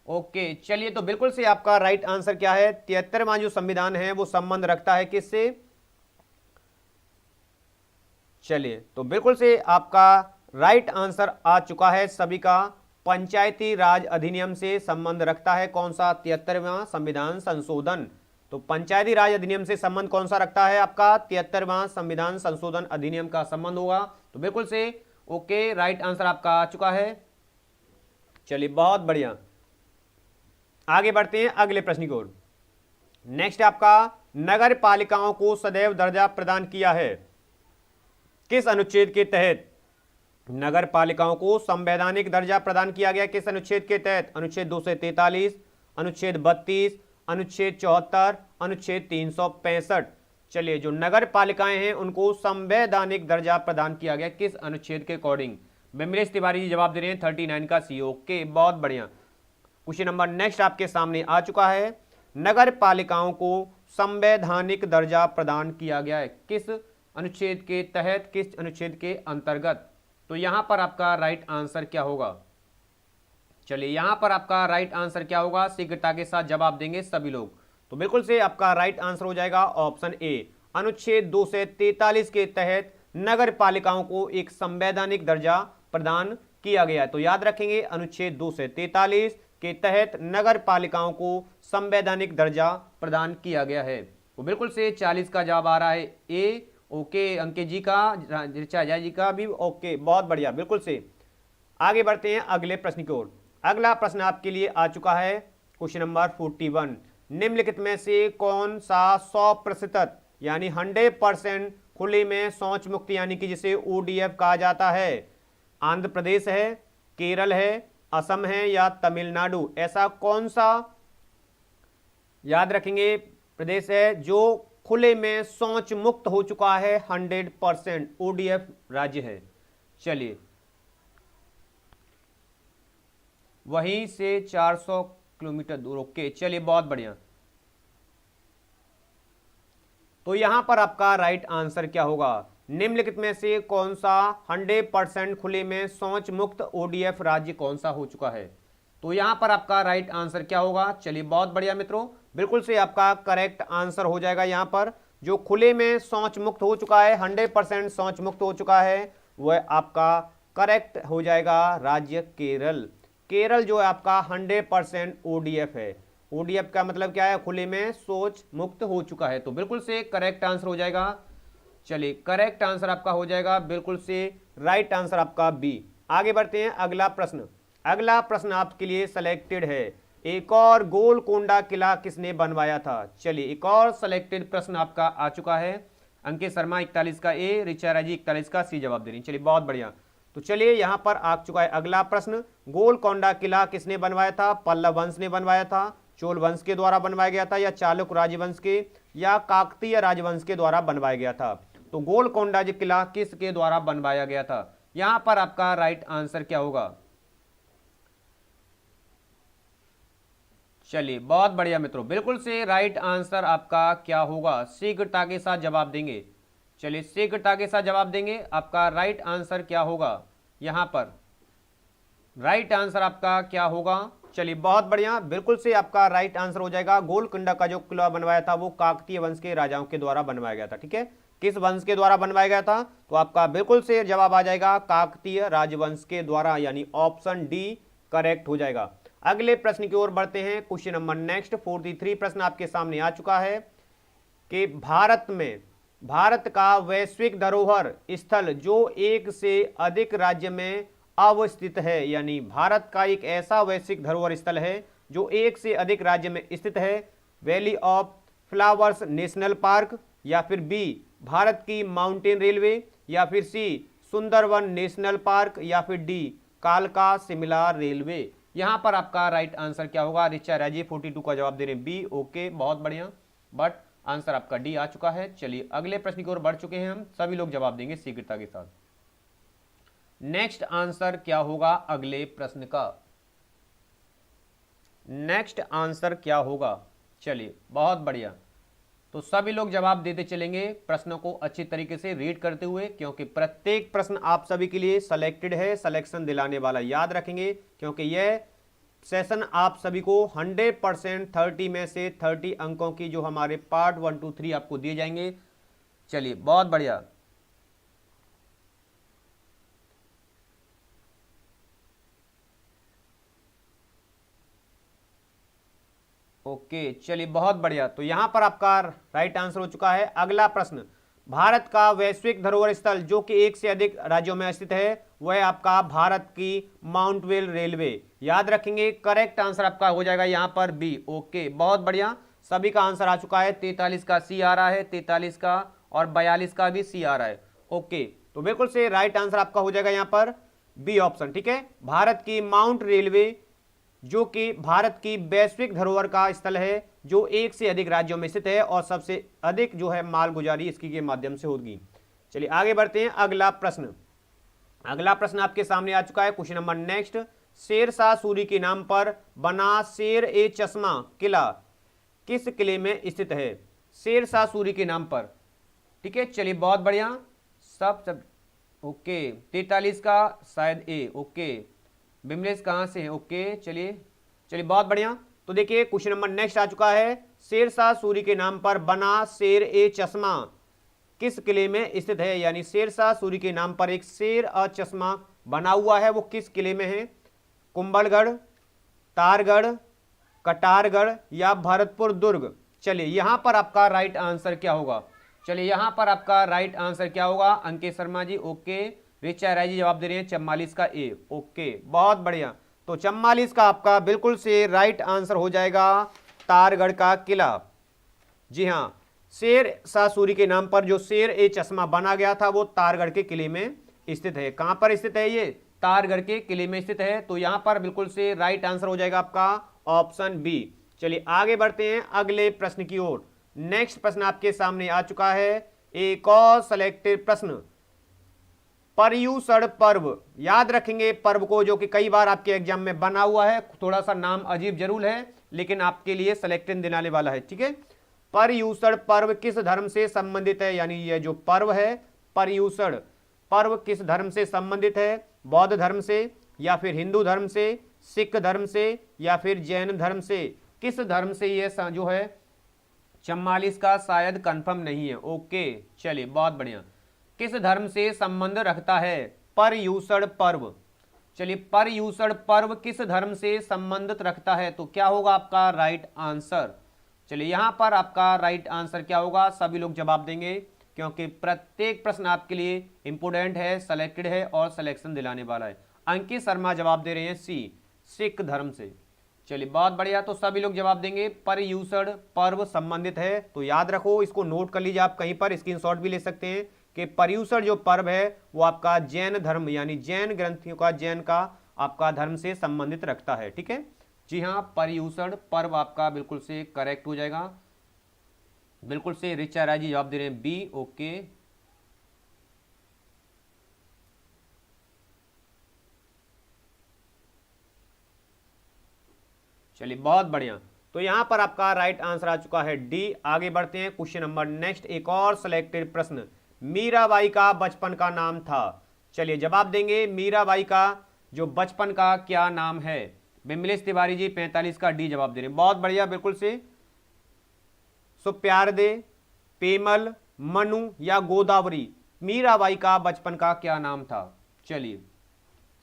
ओके। चलिए तो बिल्कुल से आपका राइट आंसर क्या है? 73वां जो संविधान है वो संबंध रखता है किससे? चलिए तो बिल्कुल से आपका राइट आंसर आ चुका है सभी का, पंचायती राज अधिनियम से संबंध रखता है। कौन सा? 73वां संविधान संशोधन। तो पंचायती राज अधिनियम से संबंध कौन सा रखता है? आपका 73वां संविधान संशोधन अधिनियम का संबंध होगा। तो बिल्कुल से ओके, राइट आंसर आपका आ चुका है। चलिए बहुत बढ़िया, आगे बढ़ते हैं अगले प्रश्न की ओर। नेक्स्ट आपका नगर पालिकाओं को सदैव दर्जा प्रदान किया है किस अनुच्छेद के तहत? नगर पालिकाओं को संवैधानिक दर्जा प्रदान किया गया किस अनुच्छेद के तहत? अनुच्छेद 243, अनुच्छेद 32, अनुच्छेद 74, अनुच्छेद 365। चलिए, जो नगर पालिकाएं हैं उनको संवैधानिक दर्जा प्रदान किया गया किस अनुच्छेद के अकॉर्डिंग? बिमलेश तिवारी जी जवाब दे रहे हैं 39 का सी। ओके, बहुत बढ़िया। क्वेश्चन नंबर नेक्स्ट आपके सामने आ चुका है। नगर पालिकाओं को संवैधानिक दर्जा प्रदान किया गया है किस अनुच्छेद के तहत, किस अनुच्छेद के अंतर्गत? तो यहां पर आपका राइट आंसर क्या होगा? चलिए, यहां पर आपका राइट आंसर क्या होगा? शीघ्रता के साथ जवाब देंगे सभी लोग। तो बिल्कुल से आपका राइट आंसर हो जाएगा ऑप्शन ए। अनुच्छेद 243 के तहत नगर पालिकाओं को एक संवैधानिक दर्जा प्रदान किया गया। तो याद रखेंगे, अनुच्छेद 243 के तहत नगर पालिकाओं को संवैधानिक दर्जा प्रदान किया गया है। तो बिल्कुल से 40 का जवाब आ रहा है ए। ओके, अंकित जी का, ऋचा जी का भी ओके, बहुत बढ़िया, बिल्कुल से। आगे बढ़ते हैं अगले प्रश्न की ओर। अगला प्रश्न आपके लिए आ चुका है, क्वेश्चन नंबर 41। निम्नलिखित में से कौन सा 100% यानी 100% खुले में शौच मुक्त यानी कि जिसे ODF कहा जाता है? आंध्र प्रदेश है, केरल है, असम है या तमिलनाडु? ऐसा कौन सा, याद रखेंगे, प्रदेश है जो खुले में शौच मुक्त हो चुका है 100%? ODF राज्य है। चलिए, वहीं से 400 किलोमीटर दूर। ओके, चलिए, बहुत बढ़िया। तो यहां पर आपका राइट आंसर क्या होगा? निम्नलिखित में से कौन सा 100% खुले में शौच मुक्त ODF राज्य कौन सा हो चुका है? तो यहां पर आपका राइट आंसर क्या होगा? चलिए, बहुत बढ़िया मित्रों, बिल्कुल से आपका करेक्ट आंसर हो जाएगा। यहां पर जो खुले में शौच मुक्त हो चुका है, 100% शौच मुक्त हो चुका है, वह आपका करेक्ट हो जाएगा राज्य केरल। केरल जो है आपका 100% ODF है। ODF का मतलब क्या है? खुले में शौच मुक्त हो चुका है। तो बिल्कुल से करेक्ट आंसर हो जाएगा। चलिए, करेक्ट आंसर आपका हो जाएगा बिल्कुल से राइट आंसर आपका बी। आगे बढ़ते हैं अगला प्रश्न। अगला प्रश्न आपके लिए सिलेक्टेड है, एक और गोलकोंडा किला किसने बनवाया था? चलिए, एक और सिलेक्टेड प्रश्न आपका आ चुका है। अंकित शर्मा 41 का ए, ऋचा राजी 41 का सी जवाब दे रही। चलिए, बहुत बढ़िया। तो चलिए, यहां पर आ चुका है अगला प्रश्न। गोलकोंडा किला किसने बनवाया था? पल्लव वंश ने बनवाया था, चोल वंश के द्वारा बनवाया गया था, या चालुक्य राजवंश के या काकतीय राजवंश के द्वारा बनवाया गया था? तो गोलकोंडा जी किला किसके द्वारा बनवाया गया था? यहां पर आपका राइट आंसर क्या होगा? चलिए, बहुत बढ़िया मित्रों, बिल्कुल से राइट आंसर आपका क्या होगा? शीघ्रता के साथ जवाब देंगे। चलिए, शीघ्रता के साथ जवाब देंगे। आपका राइट आंसर क्या होगा? यहां पर राइट आंसर आपका क्या होगा? चलिए, बहुत बढ़िया, बिल्कुल से आपका राइट आंसर हो जाएगा, गोलकोंडा का जो किला बनवाया था वो काकतीय वंश के राजाओं के द्वारा बनवाया गया था। ठीक है, किस वंश के द्वारा बनवाया गया था? तो आपका बिल्कुल से जवाब आ जाएगा काकतीय राजवंश के द्वारा, यानी ऑप्शन डी करेक्ट हो जाएगा। अगले प्रश्न की ओर बढ़ते हैं। क्वेश्चन नंबर नेक्स्ट 43 प्रश्न आपके सामने आ चुका है कि भारत का वैश्विक धरोहर स्थल जो एक से अधिक राज्य में अवस्थित है, यानी भारत का एक ऐसा वैश्विक धरोहर स्थल है जो एक से अधिक राज्य में स्थित है। Valley of flowers national park, या फिर बी भारत की माउंटेन रेलवे, या फिर सी सुंदरवन नेशनल पार्क, या फिर डी कालका शिमला रेलवे? यहां पर आपका राइट आंसर क्या होगा? ऋचा राजी 42 का जवाब दे रहे हैं बी। ओके, बहुत बढ़िया, बट आंसर आपका डी आ चुका है। चलिए, अगले प्रश्न की ओर बढ़ चुके हैं हम, सभी लोग जवाब देंगे शीघ्रता के साथ। नेक्स्ट आंसर क्या होगा अगले प्रश्न का? नेक्स्ट आंसर क्या होगा? चलिए, बहुत बढ़िया, तो सभी लोग जवाब देते चलेंगे प्रश्नों को अच्छी तरीके से रीड करते हुए, क्योंकि प्रत्येक प्रश्न आप सभी के लिए सिलेक्टेड है, सिलेक्शन दिलाने वाला। याद रखेंगे, क्योंकि यह सेशन आप सभी को 100% 30 में से 30 अंकों की जो हमारे पार्ट 1, 2, 3 आपको दिए जाएंगे। चलिए, बहुत बढ़िया। ओके, चलिए, बहुत बढ़िया। तो यहां पर आपका राइट आंसर हो चुका है। अगला प्रश्न, भारत का वैश्विक धरोहर स्थल जो कि एक से अधिक राज्यों में स्थित है, वह आपका भारत की माउंटवेल रेलवे। याद रखेंगे, करेक्ट आंसर आपका हो जाएगा यहां पर बी। ओके, बहुत बढ़िया, सभी का आंसर आ चुका है। 43 का सी आ रहा है, 43 का और 42 का भी सी आ रहा है। ओके, तो बिल्कुल से राइट आंसर आपका हो जाएगा यहां पर बी ऑप्शन। ठीक है, भारत की माउंट रेलवे जो कि भारत की वैश्विक धरोहर का स्थल है, जो एक से अधिक राज्यों में स्थित है और सबसे अधिक जो है माल गुजारी इसकी के माध्यम से होगी। चलिए आगे बढ़ते हैं। अगला प्रश्न आपके सामने आ चुका है। Question number next, Sher Shah Suri के नाम पर बना शेर ए चश्मा किला किस किले में स्थित है? शेरशाह सूरी के नाम पर। ठीक है, चलिए बहुत बढ़िया। सब ओके, 43 का शायद ए। ओके, बिमलेश कहां से है? ओके, चलिए बहुत बढ़िया। तो देखिए क्वेश्चन नंबर नेक्स्ट आ चुका है, शेरशाह सूरी के नाम पर बना शेर ए चश्मा किस किले में स्थित है? यानी शेरशाह सूरी के नाम पर एक शेर अ चश्मा बना हुआ है, वो किस किले में है? कुंभलगढ़, तारगढ़, कटारगढ़ या भरतपुर दुर्ग? चलिए यहां पर आपका राइट आंसर क्या होगा? चलिए यहां पर आपका राइट आंसर क्या होगा? अंकित शर्मा जी ओके, रिचा राय जी जवाब दे रहे हैं 44 का ए। ओके, बहुत बढ़िया। तो 44 का आपका बिल्कुल से राइट आंसर हो जाएगा तारगढ़ का किला। जी हां, शेर शाह सूरी के नाम पर जो शेर ए चश्मा बना गया था वो तारगढ़ के किले में स्थित है। कहां पर स्थित है? ये तारगढ़ के किले में स्थित है। तो यहां पर बिल्कुल से राइट आंसर हो जाएगा आपका ऑप्शन बी। चलिए आगे बढ़ते हैं अगले प्रश्न की ओर। नेक्स्ट प्रश्न आपके सामने आ चुका है, एक और सिलेक्टेड प्रश्न। पर्युषण पर्व, याद रखेंगे पर्व को, जो कि कई बार आपके एग्जाम में बना हुआ है, थोड़ा सा नाम अजीब जरूर है लेकिन आपके लिए सिलेक्टेड दिलाने वाला है। ठीक है, पर्युषण पर्व किस धर्म से संबंधित है? यानी यह जो पर्व है पर्युषण पर्व किस धर्म से संबंधित है? बौद्ध धर्म से या फिर हिंदू धर्म से, सिख धर्म से या फिर जैन धर्म से? किस धर्म से यह जो है 44 का शायद कंफर्म नहीं है। ओके, चलिए बहुत बढ़िया। किस धर्म से संबंध रखता है पर्युषण पर्व? चलिए पर्युषण पर्व किस धर्म से संबंधित रखता है? तो क्या होगा आपका राइट आंसर? चलिए यहां पर आपका राइट आंसर क्या होगा? सभी लोग जवाब देंगे क्योंकि प्रत्येक प्रश्न आपके लिए इंपोर्टेंट है, सेलेक्टेड है और सिलेक्शन दिलाने वाला है। अंकित शर्मा जवाब दे रहे हैं सी, सिख धर्म से। चलिए बहुत बढ़िया, तो सभी लोग जवाब देंगे पर्युषण पर्व संबंधित है। तो याद रखो, इसको नोट कर लीजिए, आप कहीं पर स्क्रीनशॉट भी ले सकते हैं कि पर्युषण जो पर्व है वो आपका जैन धर्म यानी जैन ग्रंथियों का, जैन का आपका धर्म से संबंधित रखता है। ठीक है, जी हाँ, पर्युषण पर्व आपका बिल्कुल से करेक्ट हो जाएगा। बिल्कुल से रिचा राय जी जवाब दे रहे हैं बी। ओके, चलिए बहुत बढ़िया। तो यहां पर आपका राइट आंसर आ चुका है डी। आगे बढ़ते हैं क्वेश्चन नंबर नेक्स्ट, एक और सिलेक्टेड प्रश्न। मीराबाई का बचपन का नाम था। चलिए जवाब देंगे, मीराबाई का जो बचपन का क्या नाम है? बिमलेश तिवारी जी 45 का डी जवाब दे रहे हैं। बहुत बढ़िया, बिल्कुल से सुप्यारदे, पेमल, मनु या गोदावरी? मीराबाई का बचपन का क्या नाम था? चलिए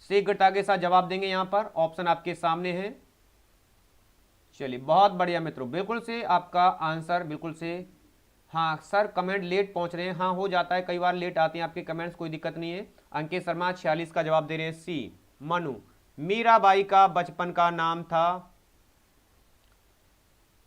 शीघ्रता के साथ जवाब देंगे, यहां पर ऑप्शन आपके सामने है। चलिए बहुत बढ़िया मित्रों, बिल्कुल से आपका आंसर बिल्कुल से, हाँ सर कमेंट लेट पहुंच रहे हैं, हाँ हो जाता है, कई बार लेट आते हैं आपके कमेंट्स, कोई दिक्कत नहीं है। अंकित शर्मा 46 का जवाब दे रहे हैं सी, मनु। मीराबाई का बचपन का नाम था,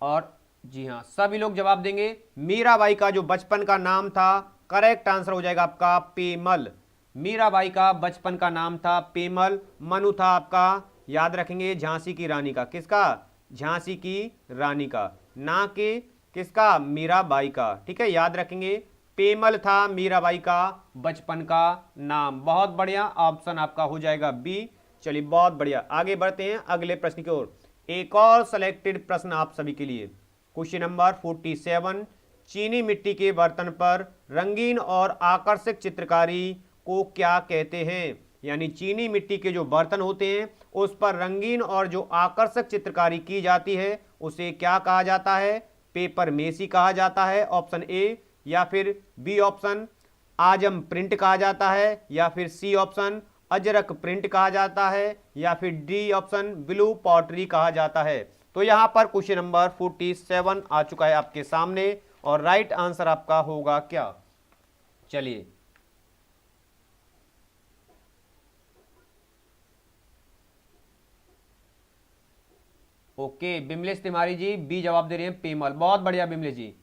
और जी हाँ सभी लोग जवाब देंगे, मीराबाई का जो बचपन का नाम था करेक्ट आंसर हो जाएगा आपका पेमल। मीराबाई का बचपन का नाम था पेमल। मनु था आपका, याद रखेंगे, झांसी की रानी का। किसका? झांसी की रानी का, ना कि किसका? मीराबाई का। ठीक है, याद रखेंगे, पेमल था मीराबाई का बचपन का नाम। बहुत बढ़िया, ऑप्शन आपका हो जाएगा बी। चलिए बहुत बढ़िया, आगे बढ़ते हैं अगले प्रश्न की ओर। एक और सिलेक्टेड प्रश्न आप सभी के लिए, क्वेश्चन नंबर 47। चीनी मिट्टी के बर्तन पर रंगीन और आकर्षक चित्रकारी को क्या कहते हैं? यानी चीनी मिट्टी के जो बर्तन होते हैं उस पर रंगीन और जो आकर्षक चित्रकारी की जाती है उसे क्या कहा जाता है? पेपर मेसी कहा जाता है, ऑप्शन ए, या फिर बी ऑप्शन आजम प्रिंट कहा जाता है, या फिर सी ऑप्शन अजरक प्रिंट कहा जाता है, या फिर डी ऑप्शन ब्लू पॉटरी कहा जाता है। तो यहां पर क्वेश्चन नंबर 47 आ चुका है आपके सामने, और राइट आंसर आपका होगा क्या? चलिए ओके, बिमलेश तिवारी जी बी जवाब दे रहे हैं पेमल। बहुत बढ़िया बिमलेश जी,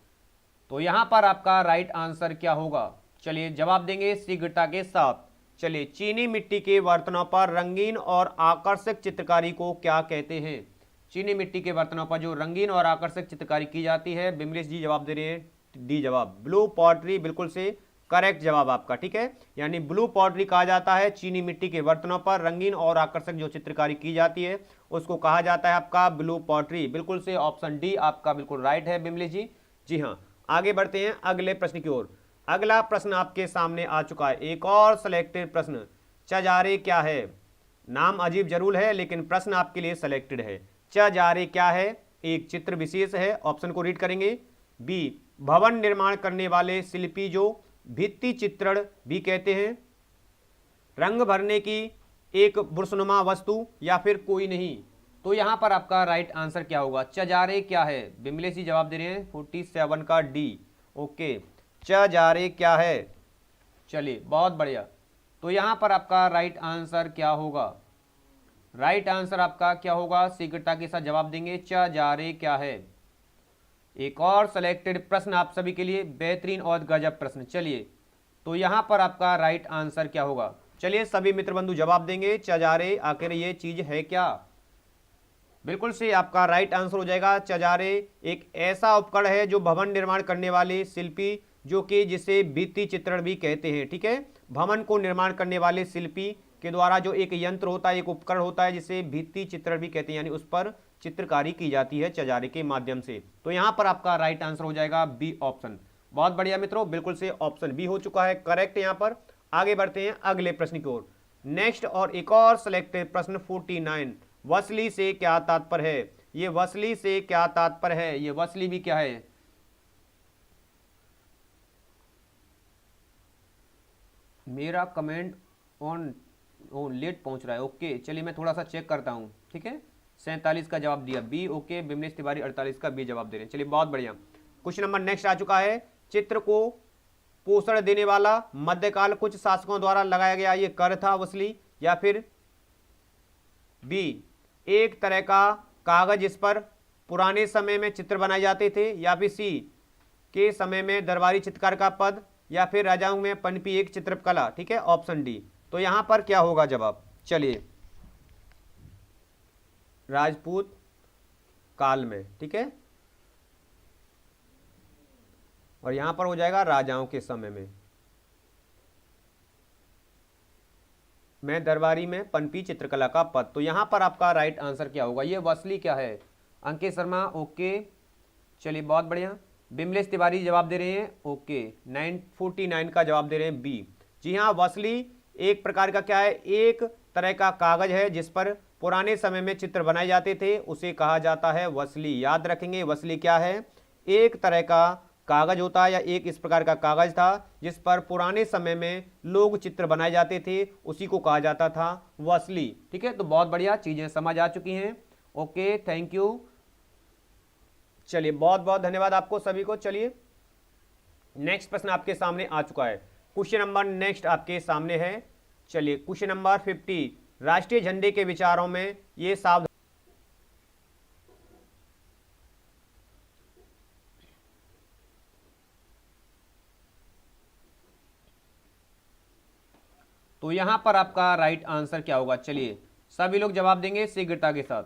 तो यहां पर आपका राइट आंसर क्या होगा? चलिए जवाब देंगे शीघ्रता के साथ। चलिए, चीनी मिट्टी के बर्तनों पर रंगीन और आकर्षक चित्रकारी को क्या कहते हैं? चीनी मिट्टी के बर्तनों पर जो रंगीन और आकर्षक चित्रकारी की जाती है, बिमलेश जी जवाब दे रहे हैं डी जवाब, ब्लू पॉटरी, बिल्कुल से करेक्ट जवाब आपका, ठीक है। यानी ब्लू पॉटरी कहा जाता है चीनी मिट्टी के बर्तनों पर रंगीन और आकर्षक जो चित्रकारी की जाती है उसको कहा जाता है आपका ब्लू पॉटरी, बिल्कुल से ऑप्शन डी आपका बिल्कुल राइट है बिमलेश जी। जी हाँ, आगे बढ़ते हैं अगले प्रश्न की ओर। अगला प्रश्न आपके सामने आ चुका है, एक और सिलेक्टेड प्रश्न। चजारे क्या है? नाम अजीब जरूर है लेकिन प्रश्न आपके लिए सिलेक्टेड है। चजारे क्या है? एक चित्र विशेष है, ऑप्शन को रीड करेंगे। बी, भवन निर्माण करने वाले शिल्पी जो भित्ति चित्रण भी कहते हैं, रंग भरने की एक बुरसनुमा वस्तु, या फिर कोई नहीं। तो यहां पर आपका राइट आंसर क्या होगा? चजारे क्या है? बिमलेश जी जवाब दे रहे हैं 47 का डी। ओके, चजारे क्या है? चलिए बहुत बढ़िया। तो यहां पर आपका राइट आंसर क्या होगा? राइट आंसर आपका क्या होगा? शीघ्रता के साथ जवाब देंगे, चजारे क्या है। एक और सिलेक्टेड प्रश्न आप सभी के लिए, बेहतरीन और गजब प्रश्न। चलिए, तो यहां पर आपका राइट आंसर क्या होगा? चलिए सभी मित्र बंधु जवाब देंगे, चजारे आखिर ये चीज है क्या? बिल्कुल से आपका राइट आंसर हो जाएगा, चजारे एक ऐसा उपकरण है जो भवन निर्माण करने वाले शिल्पी, जो कि जिसे भित्ति चित्रण भी कहते हैं, ठीक है। भवन को निर्माण करने वाले शिल्पी के द्वारा जो एक यंत्र होता है, एक उपकरण होता है जिसे भित्ति चित्रण भी कहते हैं, यानी उस पर चित्रकारी की जाती है चजारे के माध्यम से। तो यहां पर आपका राइट आंसर हो जाएगा बी ऑप्शन। बहुत बढ़िया मित्रों, बिल्कुल से ऑप्शन बी हो चुका है करेक्ट यहां पर। आगे बढ़ते हैं अगले प्रश्न की ओर। नेक्स्ट और एक और सिलेक्टेड प्रश्न 49, वसली से क्या तात्पर्य है? ये वसली से क्या तात्पर्य है? ये वसली भी क्या है? मेरा कमेंट ऑन लेट पहुंच रहा है। ओके, चलिए मैं थोड़ा सा चेक करता हूं, ठीक है। 47 का जवाब दिया बी। ओके, बिमलेश तिवारी 48 का बी जवाब दे रहे हैं। चलिए बहुत बढ़िया। क्वेश्चन नंबर नेक्स्ट आ चुका है, चित्र को पोषण देने वाला मध्यकाल कुछ शासकों द्वारा लगाया गया ये कर था वसली, या फिर बी, एक तरह का कागज इस पर पुराने समय में चित्र बनाए जाते थे, या फिर सी, के समय में दरबारी चित्रकार का पद, या फिर राजाओं में पनपी एक चित्रकला, ठीक है, ऑप्शन डी। तो यहां पर क्या होगा जवाब? चलिए, राजपूत काल में, ठीक है, और यहां पर हो जाएगा राजाओं के समय में दरबारी में पनपी चित्रकला का पद। तो यहां पर आपका राइट आंसर क्या होगा? ये वसली क्या है? अंकित शर्मा ओके, चलिए बहुत बढ़िया। बिमलेश तिवारी जवाब दे रहे हैं ओके, 949 का जवाब दे रहे हैं बी। जी हाँ, वसली एक प्रकार का क्या है? एक तरह का कागज है जिस पर पुराने समय में चित्र बनाए जाते थे, उसे कहा जाता है वसली। याद रखेंगे वसली क्या है? एक तरह का कागज होता है, या एक इस प्रकार का कागज था जिस पर पुराने समय में लोग चित्र बनाए जाते थे, उसी को कहा जाता था वसली, ठीक है। तो बहुत बढ़िया, चीजें समझ आ चुकी हैं। Okay, thank you. चलिए बहुत बहुत धन्यवाद आपको सभी को। चलिए नेक्स्ट प्रश्न आपके सामने आ चुका है। क्वेश्चन नंबर नेक्स्ट आपके सामने है। चलिए क्वेश्चन नंबर 50, राष्ट्रीय झंडे के विचारों में ये सावधान। तो यहां पर आपका राइट आंसर क्या होगा? चलिए सभी लोग जवाब देंगे शीघ्रता के साथ।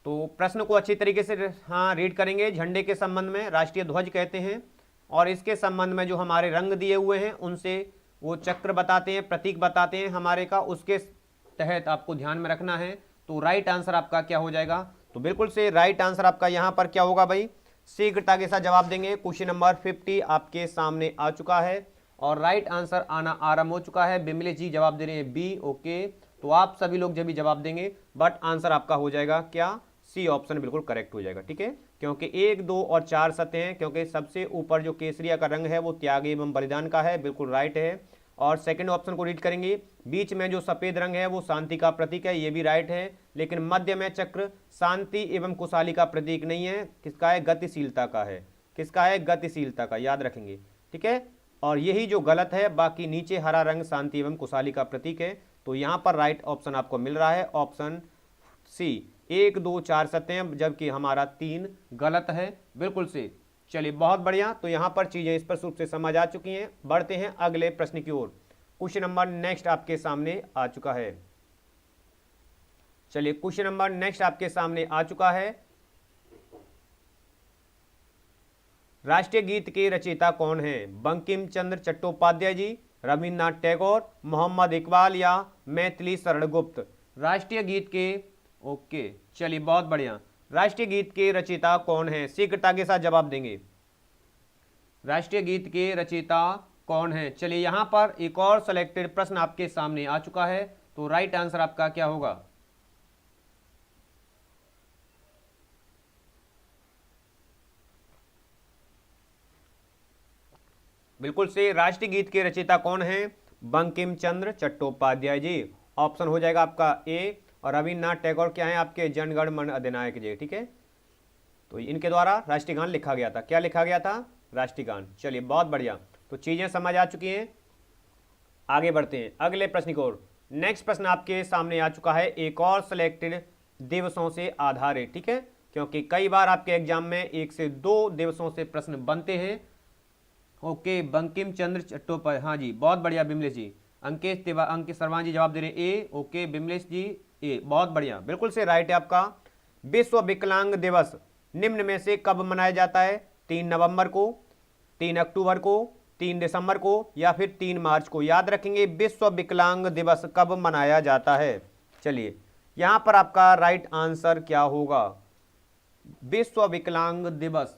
तो प्रश्न को अच्छी तरीके से हाँ रीड करेंगे। झंडे के संबंध में राष्ट्रीय ध्वज कहते हैं, और इसके संबंध में जो हमारे रंग दिए हुए हैं उनसे वो चक्र बताते हैं, प्रतीक बताते हैं हमारे का, उसके तहत आपको ध्यान में रखना है। तो राइट आंसर आपका क्या हो जाएगा? तो बिल्कुल से राइट आंसर आपका यहाँ पर क्या होगा भाई? शीघ्रता के साथ जवाब देंगे। क्वेश्चन नंबर 50 आपके सामने आ चुका है और राइट आंसर आना आरंभ हो चुका है। बिमलेश जी जवाब दे रहे हैं बी। ओके, तो आप सभी लोग जब भी जवाब देंगे, बट आंसर आपका हो जाएगा क्या? सी ऑप्शन बिल्कुल करेक्ट हो जाएगा, ठीक है। क्योंकि 1, 2 और 4 सत्य हैं, क्योंकि सबसे ऊपर जो केसरिया का रंग है वो त्याग एवं बलिदान का है, बिल्कुल राइट है। और सेकंड ऑप्शन को रीड करेंगे, बीच में जो सफेद रंग है वो शांति का प्रतीक है, ये भी राइट है। लेकिन मध्य में चक्र शांति एवं खुशहाली का प्रतीक नहीं है, किसका है? गतिशीलता का है। किसका है? गतिशीलता का, याद रखेंगे, ठीक है। और यही जो गलत है, बाकी नीचे हरा रंग शांति एवं खुशहाली का प्रतीक है। तो यहाँ पर राइट ऑप्शन आपको मिल रहा है ऑप्शन सी। 1, 2, 4 सत्य हैं, जबकि हमारा 3 गलत है, बिल्कुल से। चलिए बहुत बढ़िया। तो यहां पर चीजें स्पष्ट रूप से समझ आ चुकी हैं। बढ़ते हैं अगले प्रश्न की ओर। क्वेश्चन नंबर नेक्स्ट आपके सामने आ चुका है। चलिए क्वेश्चन नंबर नेक्स्ट आपके सामने आ चुका है। राष्ट्रीय गीत के रचयिता कौन है? बंकिम चंद्र चट्टोपाध्याय जी, रविन्द्रनाथ टैगोर, मोहम्मद इकबाल या मैथिली शरण गुप्त? राष्ट्रीय गीत के ओके चलिए बहुत बढ़िया। राष्ट्रीय गीत के रचयिता कौन है? शीघ्रता के साथ जवाब देंगे। राष्ट्रीय गीत के रचयिता कौन है? चलिए यहां पर एक और सिलेक्टेड प्रश्न आपके सामने आ चुका है। तो राइट आंसर आपका क्या होगा? बिल्कुल से राष्ट्रीय गीत के रचयिता कौन है? बंकिम चंद्र चट्टोपाध्याय जी। ऑप्शन हो जाएगा आपका ए। और रविन्द्रनाथ टैगोर क्या है आपके? जनगण मन अधिनायक जी। ठीक है, तो इनके द्वारा राष्ट्रीय गान लिखा गया था। क्या लिखा गया था? राष्ट्रीय गान। चलिए बहुत बढ़िया। तो चीजें समझ आ चुकी हैं। आगे बढ़ते हैं अगले प्रश्न की ओर। नेक्स्ट प्रश्न आपके सामने आ चुका है एक और सिलेक्टेड दिवसों से आधारित। ठीक है, क्योंकि कई बार आपके एग्जाम में 1 से 2 दिवसों से प्रश्न बनते हैं। ओके, बंकिम चंद्र चट्टोपाध्याय, हाँ जी बहुत बढ़िया। बिमलेश जी, अंकित शर्मा जी जवाब दे रहे हैं ए। ओके बिमलेश जी ए, बहुत बढ़िया, बिल्कुल से राइट है आपका। विश्व विकलांग दिवस निम्न में से कब मनाया जाता है? 3 नवंबर को, 3 अक्टूबर को, 3 दिसंबर को या फिर 3 मार्च को? याद रखेंगे विश्व विकलांग दिवस कब मनाया जाता है। चलिए यहां पर आपका राइट आंसर क्या होगा? विश्व विकलांग दिवस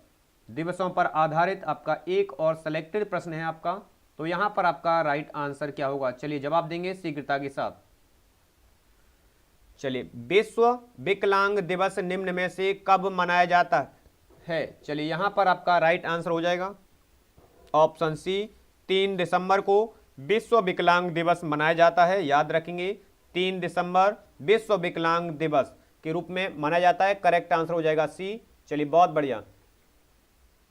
दिवसों पर आधारित आपका एक और सिलेक्टेड प्रश्न है आपका। तो यहां पर आपका राइट आंसर क्या होगा? चलिए जवाब देंगे शीघ्रता के साथ। चलिए विश्व विकलांग दिवस निम्न में से कब मनाया जाता है? चलिए यहां पर आपका राइट आंसर हो जाएगा ऑप्शन सी, 3 दिसंबर को विश्व विकलांग दिवस मनाया जाता है। याद रखेंगे 3 दिसंबर विश्व विकलांग दिवस के रूप में मनाया जाता है। करेक्ट आंसर हो जाएगा सी। चलिए बहुत बढ़िया।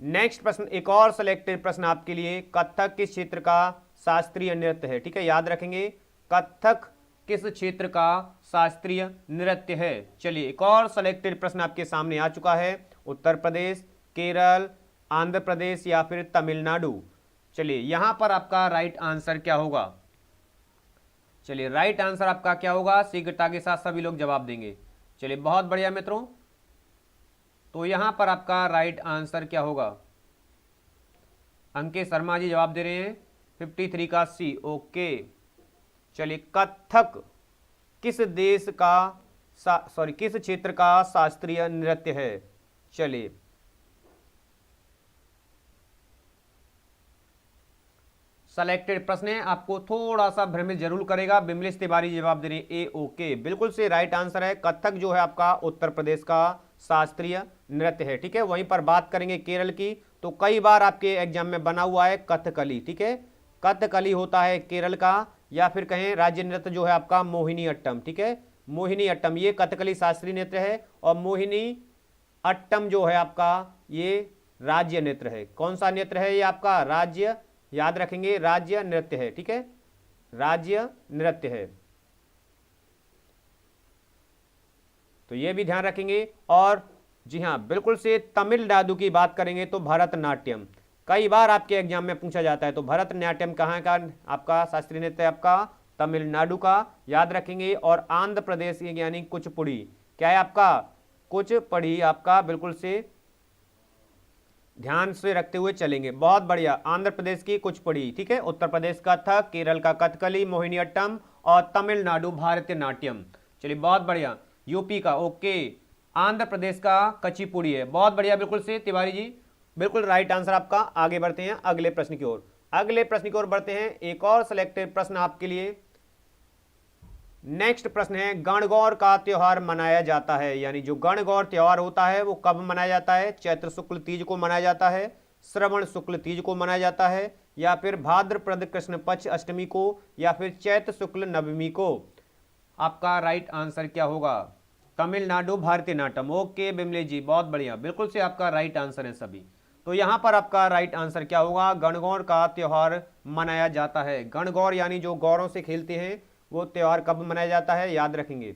नेक्स्ट प्रश्न एक और सिलेक्टेड प्रश्न आपके लिए। कथक किस क्षेत्र का शास्त्रीय नृत्य है? ठीक है, याद रखेंगे कथक किस क्षेत्र का शास्त्रीय नृत्य है। चलिए एक और सिलेक्टेड प्रश्न आपके सामने आ चुका है। उत्तर प्रदेश, केरल, आंध्र प्रदेश या फिर तमिलनाडु? चलिए यहां पर आपका राइट आंसर क्या होगा? चलिए राइट आंसर आपका क्या होगा? शीघ्रता के साथ सभी लोग जवाब देंगे। चलिए बहुत बढ़िया मित्रों। तो यहां पर आपका राइट आंसर क्या होगा? अंकित शर्मा जी जवाब दे रहे हैं 53 का सी। ओके चलिए कथक किस देश का किस क्षेत्र का शास्त्रीय नृत्य है? चलिए सेलेक्टेड प्रश्न है, आपको थोड़ा सा भ्रमित जरूर करेगा। बिमलेश तिवारी जवाब दे रहे हैं ए। ओके बिल्कुल से राइट आंसर है। कथक जो है आपका उत्तर प्रदेश का शास्त्रीय नृत्य है। ठीक है, वहीं पर बात करेंगे केरल की। तो कई बार आपके एग्जाम में बना हुआ है कथकली। ठीक है, कथकली होता है केरल का, या फिर कहें राज्य नृत्य जो है आपका मोहिनी अट्टम। ठीक है, मोहिनी अट्टम ये कथकली शास्त्रीय नृत्य है और मोहिनी अट्टम जो है आपका ये राज्य नृत्य है। कौन सा नृत्य है? ये आपका राज्य, याद रखेंगे राज्य नृत्य है। ठीक है, राज्य नृत्य है, तो ये भी ध्यान रखेंगे। और जी हाँ बिल्कुल से तमिलनाडु की बात करेंगे तो भरतनाट्यम कई बार आपके एग्जाम में पूछा जाता है। तो भरतनाट्यम कहाँ का आपका शास्त्रीय नृत्य है? आपका तमिलनाडु का, याद रखेंगे। और आंध्र प्रदेश यानी कुचिपुड़ी क्या है आपका? कुचिपुड़ी आपका, बिल्कुल से ध्यान से रखते हुए चलेंगे। बहुत बढ़िया, आंध्र प्रदेश की कुचिपुड़ी। ठीक है, उत्तर प्रदेश का कथक, केरल का कथकली मोहिनीअट्टम और तमिलनाडु भारतनाट्यम। चलिए बहुत बढ़िया। यूपी का ओके, आंध्र प्रदेश का कुचिपुड़ी है। बहुत बढ़िया, बिल्कुल से तिवारी जी बिल्कुल राइट आंसर आपका। आगे बढ़ते हैं अगले प्रश्न की ओर। अगले प्रश्न की ओर बढ़ते हैं। एक और सिलेक्टेड प्रश्न आपके लिए। नेक्स्ट प्रश्न है गणगौर का त्योहार मनाया जाता है, यानी जो गणगौर त्योहार होता है वो कब मनाया जाता है? चैत्र शुक्ल तीज को मनाया जाता है, श्रवण शुक्ल तीज को मनाया जाता है, या फिर भाद्रपद कृष्ण पक्ष अष्टमी को, या फिर चैत्र शुक्ल नवमी को? आपका राइट आंसर क्या होगा? तमिलनाडु भारतनाट्यम। ओके बिमले जी बहुत बढ़िया, बिल्कुल से आपका राइट आंसर है सभी। तो यहां पर आपका राइट आंसर क्या होगा? गणगौर का त्योहार मनाया जाता है। गणगौर यानी जो गौरों से खेलते हैं वो त्योहार कब मनाया जाता है? याद रखेंगे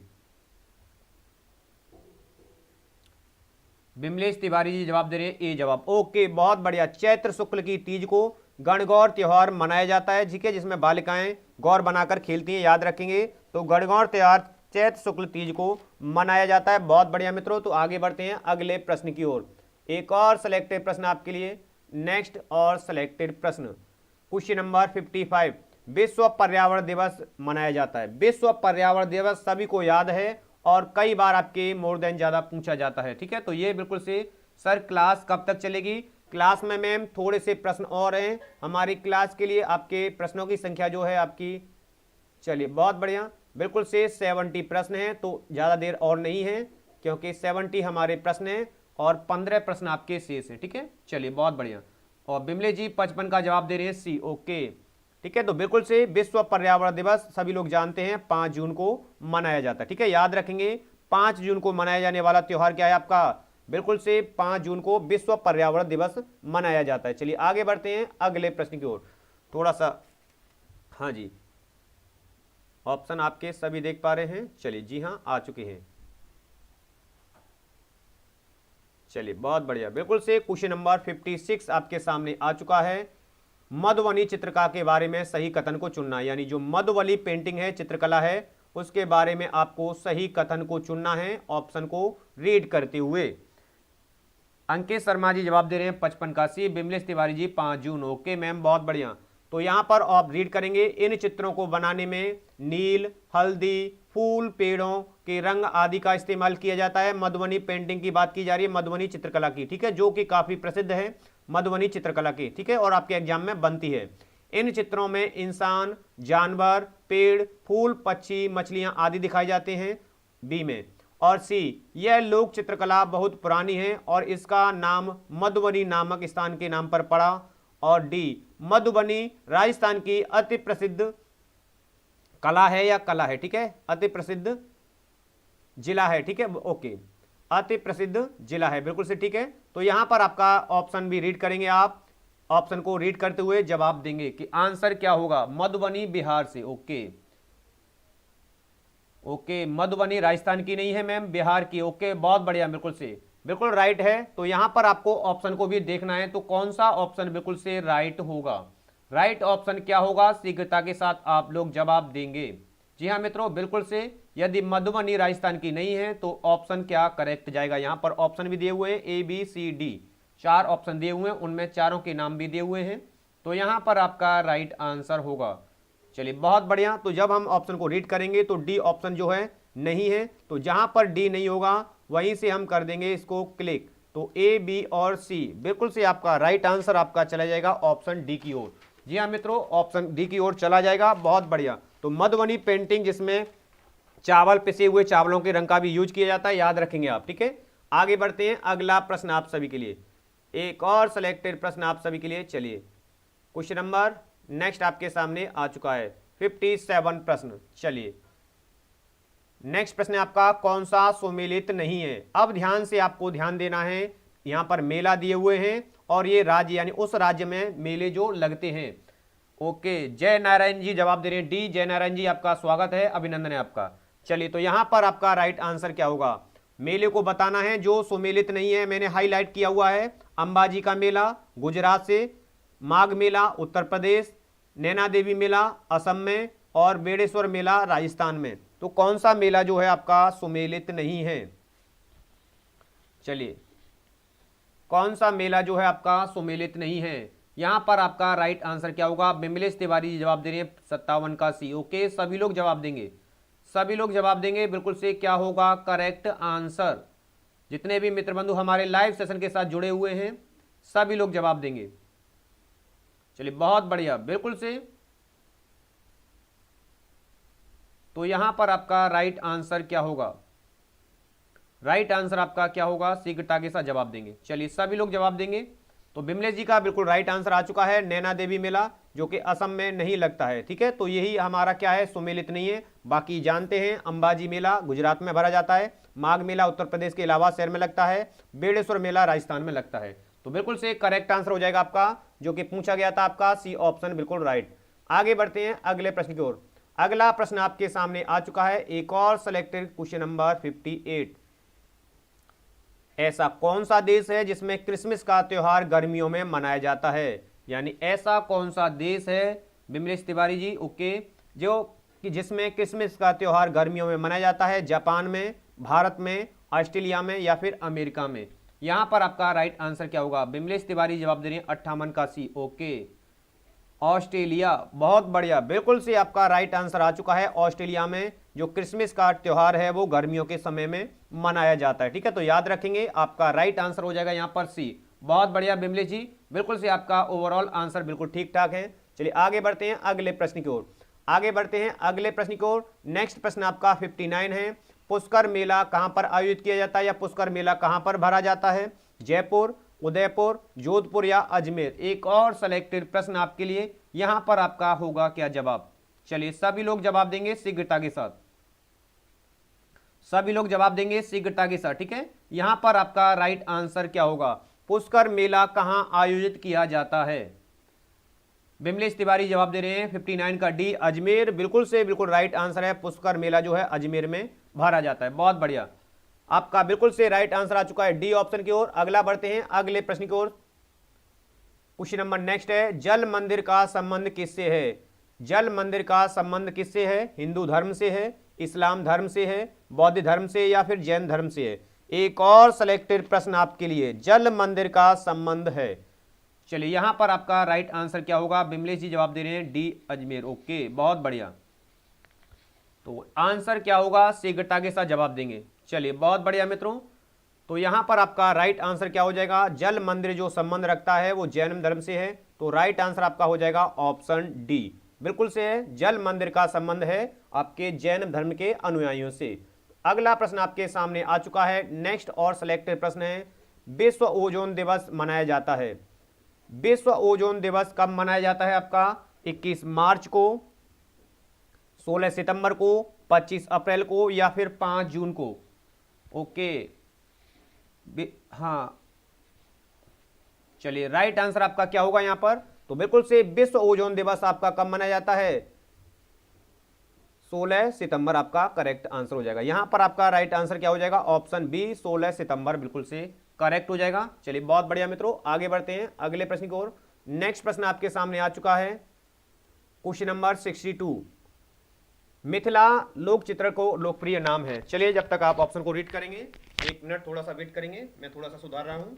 बिमलेश तिवारी जी जवाब दे रहे हैं ए जवाब। ओके, बहुत बढ़िया। चैत्र शुक्ल की तीज को गणगौर त्योहार मनाया जाता है, ठीक है, जिसमें बालिकाएं गौर बनाकर खेलती हैं, याद रखेंगे। तो गणगौर त्योहार चैत्र शुक्ल तीज को मनाया जाता है। बहुत बढ़िया मित्रों, तो आगे बढ़ते हैं अगले प्रश्न की ओर। एक और सिलेक्टेड प्रश्न आपके लिए, नेक्स्ट और सिलेक्टेड प्रश्न, क्वेश्चन नंबर 55। विश्व पर्यावरण दिवस मनाया जाता है। विश्व पर्यावरण दिवस सभी को याद है और कई बार आपके मोर देन ज्यादा पूछा जाता है, ठीक है। तो ये बिल्कुल से सर क्लास कब तक चलेगी? क्लास में मैम थोड़े से प्रश्न और हैं हमारी क्लास के लिए। आपके प्रश्नों की संख्या जो है आपकी, चलिए बहुत बढ़िया, बिल्कुल से 70 प्रश्न हैं, तो ज़्यादा देर और नहीं है क्योंकि 70 हमारे प्रश्न हैं और 15 प्रश्न आपके शेष हैं, ठीक है। चलिए बहुत बढ़िया। और बिमले जी 55 का जवाब दे रहे हैं सी। ओके, ठीक है। तो बिल्कुल से विश्व पर्यावरण दिवस सभी लोग जानते हैं 5 जून को मनाया जाता है, ठीक है, याद रखेंगे। 5 जून को मनाया जाने वाला त्योहार क्या है आपका? बिल्कुल से 5 जून को विश्व पर्यावरण दिवस मनाया जाता है। चलिए आगे बढ़ते हैं अगले प्रश्न की ओर। थोड़ा सा, हाँ जी, ऑप्शन आपके सभी देख पा रहे हैं? चलिए, जी हाँ, आ चुके हैं। चलिए बहुत बढ़िया, बिल्कुल से क्वेश्चन नंबर 56 आपके सामने आ चुका है। मधुबनी चित्रकला के बारे में सही कथन को चुनना, यानी जो मधुबनी पेंटिंग है, चित्रकला है, उसके बारे में आपको सही कथन को चुनना है ऑप्शन को रीड करते हुए। अंकित शर्मा जी जवाब दे रहे हैं 55 का सी। बिमलेश तिवारी जी 5 जून। ओके मैम, बहुत बढ़िया। तो यहां पर आप रीड करेंगे, इन चित्रों को बनाने में नील, हल्दी, फूल, पेड़ों के रंग आदि का इस्तेमाल किया जाता है। मधुबनी पेंटिंग की बात की जा रही है, मधुबनी चित्रकला की, ठीक है, जो कि काफी प्रसिद्ध है मधुबनी चित्रकला की, ठीक है, और आपके एग्जाम में बनती है। इन चित्रों में इंसान, जानवर, पेड़, फूल, पक्षी, मछलियां आदि दिखाए जाते हैं, बी में। और सी, यह लोक चित्रकला बहुत पुरानी है और इसका नाम मधुबनी नामक स्थान के नाम पर पड़ा। और डी, मधुबनी राजस्थान की अति प्रसिद्ध कला है या कला है, ठीक है, अति प्रसिद्ध जिला है, ठीक है, ओके, अति प्रसिद्ध जिला है, बिल्कुल से ठीक है। तो यहां पर आपका ऑप्शन भी रीड करेंगे, आप ऑप्शन को रीड करते हुए जवाब देंगे कि आंसर क्या होगा। मधुबनी बिहार से। ओके ओके, मधुबनी राजस्थान की नहीं है मैम, बिहार की। ओके, बहुत बढ़िया, बिल्कुल से बिल्कुल राइट है। तो यहां पर आपको ऑप्शन को भी देखना है, तो कौन सा ऑप्शन बिल्कुल से राइट होगा, राइट ऑप्शन क्या होगा, शीघ्रता के साथ आप लोग जवाब देंगे। जी हाँ मित्रों, बिल्कुल से यदि मधुबनी राजस्थान की नहीं है तो ऑप्शन क्या करेक्ट जाएगा। यहां पर ऑप्शन भी दिए हुए हैं, A B C D, 4 option दिए हुए हैं, उनमें चारों के नाम भी दिए हुए हैं, तो यहां पर आपका राइट आंसर होगा। चलिए बहुत बढ़िया। तो जब हम ऑप्शन को रीड करेंगे तो डी ऑप्शन जो है नहीं है, तो जहां पर डी नहीं होगा वहीं से हम कर देंगे इसको क्लिक। तो ए, बी और सी, बिल्कुल से आपका राइट आंसर आपका चला जाएगा ऑप्शन डी की ओर। जी हाँ मित्रों, ऑप्शन डी की ओर चला जाएगा, बहुत बढ़िया। तो मधुबनी पेंटिंग जिसमें चावल, पिसे हुए चावलों के रंग का भी यूज किया जाता है, याद रखेंगे आप, ठीक है। आगे बढ़ते हैं, अगला प्रश्न आप सभी के लिए, एक और सिलेक्टेड प्रश्न आप सभी के लिए। चलिए क्वेश्चन नंबर नेक्स्ट आपके सामने आ चुका है 57 प्रश्न। चलिए नेक्स्ट प्रश्न आपका, कौन सा सुमेलित नहीं है। अब ध्यान से आपको ध्यान देना है, यहां पर मेला दिए हुए हैं और ये राज्य यानी उस राज्य में मेले जो लगते हैं। ओके, जय नारायण जी जवाब दे रहे हैं डी। जय नारायण जी आपका स्वागत है, अभिनंदन है आपका। चलिए, तो यहां पर आपका राइट आंसर क्या होगा, मेले को बताना है जो सुमेलित नहीं है। मैंने हाईलाइट किया हुआ है, अंबाजी का मेला गुजरात से, माघ मेला उत्तर प्रदेश, नैना देवी मेला असम में और बेड़ेश्वर मेला राजस्थान में। तो कौन सा मेला जो है आपका सुमेलित नहीं है। चलिए, कौन सा मेला जो है आपका सुमेलित नहीं है, यहां पर आपका राइट आंसर क्या होगा। बिमलेश तिवारी जी जवाब दे रहे हैं 57 का सी। ओके, सभी लोग जवाब देंगे, सभी लोग जवाब देंगे, बिल्कुल से क्या होगा करेक्ट आंसर। जितने भी मित्र बंधु हमारे लाइव सेशन के साथ जुड़े हुए हैं सभी लोग जवाब देंगे। चलिए बहुत बढ़िया, बिल्कुल से। तो यहां पर आपका राइट आंसर क्या होगा, राइट आंसर आपका क्या होगा, शीघ्रता के साथ जवाब देंगे। चलिए सभी लोग जवाब देंगे। तो बिमलेश जी का बिल्कुल राइट आंसर आ चुका है, नैना देवी मेला जो कि असम में नहीं लगता है, ठीक है। तो यही हमारा क्या है, सुमेलित नहीं है। बाकी जानते हैं, अंबाजी मेला गुजरात में भरा जाता है, माघ मेला उत्तर प्रदेश के इलाहाबाद शहर में लगता है, बेड़ेश्वर मेला राजस्थान में लगता है। तो बिल्कुल से करेक्ट आंसर हो जाएगा आपका, जो कि पूछा गया था आपका सी ऑप्शन बिल्कुल राइट। आगे बढ़ते हैं अगले प्रश्न की ओर। अगला प्रश्न आपके सामने आ चुका है, एक और सिलेक्टेड क्वेश्चन नंबर 58। ऐसा कौन सा देश है जिसमें क्रिसमस का त्योहार गर्मियों में मनाया जाता है, यानी ऐसा कौन सा देश है बिमलेश तिवारी जी, ओके, जो कि जिसमें क्रिसमस का त्योहार गर्मियों में मनाया जाता है? जापान में, भारत में, ऑस्ट्रेलिया में या फिर अमेरिका में? यहां पर आपका राइट आंसर क्या होगा? बिमलेश तिवारी जवाब दे रहे हैं 58 का सी, ओके, ऑस्ट्रेलिया। बहुत बढ़िया, बिल्कुल से आपका राइट आंसर आ चुका है। ऑस्ट्रेलिया में जो क्रिसमस का त्योहार है वो गर्मियों के समय में मनाया जाता है, ठीक है, तो याद रखेंगे आपका राइट आंसर हो जाएगा यहां पर सी। बहुत बढ़िया बिमलेश जी, बिल्कुल से आपका ओवरऑल आंसर बिल्कुल ठीक ठाक है। चलिए आगे बढ़ते हैं अगले प्रश्न की ओर, आगे बढ़ते हैं अगले प्रश्न की ओर। नेक्स्ट प्रश्न आपका 59 है। पुष्कर मेला कहां पर आयोजित किया जाता है या पुष्कर मेला कहां पर भरा जाता है? जयपुर, उदयपुर, जोधपुर या अजमेर? एक और सिलेक्टेड प्रश्न आपके लिए, यहां पर आपका होगा क्या जवाब? चलिए सभी लोग जवाब देंगे शीघ्रता के साथ, सभी लोग जवाब देंगे शीघ्रता के साथ, ठीक है। यहां पर आपका राइट आंसर क्या होगा? पुष्कर मेला कहां आयोजित किया जाता है? बिमलेश तिवारी जवाब दे रहे हैं 59 का डी, अजमेर। बिल्कुल से बिल्कुल राइट आंसर है, पुष्कर मेला जो है अजमेर में भरा जाता है। बहुत बढ़िया, आपका बिल्कुल से राइट आंसर आ चुका है डी ऑप्शन की ओर। अगला बढ़ते हैं अगले प्रश्न की ओर। क्वेश्चन नंबर नेक्स्ट है, जल मंदिर का संबंध किससे है? जल मंदिर का संबंध किससे है? हिंदू धर्म से है, इस्लाम धर्म से है, बौद्ध धर्म से या फिर जैन धर्म से है? एक और सिलेक्टेड प्रश्न आपके लिए, जल मंदिर का संबंध है। चलिए यहां पर आपका राइट आंसर क्या होगा? बिमलेश जी जवाब दे रहे हैं डी, अजमेर, ओके, बहुत बढ़िया। तो आंसर क्या होगा? शीघ्रता के साथ जवाब देंगे। चलिए बहुत बढ़िया मित्रों, तो यहां पर आपका राइट आंसर क्या हो जाएगा? जल मंदिर जो संबंध रखता है वो जैन धर्म से है, तो राइट आंसर आपका हो जाएगा ऑप्शन डी, बिल्कुल से है, जल मंदिर का संबंध है आपके जैन धर्म के अनुयायियों से। अगला प्रश्न आपके सामने आ चुका है, नेक्स्ट और सिलेक्टेड प्रश्न है, विश्व ओजोन दिवस मनाया जाता है। विश्व ओजोन दिवस कब मनाया जाता है आपका? 21 मार्च को, 16 सितंबर को, 25 अप्रैल को या फिर 5 जून को? ओके, हाँ, चलिए राइट आंसर आपका क्या होगा यहां पर? तो बिल्कुल से विश्व ओजोन दिवस आपका कब मनाया जाता है? 16 सितंबर आपका करेक्ट आंसर हो जाएगा। यहां पर आपका राइट आंसर क्या हो जाएगा? ऑप्शन बी, 16 सितंबर बिल्कुल से करेक्ट हो जाएगा। चलिए बहुत बढ़िया मित्रों, आगे बढ़ते हैं अगले प्रश्न की ओर। नेक्स्ट प्रश्न आपके सामने आ चुका है, क्वेश्चन नंबर 62। मिथिला लोक चित्र को लोकप्रिय नाम है। चलिए जब तक आप ऑप्शन को रीड करेंगे, एक मिनट थोड़ा सा वेट करेंगे, मैं थोड़ा सा सुधार रहा हूं।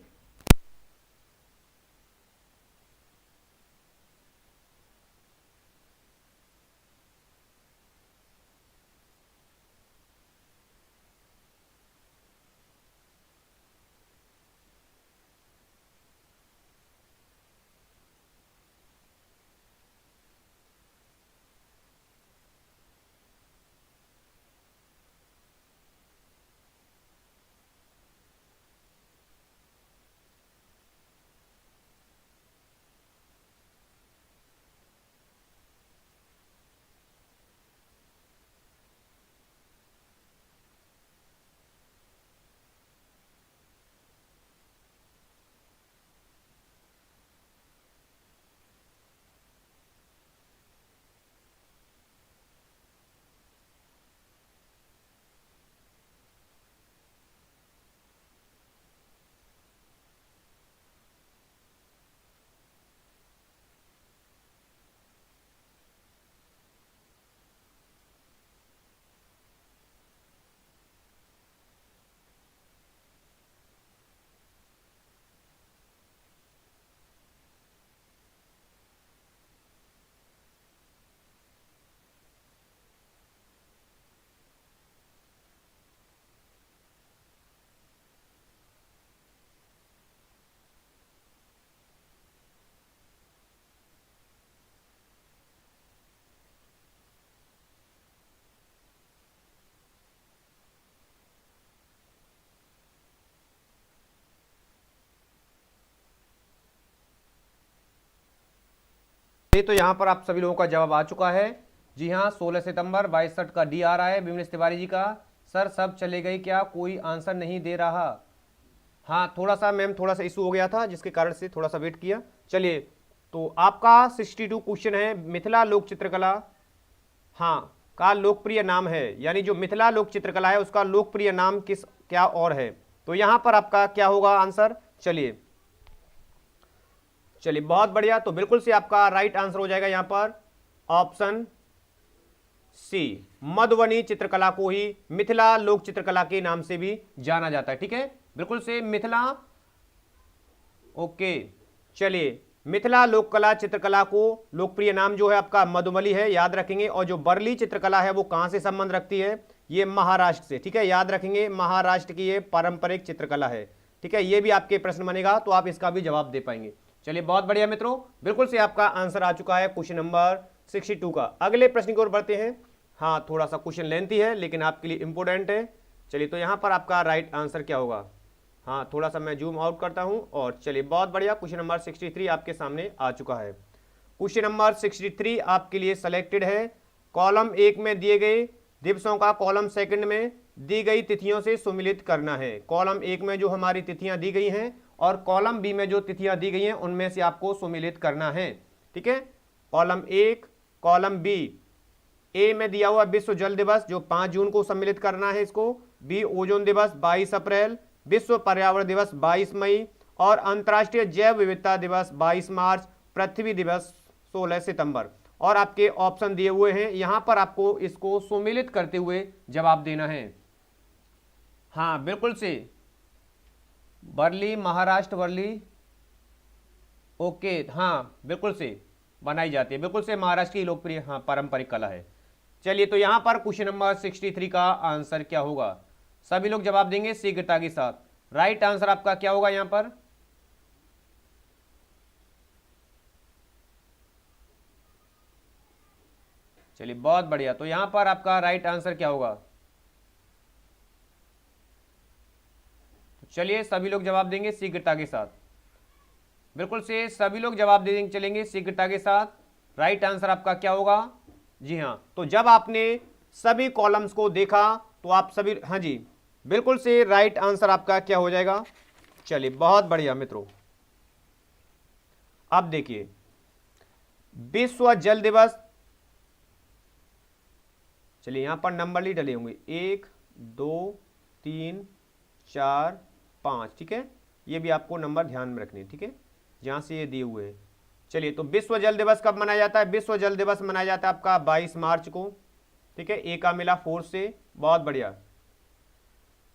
तो यहां पर आप सभी लोगों का जवाब आ चुका है। जी हाँ, 16 सितंबर 22 का डी आ रहा है बिमलेश तिवारी जी का। सर सब चले गए क्या, कोई आंसर नहीं दे रहा? हाँ थोड़ा सा मैम, थोड़ा सा इशू हो गया था जिसके कारण से थोड़ा सा वेट किया। चलिए तो आपका 62 क्वेश्चन है, मिथिला लोक चित्रकला हाँ का लोकप्रिय नाम है, यानी जो मिथिला लोक चित्रकला है उसका लोकप्रिय नाम किस क्या और है? तो यहां पर आपका क्या होगा आंसर, चलिए चलिए बहुत बढ़िया। तो बिल्कुल से आपका राइट आंसर हो जाएगा यहां पर ऑप्शन सी, मधुबनी चित्रकला को ही मिथिला लोक चित्रकला के नाम से भी जाना जाता है। ठीक है, बिल्कुल से मिथिला, ओके, चलिए मिथिला लोक कला चित्रकला को लोकप्रिय नाम जो है आपका मधुबनी है, याद रखेंगे। और जो बर्ली चित्रकला है वो कहां से संबंध रखती है, ये महाराष्ट्र से। ठीक है, याद रखेंगे, महाराष्ट्र की ये पारंपरिक चित्रकला है। ठीक है, ये भी आपके प्रश्न बनेगा तो आप इसका भी जवाब दे पाएंगे। चलिए बहुत बढ़िया मित्रों, बिल्कुल से आपका आंसर आ चुका है क्वेश्चन नंबर 62 का। अगले प्रश्न की ओर बढ़ते हैं। हाँ, थोड़ा सा क्वेश्चन लेंथी है लेकिन आपके लिए इंपोर्टेंट है। चलिए, तो यहां पर आपका राइट आंसर क्या होगा, हाँ थोड़ा सा मैं जूम आउट करता हूं। और चलिए बहुत बढ़िया, क्वेश्चन नंबर 63 आपके सामने आ चुका है। क्वेश्चन नंबर 63 आपके लिए सेलेक्टेड है। कॉलम 1 में दिए गए दिवसों का कॉलम सेकंड में दी गई तिथियों से सुमिलित करना है। कॉलम 1 में जो हमारी तिथियां दी गई हैं और कॉलम बी में जो तिथियां दी गई हैं उनमें से आपको सुमिलित करना है। ठीक है, कॉलम 1, कॉलम बी, ए में दिया हुआ विश्व जल दिवस जो 5 जून को सम्मिलित करना है इसको, बी ओजोन दिवस 22 अप्रैल, विश्व पर्यावरण दिवस 22 मई और अंतर्राष्ट्रीय जैव विविधता दिवस 22 मार्च, पृथ्वी दिवस 16 सितंबर। और आपके ऑप्शन दिए हुए हैं, यहां पर आपको इसको सुमिलित करते हुए जवाब देना है। हाँ बिल्कुल से, वर्ली, महाराष्ट्र वर्ली, ओके, हाँ बिल्कुल से बनाई जाती है, बिल्कुल से महाराष्ट्र की लोकप्रिय हाँ पारंपरिक कला है। चलिए, तो यहां पर क्वेश्चन नंबर 63 का आंसर क्या होगा, सभी लोग जवाब देंगे शीघ्रता के साथ। राइट आंसर आपका क्या होगा यहां पर, चलिए बहुत बढ़िया। तो यहां पर आपका राइट आंसर क्या होगा, तो चलिए सभी लोग जवाब देंगे शीघ्रता के साथ, बिल्कुल से सभी लोग जवाब देंगे, चलेंगे शीघ्रता के साथ। राइट आंसर आपका क्या होगा, जी हां, तो जब आपने सभी कॉलम्स को देखा तो आप सभी, हाँ जी बिल्कुल से राइट आंसर आपका क्या हो जाएगा। चलिए बहुत बढ़िया मित्रों, अब देखिए विश्व जल दिवस, चलिए यहां पर नंबर ही डले होंगे 1 2 3 4 5। ठीक है, ये भी आपको नंबर ध्यान में रखने, ठीक है, जहां से ये दिए हुए हैं। चलिए, तो विश्व जल दिवस कब मनाया जाता है, विश्व जल दिवस मनाया जाता है आपका 22 मार्च को। ठीक है, ए का मिला 4 से, बहुत बढ़िया।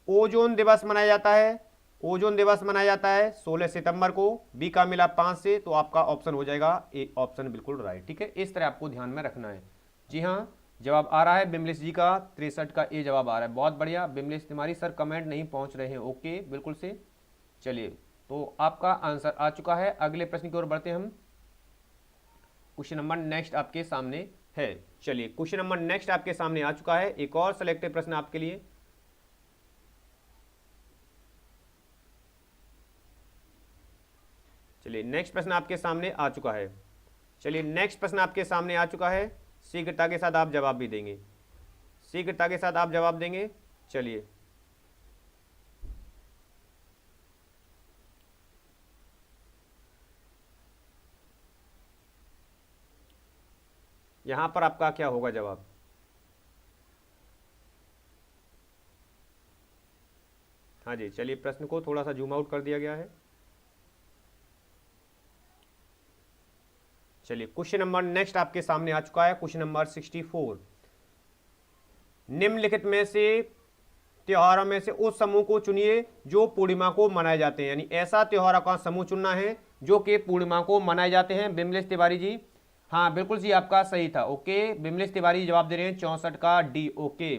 ओजोन दिवस मनाया जाता है, ओजोन दिवस मनाया जाता है 16 सितंबर को, बी का मिला 5 से, तो आपका ऑप्शन हो जाएगा ए ऑप्शन बिल्कुल राइट। ठीक है, इस तरह आपको ध्यान में रखना है। जी हाँ, जवाब आ रहा है बिमलेश जी का 63 का ए जवाब आ रहा है, बहुत बढ़िया। बिमलेश तिवारी सर कमेंट नहीं पहुंच रहे हैं, ओके बिल्कुल से। चलिए, तो आपका आंसर आ चुका है। अगले प्रश्न की ओर बढ़ते हैं हम। क्वेश्चन नंबर नेक्स्ट आपके सामने है। चलिए, क्वेश्चन नंबर नेक्स्ट आपके सामने आ चुका है, एक और सिलेक्टेड प्रश्न आपके लिए। चलिए, नेक्स्ट प्रश्न आपके सामने आ चुका है। चलिए, नेक्स्ट प्रश्न आपके सामने आ चुका है, शीघ्रता के साथ आप जवाब भी देंगे, शीघ्रता के साथ आप जवाब देंगे। चलिए, यहां पर आपका क्या होगा जवाब, हाँ जी, चलिए प्रश्न को थोड़ा सा जूम आउट कर दिया गया है। चलिए, क्वेश्चन नंबर नेक्स्ट आपके सामने आ चुका है, क्वेश्चन नंबर 64। निम्नलिखित में से त्योहारों में से उस समूह को चुनिए जो पूर्णिमा को मनाए जाते हैं, यानी ऐसा त्योहारों का समूह चुनना है जो कि पूर्णिमा को मनाए जाते हैं। बिमलेश तिवारी जी, हाँ बिल्कुल जी आपका सही था, ओके। बिमलेश तिवारी जवाब दे रहे हैं 64 का डी, ओके।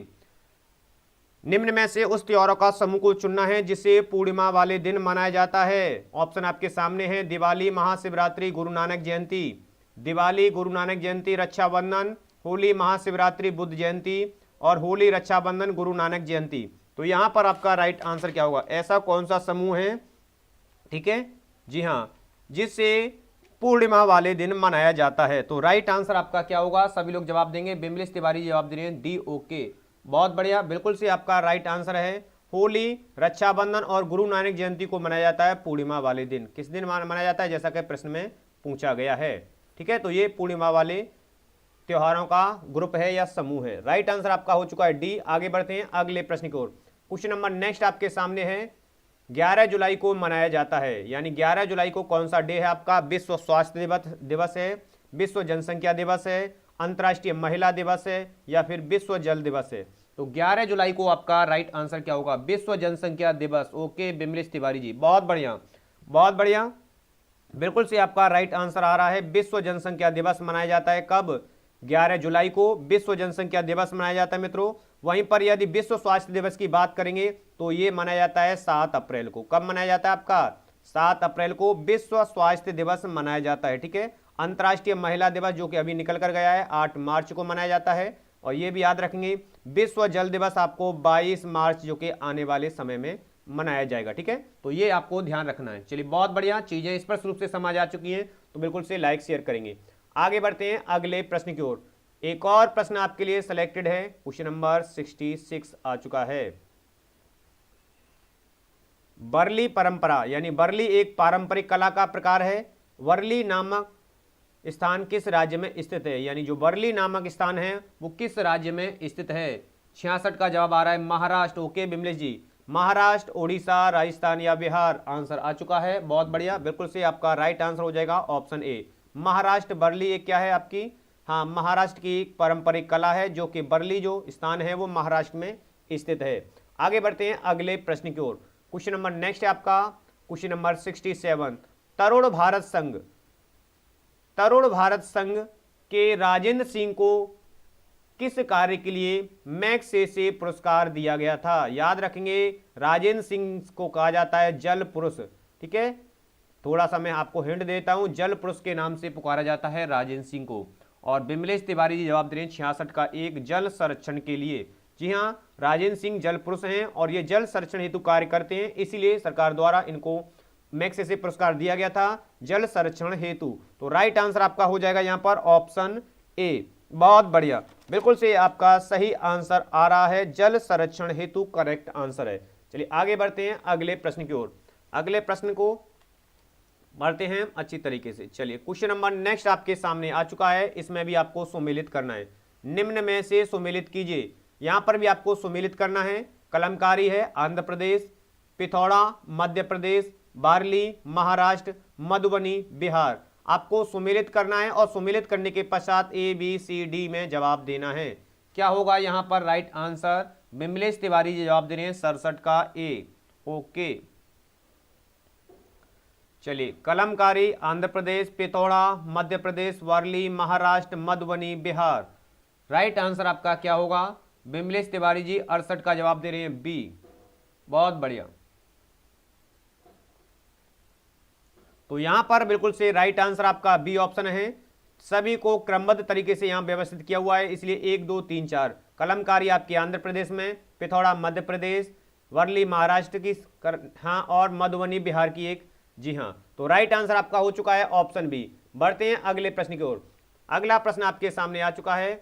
निम्न में से उस त्योहारों का समूह को चुनना है जिसे पूर्णिमा वाले दिन मनाया जाता है। ऑप्शन आपके सामने है, दिवाली, महाशिवरात्रि, गुरु नानक जयंती। दिवाली, गुरु नानक जयंती, रक्षाबंधन, होली, महाशिवरात्रि, बुद्ध जयंती और होली, रक्षाबंधन, गुरु नानक जयंती। तो यहां पर आपका राइट आंसर क्या होगा, ऐसा कौन सा समूह है, ठीक है, जी हाँ, जिससे पूर्णिमा वाले दिन मनाया जाता है। तो राइट आंसर आपका क्या होगा, सभी लोग जवाब देंगे। बिमलेश तिवारी जवाब दे रहे हैं डी, ओके, बहुत बढ़िया, बिल्कुल से आपका राइट आंसर है। होली, रक्षाबंधन और गुरु नानक जयंती को मनाया जाता है पूर्णिमा वाले दिन। किस दिन मनाया जाता है, जैसा कि प्रश्न में पूछा गया है। ठीक है, तो ये पूर्णिमा वाले त्योहारों का ग्रुप है या समूह है। राइट आंसर आपका हो चुका है डी। आगे बढ़ते हैं अगले प्रश्न की ओर। क्वेश्चन नंबर नेक्स्ट आपके सामने है, 11 जुलाई को मनाया जाता है, यानी 11 जुलाई को कौन सा डे है आपका? विश्व स्वास्थ्य दिवस है, विश्व जनसंख्या दिवस है, अंतर्राष्ट्रीय महिला दिवस है, या फिर विश्व जल दिवस है? तो 11 जुलाई को आपका राइट आंसर क्या होगा? विश्व जनसंख्या दिवस। ओके बिमलेश तिवारी जी, बहुत बढ़िया बहुत बढ़िया, बिल्कुल से आपका राइट आंसर आ रहा है। विश्व जनसंख्या दिवस मनाया जाता है कब? 11 जुलाई को विश्व जनसंख्या दिवस मनाया जाता है मित्रों। वहीं पर यदि विश्व स्वास्थ्य दिवस की बात करेंगे तो ये मनाया जाता है 7 अप्रैल को। कब मनाया जाता है आपका? 7 अप्रैल को विश्व स्वास्थ्य दिवस मनाया जाता है, ठीक है। अंतर्राष्ट्रीय महिला दिवस जो कि अभी निकल कर गया है 8 मार्च को मनाया जाता है। और ये भी याद रखेंगे विश्व जल दिवस आपको 22 मार्च जो कि आने वाले समय में मनाया जाएगा, ठीक है। तो ये आपको ध्यान रखना है। चलिए बहुत बढ़िया, चीजें स्पष्ट रूप से समझ आ चुकी हैं, तो बिल्कुल से लाइक शेयर करेंगे। आगे बढ़ते हैं अगले प्रश्न की ओर। एक और प्रश्न आपके लिए सिलेक्टेड है, क्वेश्चन नंबर 66 आ चुका है। वर्ली परंपरा, यानी वर्ली एक पारंपरिक कला का प्रकार है। वर्ली नामक स्थान किस राज्य में स्थित है? यानी जो वर्ली नामक स्थान है वो किस राज्य में स्थित है? 66 का जवाब आ रहा है महाराष्ट्र। ओके बिमलेश जी, महाराष्ट्र, उड़ीसा, राजस्थान या बिहार? आंसर आ चुका है, बहुत बढ़िया, बिल्कुल से आपका राइट आंसर हो जाएगा ऑप्शन ए, महाराष्ट्र। वर्ली एक क्या है आपकी? हाँ, महाराष्ट्र की एक पारंपरिक कला है, जो कि वर्ली जो स्थान है वो महाराष्ट्र में स्थित है। आगे बढ़ते हैं अगले प्रश्न की ओर। क्वेश्चन नंबर नेक्स्ट है आपका क्वेश्चन नंबर 67। तरुण भारत संघ, तरुण भारत संघ के राजेंद्र सिंह को किस कार्य के लिए मैग्सेसे पुरस्कार दिया गया था? याद रखेंगे राजेंद्र सिंह को कहा जाता है जल पुरुष, ठीक है। थोड़ा सा मैं आपको हिंट देता हूं, जल पुरुष के नाम से पुकारा जाता है राजेंद्र सिंह को। और बिमलेश तिवारी जी जवाब दे रहे हैं 66 का एक, जल संरक्षण के लिए। जी हाँ, राजेंद्र सिंह जल पुरुष हैं और ये जल संरक्षण हेतु कार्य करते हैं, इसीलिए सरकार द्वारा इनको मैग्सेसे पुरस्कार दिया गया था जल संरक्षण हेतु। तो राइट आंसर आपका हो जाएगा यहाँ पर ऑप्शन ए। बहुत बढ़िया, बिल्कुल से आपका सही आंसर आ रहा है, जल संरक्षण हेतु करेक्ट आंसर है। चलिए आगे बढ़ते हैं अगले प्रश्न की ओर। अगले प्रश्न को बढ़ते हैं अच्छी तरीके से। चलिए क्वेश्चन नंबर नेक्स्ट आपके सामने आ चुका है, इसमें भी आपको सुमेलित करना है। निम्न में से सुमेलित कीजिए, यहां पर भी आपको सुमेलित करना है। कलमकारी है आंध्र प्रदेश, पिथौरा मध्य प्रदेश, बार्ली महाराष्ट्र, मधुबनी बिहार। आपको सुमेलित करना है और सुमेलित करने के पश्चात ए बी सी डी में जवाब देना है। क्या होगा यहां पर राइट आंसर? बिमलेश तिवारी जी जवाब दे रहे हैं 67 का ए। ओके चलिए, कलमकारी आंध्र प्रदेश, पिथौरा मध्य प्रदेश, वर्ली महाराष्ट्र, मधुबनी बिहार। राइट आंसर आपका क्या होगा? बिमलेश तिवारी जी 68 का जवाब दे रहे हैं बी। बहुत बढ़िया, तो यहां पर बिल्कुल से राइट आंसर आपका बी ऑप्शन है। सभी को क्रमबद्ध तरीके से यहां व्यवस्थित किया हुआ है, इसलिए 1 2 3 4। कलमकारी आपके आंध्र प्रदेश में, पिथौरा मध्य प्रदेश, वर्ली महाराष्ट्र की, हाँ, और मधुबनी बिहार की एक। जी हाँ, तो राइट आंसर आपका हो चुका है ऑप्शन बी। बढ़ते हैं अगले प्रश्न की ओर। अगला प्रश्न आपके सामने आ चुका है,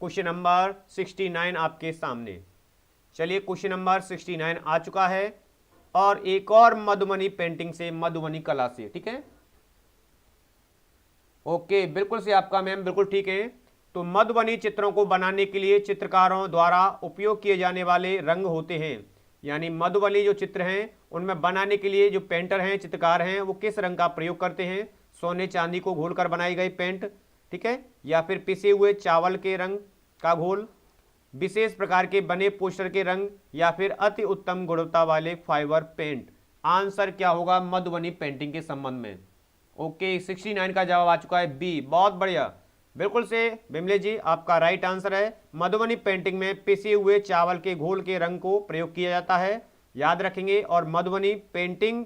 क्वेश्चन नंबर 69 आपके सामने। चलिए क्वेश्चन नंबर 69 आ चुका है और एक और मधुबनी पेंटिंग से, मधुबनी कला से, ठीक है। ओके, बिल्कुल से आपका मैम बिल्कुल ठीक है। तो मधुबनी चित्रों को बनाने के लिए चित्रकारों द्वारा उपयोग किए जाने वाले रंग होते हैं, यानी मधुबनी जो चित्र हैं उनमें बनाने के लिए जो पेंटर हैं, चित्रकार हैं, वो किस रंग का प्रयोग करते हैं? सोने चांदी को घोलकर बनाई गई पेंट, ठीक है, या फिर पिसे हुए चावल के रंग का घोल, विशेष प्रकार के बने पोस्टर के रंग, या फिर अति उत्तम गुणवत्ता वाले फाइबर पेंट। आंसर क्या होगा मधुबनी पेंटिंग के संबंध में? ओके, 69 का जवाब आ चुका है बी। बहुत बढ़िया, बिल्कुल से बिमले जी आपका राइट आंसर है। मधुबनी पेंटिंग में पिसे हुए चावल के घोल के रंग को प्रयोग किया जाता है, याद रखेंगे। और मधुबनी पेंटिंग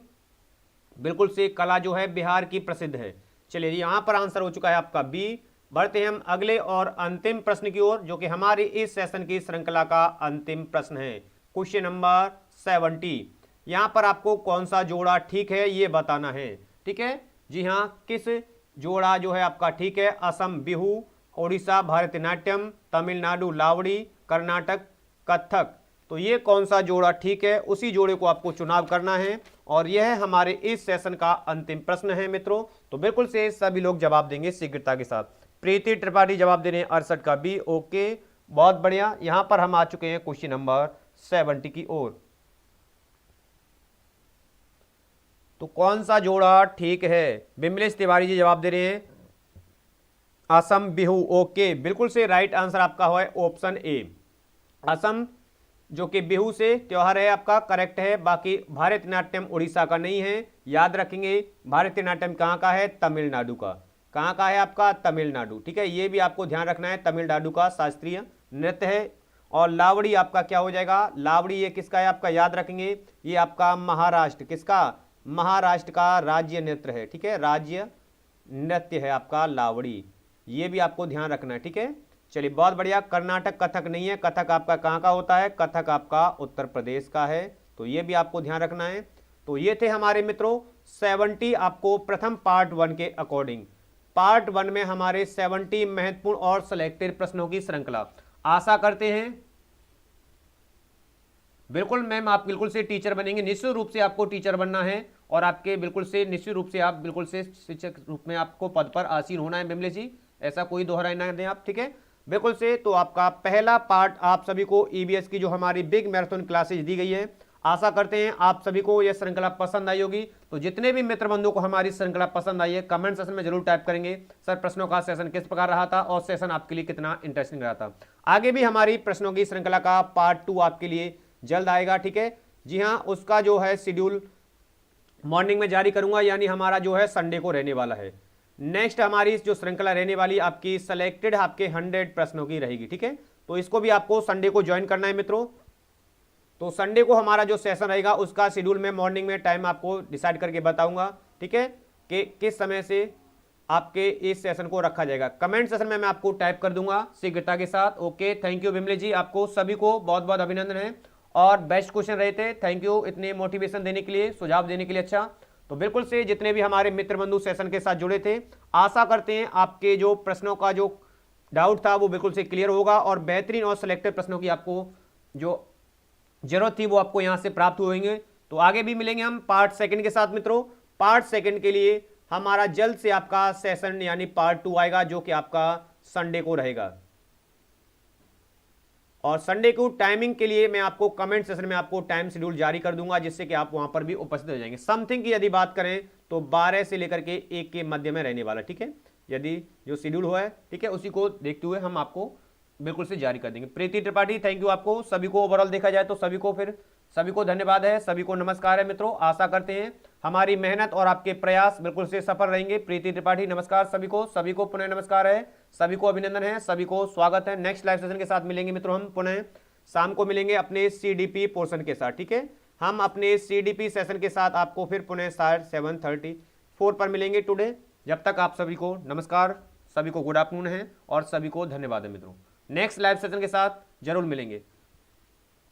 बिल्कुल से कला जो है बिहार की प्रसिद्ध है। चलिए यहां पर आंसर हो चुका है आपका बी। बढ़ते हैं हम अगले और अंतिम प्रश्न की ओर, जो कि हमारी इस सेशन की श्रृंखला का अंतिम प्रश्न है, क्वेश्चन नंबर 70। यहां पर आपको कौन सा जोड़ा ठीक है ये बताना है, ठीक है। जी हाँ, किस जोड़ा जो है आपका ठीक है? असम बिहू, ओडिशा भारतनाट्यम, तमिलनाडु लावड़ी, कर्नाटक कथक। तो ये कौन सा जोड़ा ठीक है, उसी जोड़े को आपको चुनाव करना है और यह हमारे इस सेशन का अंतिम प्रश्न है मित्रों। तो बिल्कुल से सभी लोग जवाब देंगे शीघ्रता के साथ। प्रीति त्रिपाठी जवाब दे रहे हैं 68 का बी। ओके, बहुत बढ़िया, यहां पर हम आ चुके हैं क्वेश्चन नंबर 70 की ओर। तो कौन सा जोड़ा ठीक है? बिमलेश तिवारी जी जवाब दे रहे हैं असम बिहू। ओके, बिल्कुल से राइट आंसर आपका है ऑप्शन ए, असम जो कि बिहू से त्योहार है आपका, करेक्ट है। बाकी भारतनाट्यम उड़ीसा का नहीं है, याद रखेंगे। भारतनाट्यम कहाँ का है? तमिलनाडु का। कहाँ का है आपका? तमिलनाडु, ठीक है, ये भी आपको ध्यान रखना है, तमिलनाडु का शास्त्रीय नृत्य है। और लावड़ी आपका क्या हो जाएगा? लावड़ी ये किसका है आपका? याद रखेंगे, ये आपका महाराष्ट्र, किसका? महाराष्ट्र का राज्य नृत्य है, ठीक है, राज्य नृत्य है आपका लावड़ी, ये भी आपको ध्यान रखना है, ठीक है। चलिए बहुत बढ़िया। कर्नाटक कथक नहीं है, कथक आपका कहाँ का होता है? कथक आपका उत्तर प्रदेश का है, तो ये भी आपको ध्यान रखना है। तो ये थे हमारे मित्रों 70 आपको प्रथम पार्ट 1 के अकॉर्डिंग। पार्ट 1 में हमारे 70 महत्वपूर्ण और सिलेक्टेड प्रश्नों की श्रृंखला। आशा करते हैं बिल्कुल मैम आप बिल्कुल से टीचर बनेंगे, निश्चित रूप से आपको टीचर बनना है और आपके बिल्कुल से निश्चित रूप से आप बिल्कुल से शिक्षक रूप में आपको पद पर आसीन होना है बिमले जी, ऐसा कोई दोहराई ना दें आप, ठीक है, बिल्कुल से। तो आपका पहला पार्ट आप सभी को ईबीएस की जो हमारी बिग मैराथन क्लासेज दी गई है, आशा करते हैं आप सभी को यह श्रृंखला पसंद आई होगी। तो जितने भी मित्र बंधु को हमारी श्रृंखला पसंद आई है, कमेंट सेशन में जरूर टाइप करेंगे सर प्रश्नों का सेशन किस प्रकार रहा था और सेशन आपके लिए कितना इंटरेस्टिंग रहा था। आगे भी हमारी प्रश्नों की श्रृंखला का पार्ट 2 आपके लिए जल्द आएगा, ठीक है जी हाँ। उसका जो है शेड्यूल मॉर्निंग में जारी करूंगा, यानी हमारा जो है संडे को रहने वाला है। नेक्स्ट हमारी जो श्रृंखला रहने वाली आपकी सेलेक्टेड आपके 100 प्रश्नों की रहेगी, ठीक है। तो इसको भी आपको संडे को ज्वाइन करना है मित्रों। तो संडे को हमारा जो सेशन रहेगा उसका शेड्यूल में मॉर्निंग में टाइम आपको डिसाइड करके बताऊंगा, ठीक है, कि किस समय से आपके इस सेशन को रखा जाएगा। कमेंट सेशन में मैं आपको टाइप कर दूंगा शीघ्रता के साथ। ओके, थैंक यू बिमले जी, आपको सभी को बहुत बहुत अभिनंदन है और बेस्ट क्वेश्चन रहे थे, थैंक यू इतने मोटिवेशन देने के लिए, सुझाव देने के लिए। अच्छा, तो बिल्कुल से जितने भी हमारे मित्र बंधु सेशन के साथ जुड़े थे, आशा करते हैं आपके जो प्रश्नों का जो डाउट था वो बिल्कुल से क्लियर होगा और बेहतरीन और सिलेक्टेड प्रश्नों की आपको जो जरूरत थी वो आपको यहां से प्राप्त होंगे। तो आगे भी मिलेंगे हम पार्ट 2 के साथ मित्रों। पार्ट 2 के लिए हमारा जल्द से आपका सेशन यानी पार्ट 2 आएगा, जो कि आपका संडे को रहेगा। और संडे को टाइमिंग के लिए मैं आपको कमेंट सेशन में आपको टाइम शेड्यूल जारी कर दूंगा, जिससे कि आप वहां पर भी उपस्थित हो जाएंगे। समथिंग की यदि बात करें तो 12 से लेकर के 1 के मध्य में रहने वाला, ठीक है, यदि जो शेड्यूल हुआ है, ठीक है, उसी को देखते हुए हम आपको बिल्कुल से जारी कर देंगे। प्रीति त्रिपाठी, थैंक यू आपको सभी को, ओवरऑल देखा जाए तो सभी को फिर सभी को धन्यवाद है, सभी को नमस्कार है मित्रों। आशा करते हैं हमारी मेहनत और आपके प्रयास बिल्कुल से सफल रहेंगे। प्रीति त्रिपाठी नमस्कार सभी को पुनः नमस्कार है, सभी को अभिनंदन है, सभी को स्वागत है। नेक्स्ट लाइव सेशन के साथ मिलेंगे मित्रों, हम पुनः शाम को मिलेंगे अपने सीडीपी पोर्शन के साथ, ठीक है। हम अपने सीडीपी सेशन के साथ आपको फिर पुनः 7:34 पर मिलेंगे टुडे। जब तक आप सभी को नमस्कार, सभी को गुड आफ्टरनून है और सभी को धन्यवाद है मित्रों। नेक्स्ट लाइव सेशन के साथ जरूर मिलेंगे।